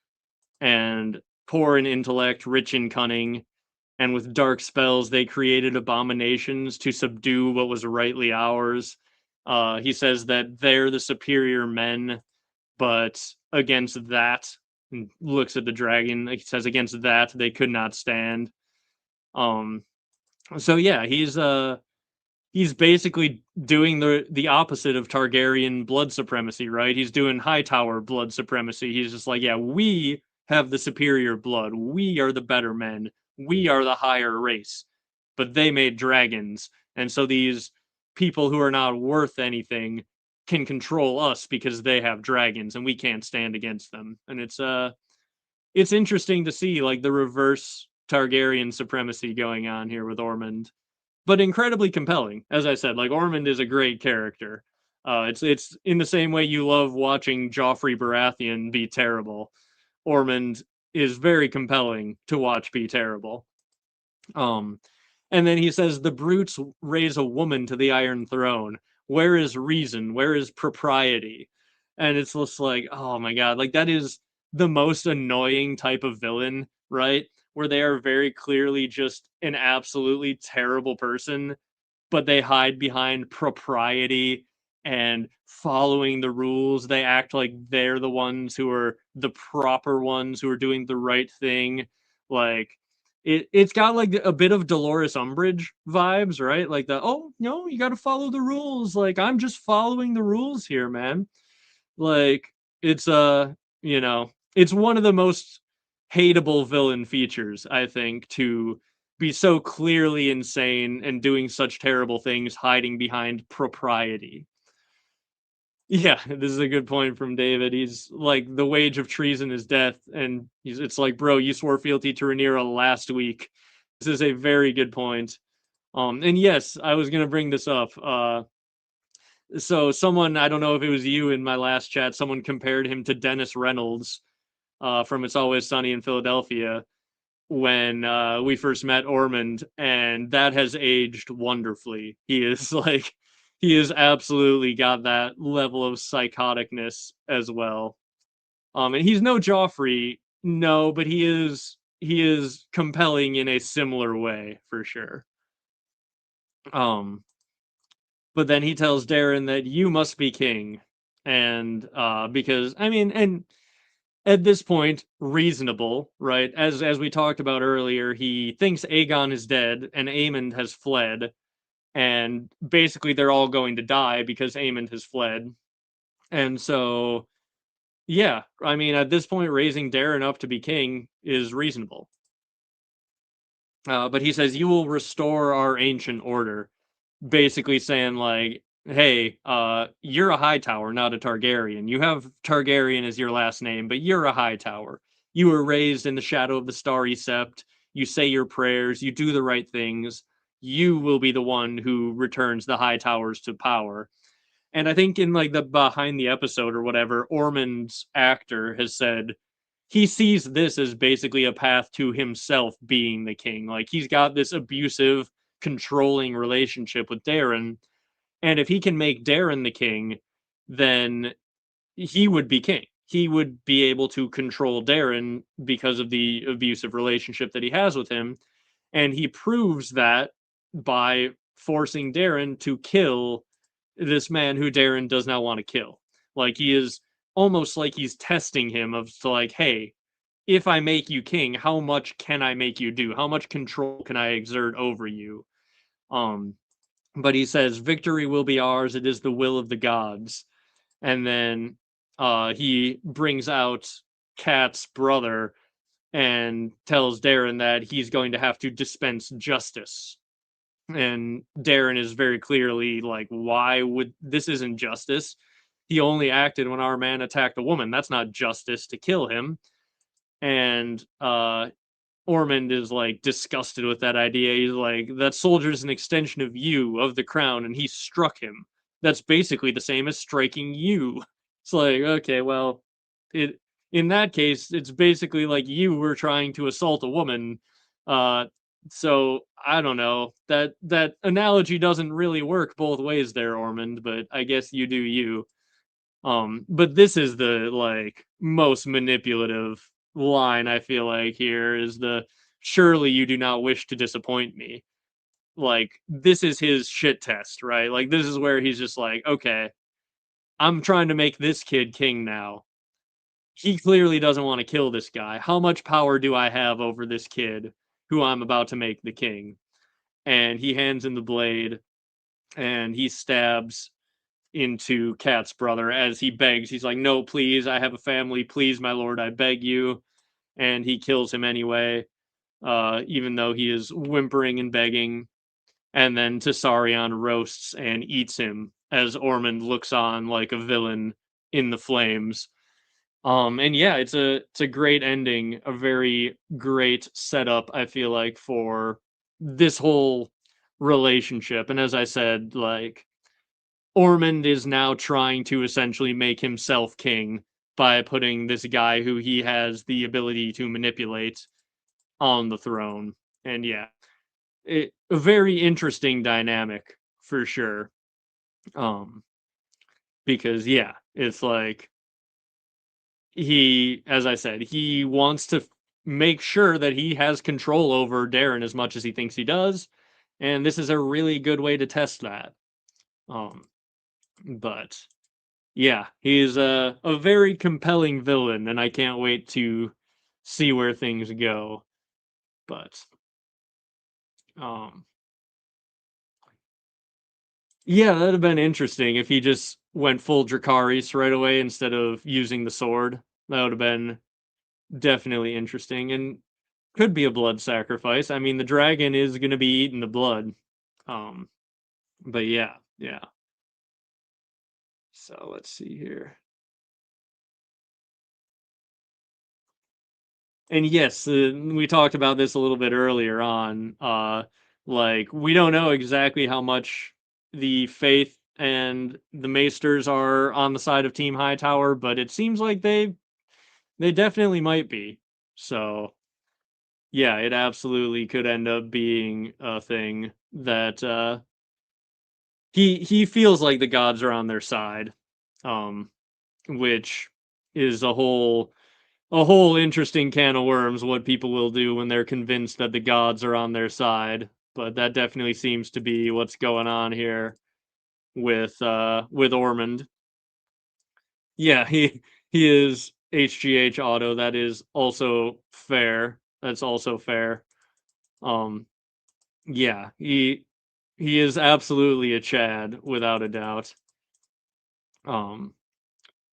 and poor in intellect, rich in cunning, and with dark spells they created abominations to subdue what was rightly ours. He says that they're the superior men, but against that, and looks at the dragon, he says against that they could not stand. Um, so yeah, he's basically doing the opposite of Targaryen blood supremacy, right? He's doing Hightower blood supremacy. He's just like, yeah, we have the superior blood. We are the better men. We are the higher race. But they made dragons, and so these people who are not worth anything can control us because they have dragons and we can't stand against them. And it's interesting to see like the reverse Targaryen supremacy going on here with Ormond, but incredibly compelling. As I said, like Ormond is a great character. It's in the same way you love watching Joffrey Baratheon be terrible. Ormond is very compelling to watch be terrible. Um, and then he says the brutes raise a woman to the Iron Throne. Where is reason? Where is propriety? And it's just like, oh my god, like that is the most annoying type of villain, right? Where they are very clearly just an absolutely terrible person, but they hide behind propriety and following the rules. They act like they're the ones who are the proper ones who are doing the right thing. Like it's got like a bit of Dolores Umbridge vibes, right? Like the oh no, you got to follow the rules. Like I'm just following the rules here, man. Like it's you know, it's one of the most hateable villain features, I think, to be so clearly insane and doing such terrible things hiding behind propriety. Yeah, this is a good point from David. He's like the wage of treason is death, and it's like, bro, you swore fealty to Rhaenyra last week. This is a very good point. And yes, I was gonna bring this up. So someone, I don't know if it was you in my last chat, someone compared him to Dennis Reynolds from It's Always Sunny in Philadelphia when we first met Ormond, and that has aged wonderfully. He is like, he has absolutely got that level of psychoticness as well. And he's no Joffrey, no, but he is compelling in a similar way for sure. Um, but then he tells Darren that you must be king, and because I mean, and at this point, reasonable, right? As we talked about earlier, he thinks Aegon is dead and Aemond has fled, and basically they're all going to die because Aemond has fled. And so, yeah, I mean, at this point, raising Darren up to be king is reasonable. But he says, you will restore our ancient order, basically saying like, hey, you're a Hightower, not a Targaryen. You have Targaryen as your last name, but you're a Hightower. You were raised in the shadow of the Starry Sept. You say your prayers. You do the right things. You will be the one who returns the Hightowers to power. And I think in like the behind the episode or whatever, Ormond's actor has said he sees this as basically a path to himself being the king. Like he's got this abusive, controlling relationship with Darren, and if he can make Darren the king, then he would be king. He would be able to control Darren because of the abusive relationship that he has with him. And he proves that by forcing Darren to kill this man who Darren does not want to kill. Like he is almost like he's testing him of like, hey, if I make you king, how much can I make you do? How much control can I exert over you? Um, but he says victory will be ours. It is the will of the gods. And then he brings out Kat's brother and tells Darren that he's going to have to dispense justice. And Darren is very clearly like, why would this isn't justice? He only acted when our man attacked a woman. That's not justice to kill him. And Ormond is like disgusted with that idea. He's like, that soldier's an extension of you, of the crown, and he struck him. that's basically the same as striking you. It's like, okay, well, it in that case, it's basically like you were trying to assault a woman. Uh, so I don't know. That analogy doesn't really work both ways there, Ormond, but I guess you do you. But this is the like most manipulative line I feel like here is the surely you do not wish to disappoint me. Like this is his shit test, right? Like this is where he's just like, okay, I'm trying to make this kid king now. He clearly doesn't want to kill this guy. How much power do I have over this kid who I'm about to make the king? And he hands him the blade and he stabs into Cat's brother as he begs. He's like, "No, please, I have a family. Please, my lord, I beg you." And he kills him anyway, even though he is whimpering and begging. And then Tessarion roasts and eats him as Ormond looks on like a villain in the flames. And yeah, it's a great ending, a very great setup, I feel like, for this whole relationship. And as I said, like Ormond is now trying to essentially make himself king by putting this guy who he has the ability to manipulate on the throne. And yeah, a very interesting dynamic for sure. Um, because yeah, it's like he, as I said, he wants to make sure that he has control over Darren as much as he thinks he does, and this is a really good way to test that. Um, but yeah, he's a very compelling villain, and I can't wait to see where things go. But um, yeah, that'd have been interesting if he just went full Dracarys right away instead of using the sword. That would have been definitely interesting and could be a blood sacrifice. I mean, the dragon is going to be eating the blood. Um, but yeah, yeah. So let's see here. And yes, we talked about this a little bit earlier on. Like we don't know exactly how much the Faith and the Maesters are on the side of Team Hightower, but it seems like they definitely might be. So yeah, it absolutely could end up being a thing that he feels like the gods are on their side, um, which is a whole interesting can of worms. What people will do when they're convinced that the gods are on their side, but that definitely seems to be what's going on here with Ormond. Yeah, he is HGH auto. That is also fair. That's also fair. Um, yeah, he is absolutely a Chad without a doubt. Um,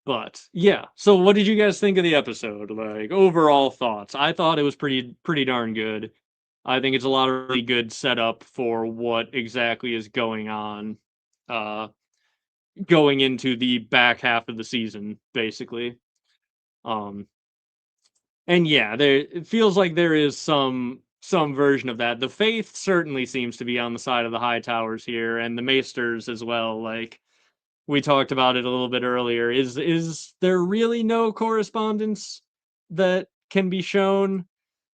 but yeah, so what did you guys think of the episode? Like overall thoughts? I thought it was pretty darn good. I think it's a lot of really good setup for what exactly is going on, uh, going into the back half of the season, basically. Um, and yeah, there it feels like there is some version of that. The Faith certainly seems to be on the side of the High Towers here, and the Maesters as well. Like we talked about it a little bit earlier. Is there really no correspondence that can be shown?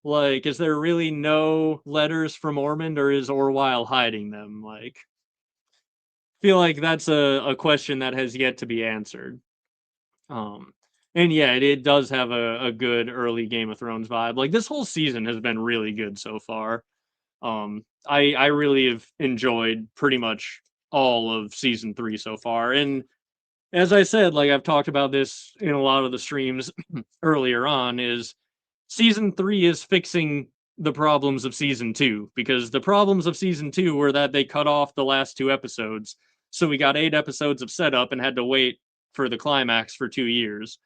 Like, is there really no letters from Ormond, or is Orwyle hiding them? Like, feel like that's a question that has yet to be answered. Um, and yeah, it does have a good early Game of Thrones vibe. Like this whole season has been really good so far. I really have enjoyed pretty much all of season 3 so far, and as I said, like I've talked about this in a lot of the streams earlier on, is season 3 is fixing the problems of season 2 because the problems of season 2 were that they cut off the last 2 episodes. So we got 8 episodes of setup and had to wait for the climax for 2 years.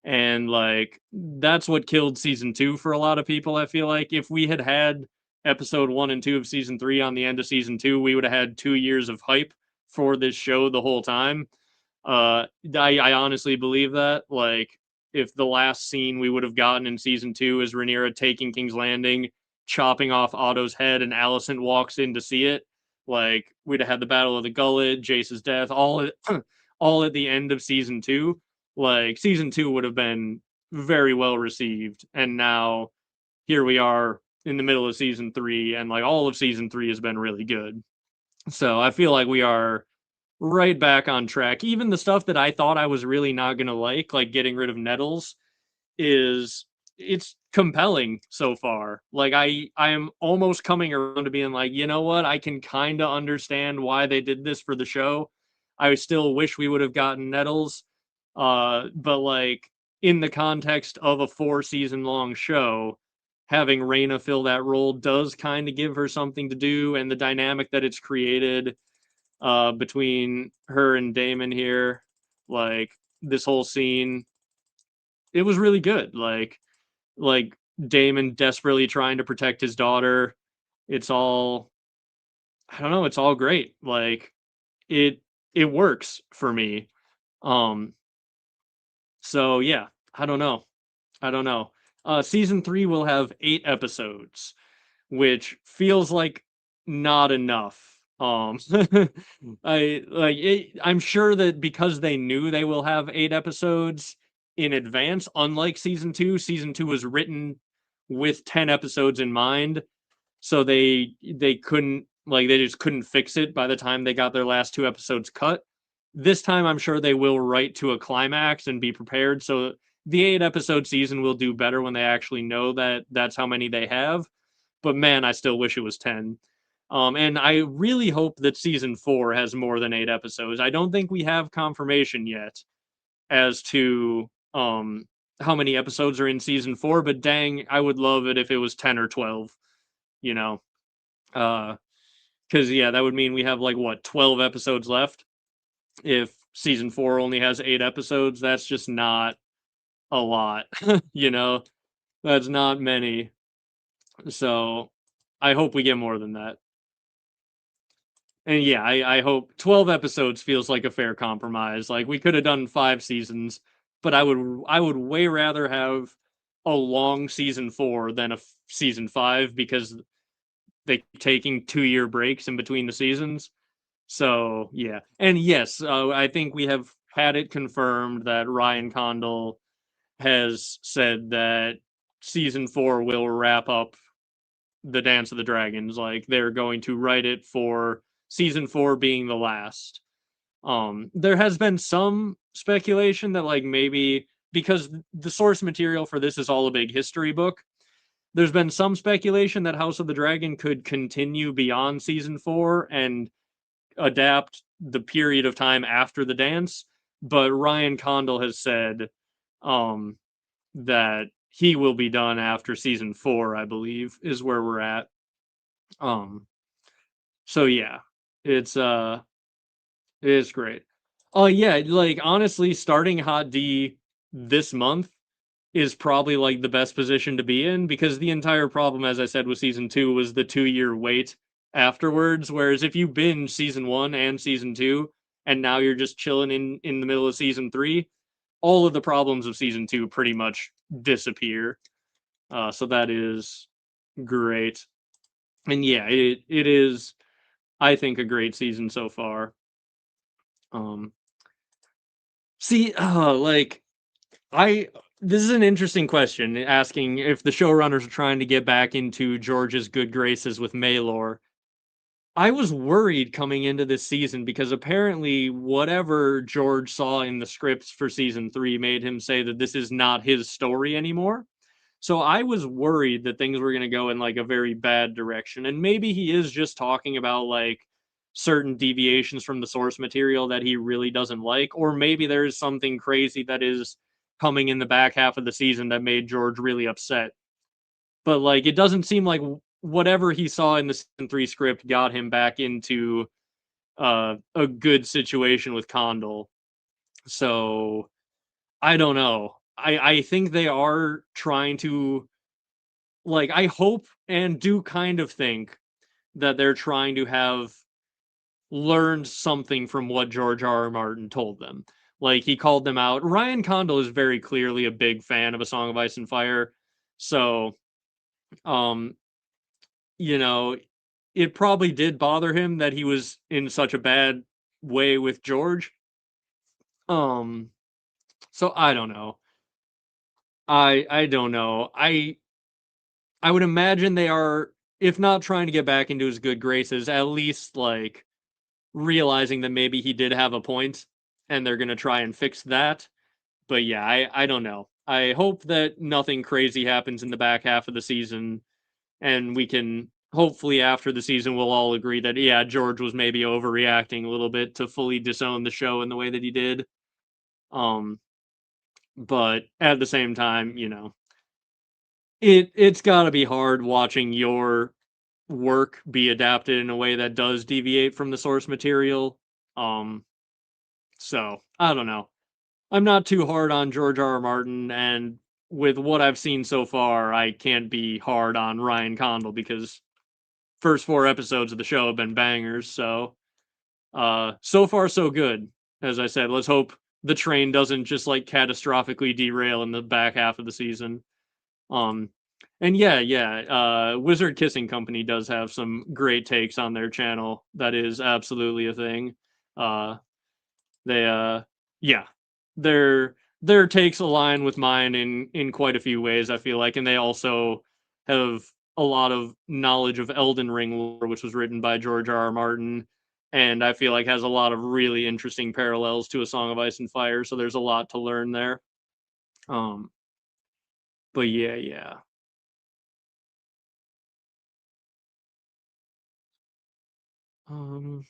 And like that's what killed season 2 for a lot of people. I feel like if we had episode 1 and 2 of season 3 on the end of season 2, we would have had 2 years of hype for this show the whole time. I honestly believe that. Like, if the last scene we would have gotten in season 2 is Rhaenyra taking King's Landing, chopping off Otto's head, and Alicent walks in to see it, Like, we'd have had the Battle of the Gullet, Jace's death, all at the end of season 2. Like, season 2 would have been very well received, and now here we are in the middle of season 3, and like all of season 3 has been really good. So I feel like we are right back on track. Even the stuff that I thought I was really not gonna like getting rid of Nettles, is it's compelling so far. Like, I am almost coming around to being like, you know what? I can kind of understand why they did this for the show. I still wish we would have gotten Nettles, but like in the context of a 4 season long show, having Raina fill that role does kind of give her something to do, and the dynamic that it's created between her and Damon here, like this whole scene, it was really good. Like Damon desperately trying to protect his daughter. It's all, I don't know, it's all great. Like, it it works for me. Um so yeah, I don't know. I don't know. Season 3 will have 8 episodes, which feels like not enough. I'm sure that because they knew they will have 8 episodes in advance, unlike season 2 was written with 10 episodes in mind, so they couldn't, like, they just couldn't fix it by the time they got their last 2 episodes cut. This time I'm sure they will write to a climax and be prepared, so the 8 episode season will do better when they actually know that that's how many they have. But man, I still wish it was 10. And I really hope that season 4 has more than 8 episodes. I don't think we have confirmation yet as to how many episodes are in season 4, but dang, I would love it if it was 10 or 12, you know. Cuz yeah, that would mean we have like what, 12 episodes left. If season 4 only has 8 episodes, that's just not a lot, you know. That's not many. So, I hope we get more than that. And yeah, I hope 12 episodes feels like a fair compromise. Like, we could have done 5 seasons, but I would way rather have a long season 4 than a season 5, because they keep taking 2-year breaks in between the seasons. So yeah, and yes, I think we have had it confirmed that Ryan Condal has said that season 4 will wrap up the Dance of the Dragons. Like, they're going to write it for season 4 being the last. There has been some speculation that, like, maybe because the source material for this is all a big history book, there's been some speculation that House of the Dragon could continue beyond season 4 and adapt the period of time after the dance. But Ryan Condal has said um, that he will be done after season 4, I believe, is where we're at. Um, so yeah, it's it's great. Oh yeah, like, honestly, starting Hot D this month is probably like the best position to be in, because the entire problem, as I said, with season 2 was the 2-year wait afterwards. Whereas if you binge season 1 and season 2, and now you're just chilling in the middle of season 3, all of the problems of season 2 pretty much disappear. So that is great. And yeah, it is, I think, a great season so far. Um, see, like, I this is an interesting question, asking if the showrunners are trying to get back into George's good graces with Maylor. I was worried coming into this season because apparently whatever George saw in the scripts for season 3 made him say that this is not his story anymore. So I was worried that things were going to go in like a very bad direction. And maybe he is just talking about like certain deviations from the source material that he really doesn't like, or maybe there's something crazy that is coming in the back half of the season that made George really upset. But like, it doesn't seem like whatever he saw in the season 3 script got him back into a good situation with Condal. So I don't know. I think they are trying to, like, I hope and do kind of think that they're trying to have learned something from what George R. R. Martin told them. Like, he called them out. Ryan Condal is very clearly a big fan of A Song of Ice and Fire. So, um, you know, it probably did bother him that he was in such a bad way with George. Um, so I don't know. I don't know. I would imagine they are, if not trying to get back into his good graces, at least like realizing that maybe he did have a point and they're gonna try and fix that. But yeah, I don't know. I hope that nothing crazy happens in the back half of the season, and we can hopefully after the season we'll all agree that yeah, George was maybe overreacting a little bit to fully disown the show in the way that he did. Um, but at the same time, it's got to be hard watching your work be adapted in a way that does deviate from the source material. Um, so I don't know. I'm not too hard on George R. R. Martin, and with what I've seen so far, I can't be hard on Ryan Condal because first 4 episodes of the show have been bangers. So, so far so good. As I said, let's hope the train doesn't just like catastrophically derail in the back half of the season. Um, and yeah, Wizard Kissing Company does have some great takes on their channel. That is absolutely a thing. Uh, they yeah, their takes align with mine in quite a few ways, I feel like, and they also have a lot of knowledge of Elden Ring lore, which was written by George R. R. Martin, and I feel like has a lot of really interesting parallels to A Song of Ice and Fire, so there's a lot to learn there. Um, but yeah. Um,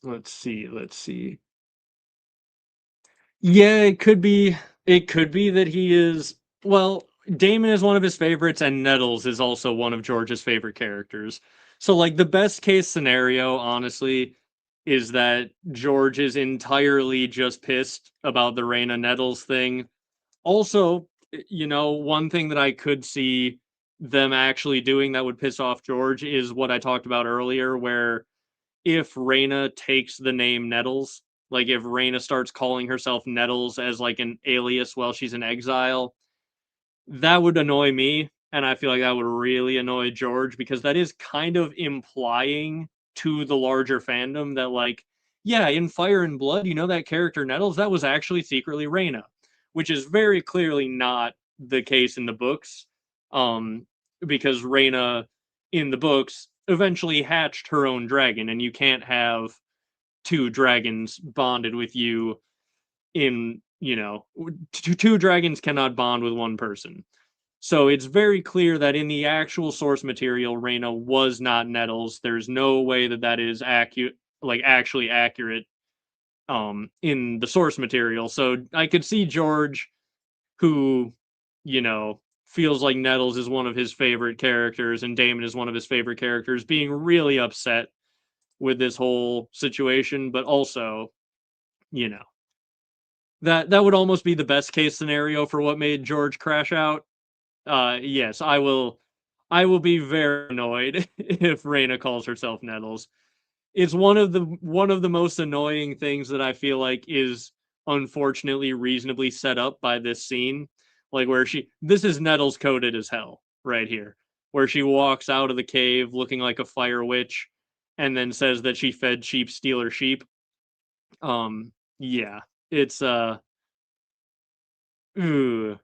let's see. Yeah, it could be that he is, well, Damon is one of his favorites and Nettles is also one of George's favorite characters. So like the best case scenario, honestly, is that George is entirely just pissed about the Reina Nettles thing. Also, one thing that I could see them actually doing that would piss off George is what I talked about earlier, where if Reyna takes the name Nettles, like if Reyna starts calling herself Nettles as like an alias while she's in exile, that would annoy me. And I feel like that would really annoy George because that is kind of implying to the larger fandom that, like, yeah, in Fire and Blood, that character Nettles, that was actually secretly Reyna, which is very clearly not the case in the books. Um, because Reyna in the books eventually hatched her own dragon, and you can't have two dragons bonded with you in, two dragons cannot bond with one person. So it's very clear that in the actual source material, Reyna was not Nettles. There's no way that that is accurate, like actually accurate, in the source material. So I could see George, who, feels like Nettles is one of his favorite characters and Damon is one of his favorite characters, being really upset with this whole situation, but also, you know, that would almost be the best case scenario for what made George crash out. Yes, I will be very annoyed if Reyna calls herself Nettles. It's one of the most annoying things that I feel like is unfortunately reasonably set up by this scene. Like where this is Nettles coded as hell right here. Where she walks out of the cave looking like a fire witch and then says that she fed sheep stealer sheep. Yeah. It's ooh,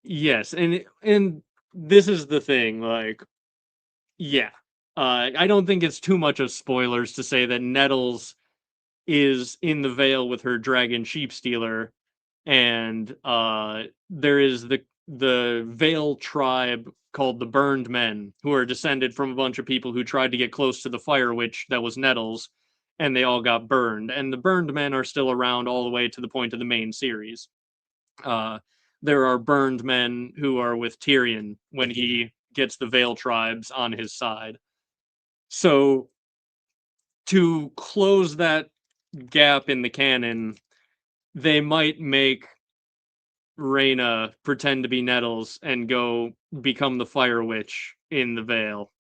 yes, and this is the thing, like, yeah. I don't think it's too much of spoilers to say that Nettles is in the Vale with her dragon sheep stealer, and there is the Vale tribe called the Burned Men, who are descended from a bunch of people who tried to get close to the Fire Witch that was Nettles, and they all got burned. And the Burned Men are still around all the way to the point of the main series. Uh, there are Burned Men who are with Tyrion when he gets the Vale tribes on his side. So to close that gap in the canon, they might make Reyna pretend to be Nettles and go become the Fire Witch in the Vale.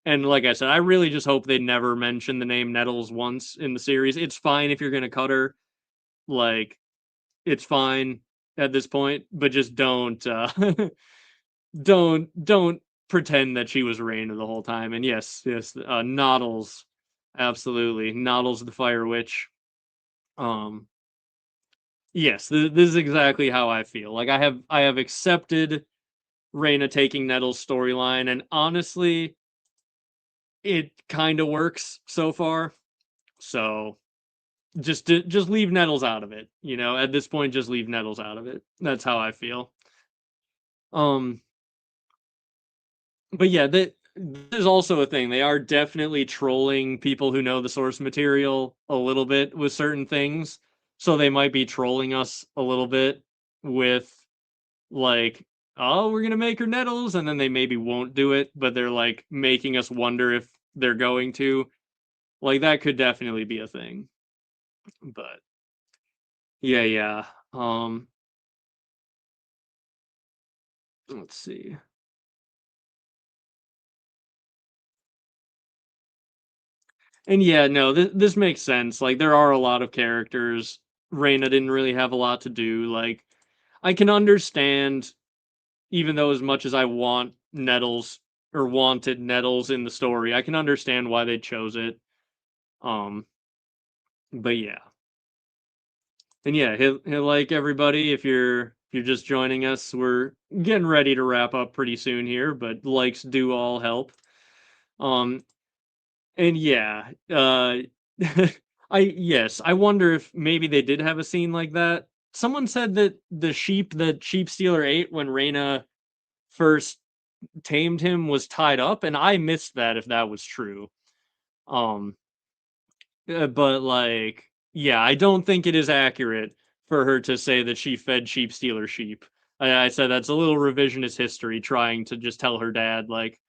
And like I said, I really just hope they never mention the name Nettles once in the series. It's fine if you're gonna cut her, like it's fine at this point, but just don't don't pretend that she was Raina the whole time. And yes, Noddles, absolutely, Noddles the Fire Witch. Um, yes, this is exactly how I feel. Like I have accepted Raina taking Nettle's storyline, and honestly, it kind of works so far. So just leave Nettles out of it. At this point, just leave Nettles out of it. That's how I feel. Um, but yeah, this is also a thing. They are definitely trolling people who know the source material a little bit with certain things. So they might be trolling us a little bit with like, oh, we're gonna make her Nettles, and then they maybe won't do it, but they're like making us wonder if they're going to. Like that could definitely be a thing. But yeah, yeah. Let's see. And yeah, no, this makes sense. Like there are a lot of characters. Reina didn't really have a lot to do. Like I can understand, even though as much as I want Nettles or wanted Nettles in the story, I can understand why they chose it. Um, but yeah. And yeah, like everybody, if you're just joining us, we're getting ready to wrap up pretty soon here, but likes do all help. Um, and yeah, I wonder if maybe they did have a scene like that. Someone said that the sheep stealer ate when Reyna first tamed him was tied up, and I missed that if that was true. Um, but like, yeah, I don't think it is accurate for her to say that she fed sheep stealer sheep. I said that's a little revisionist history, trying to just tell her dad like,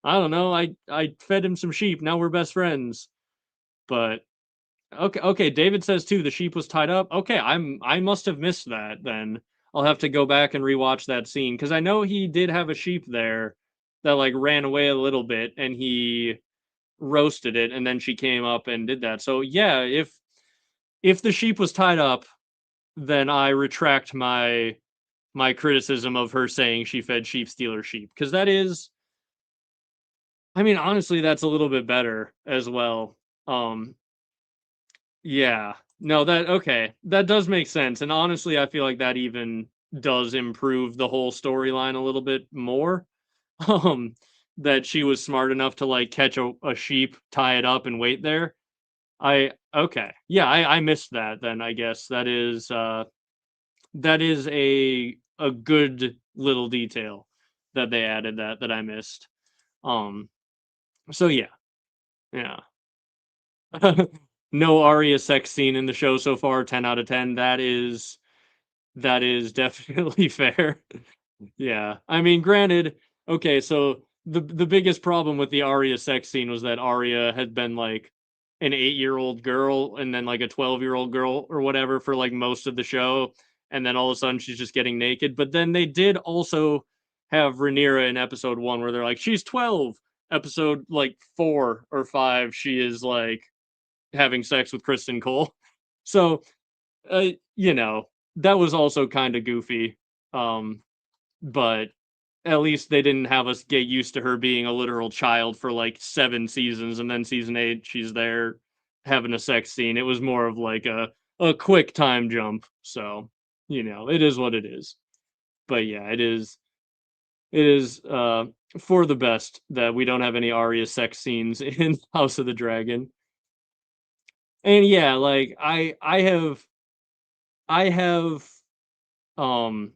I don't know, I fed him some sheep. Now we're best friends. But okay. David says too the sheep was tied up. Okay, I must have missed that then. I'll have to go back and rewatch that scene because I know he did have a sheep there that like ran away a little bit and he roasted it and then she came up and did that. So yeah, if the sheep was tied up, then I retract my criticism of her saying she fed sheep stealer sheep because that is, I mean, honestly, that's a little bit better as well. Um, yeah. No, that okay. That does make sense. And honestly, I feel like that even does improve the whole storyline a little bit more. Um, that she was smart enough to like catch a sheep, tie it up, and wait there. I okay. Yeah, I missed that then, I guess. That is a good little detail that they added that I missed. Um, so yeah. Yeah. No Arya sex scene in the show so far, 10 out of 10. That is definitely fair. Yeah. I mean, granted, okay, so the biggest problem with the Arya sex scene was that Arya had been like an 8-year-old girl and then like a 12-year-old girl or whatever for like most of the show, and then all of a sudden she's just getting naked. But then they did also have Rhaenyra in episode 1 where they're like she's 12. Episode like 4 or 5 she is like having sex with Kristen Cole. So, uh, you know, that was also kind of goofy. Um, but at least they didn't have us get used to her being a literal child for like 7 seasons, and then season 8 she's there having a sex scene. It was more of like a quick time jump. So, it is what it is. But yeah, it is for the best that we don't have any Arya sex scenes in House of the Dragon. And yeah, like I have um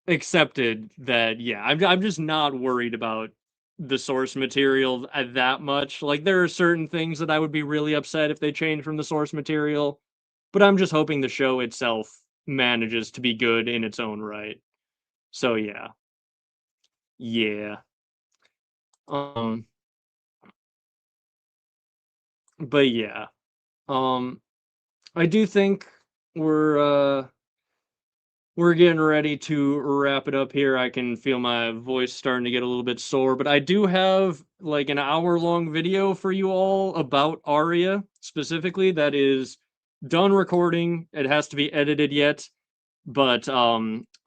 accepted that. Yeah, I'm just not worried about the source material that much. Like there are certain things that I would be really upset if they changed from the source material, but I'm just hoping the show itself manages to be good in its own right. So yeah. Yeah. Um but yeah. Um I do think we're we're getting ready to wrap it up here. I can feel my voice starting to get a little bit sore, but I do have like an hour-long video for you all about Aria specifically that is done recording. It has to be edited yet, but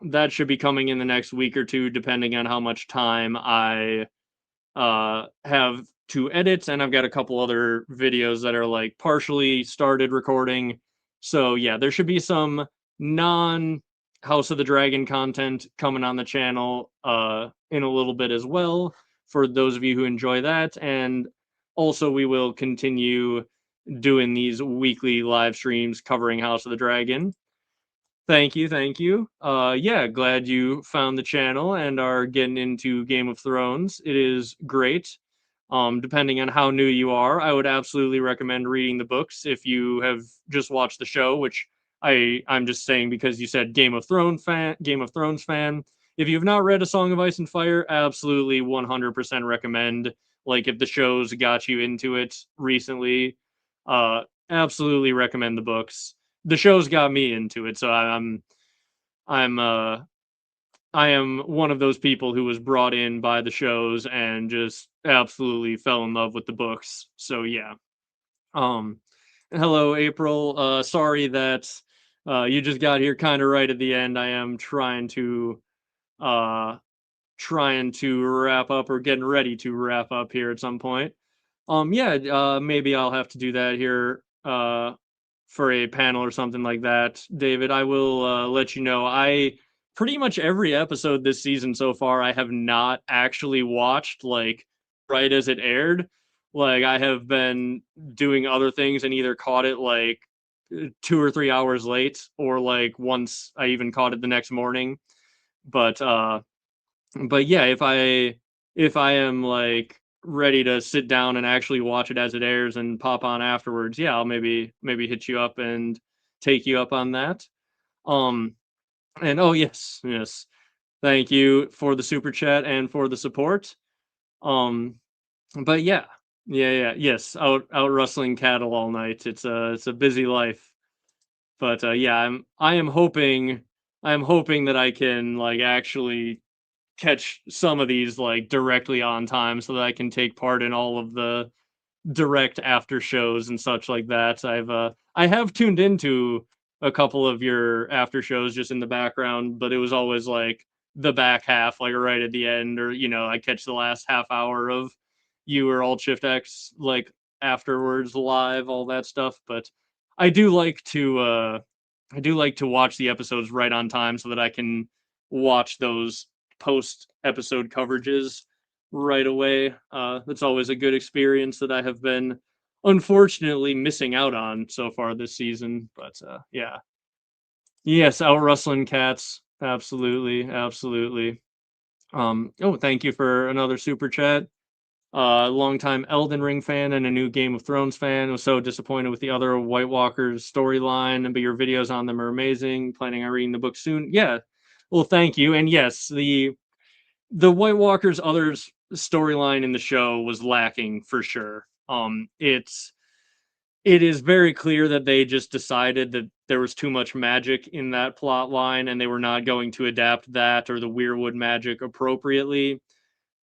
that should be coming in the next week or two, depending on how much time I have to edit, and I've got a couple other videos that are like partially started recording. So yeah, there should be some non House of the Dragon content coming on the channel in a little bit as well, for those of you who enjoy that. And also we will continue doing these weekly live streams covering House of the Dragon. Thank you, thank you. Yeah, glad you found the channel and are getting into Game of Thrones. It is great. Depending on how new you are, I would absolutely recommend reading the books if you have just watched the show, which I'm just saying because you said Game of Thrones fan. If you've not read A Song of Ice and Fire, absolutely 100% recommend. Like if the shows got you into it recently, absolutely recommend the books. The show's got me into it, so I'm I am one of those people who was brought in by the shows and just absolutely fell in love with the books. So yeah. Um Hello April. Sorry that you just got here kind of right at the end. I am uh trying to wrap up, or getting ready to wrap up here at some point. Yeah, maybe I'll have to do that here for a panel or something like that. David, I will let you know. I pretty much every episode this season so far I have not actually watched like right as it aired. Like I have been doing other things and either caught it like 2 or 3 hours late, or like once I even caught it the next morning. But yeah, if I am like ready to sit down and actually watch it as it airs and pop on afterwards, yeah, I'll maybe hit you up and take you up on that. Um and oh yes, yes. Thank you for the super chat and for the support. Um but yeah. Yeah, yes, out rustling cattle all night. It's a busy life. But yeah, I am hoping that I can like actually catch some of these like directly on time so that I can take part in all of the direct after shows and such like that. I have tuned into a couple of your after shows just in the background, but it was always like the back half, like right at the end, or I catch the last half hour of you or Alt Shift X like afterwards live, all that stuff. But I do like to I do like to watch the episodes right on time so that I can watch those post episode coverages right away. That's always a good experience that I have been unfortunately missing out on so far this season. But yeah, yes, out rustling cats, absolutely, absolutely. Oh, thank you for another super chat. Longtime Elden Ring fan and a new Game of Thrones fan. Was so disappointed with the other White Walkers storyline, but your videos on them are amazing. Planning on reading the book soon. Yeah, well, thank you. And yes, the White Walkers others storyline in the show was lacking for sure. It is very clear that they just decided that there was too much magic in that plot line and they were not going to adapt that or the Weirwood magic appropriately.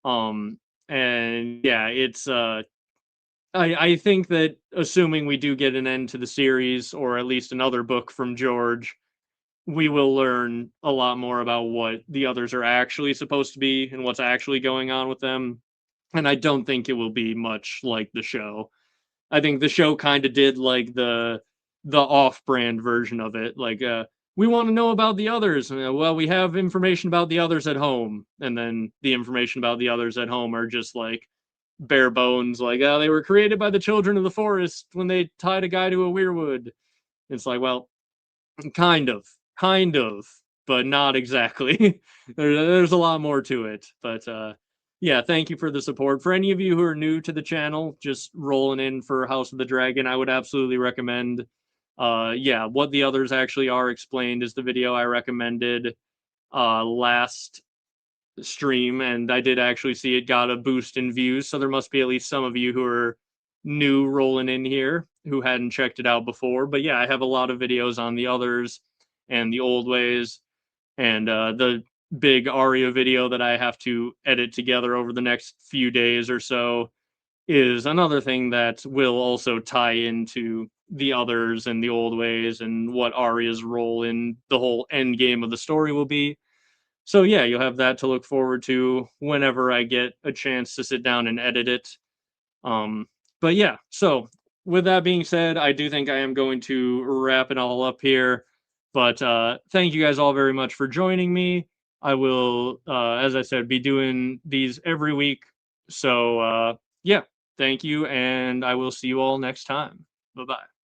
Um and yeah, it's I think that assuming we do get an end to the series, or at least another book from George, we will learn a lot more about what the others are actually supposed to be and what's actually going on with them. And I don't think it will be much like the show. I think the show kind of did like the off-brand version of it. Like we want to know about the others. Well, we have information about the others at home, and then the information about the others at home are just like bare bones. Like, oh, they were created by the children of the forest when they tied a guy to a weirwood. It's like, well, kind of, but not exactly. There's a lot more to it, but yeah, thank you for the support. For any of you who are new to the channel, just rolling in for House of the Dragon, I would absolutely recommend. Yeah, what the others actually are explained is the video I recommended last stream, and I did actually see it got a boost in views. So there must be at least some of you who are new rolling in here who hadn't checked it out before. But yeah, I have a lot of videos on the others and the old ways, and the big Aria video that I have to edit together over the next few days or so is another thing that will also tie into the others and the old ways and what Arya's role in the whole end game of the story will be. So yeah, you'll have that to look forward to whenever I get a chance to sit down and edit it. But yeah, so with that being said, I do think I am going to wrap it all up here. But thank you guys all very much for joining me. I will, as I said, be doing these every week. So yeah, thank you, and I will see you all next time. Bye bye.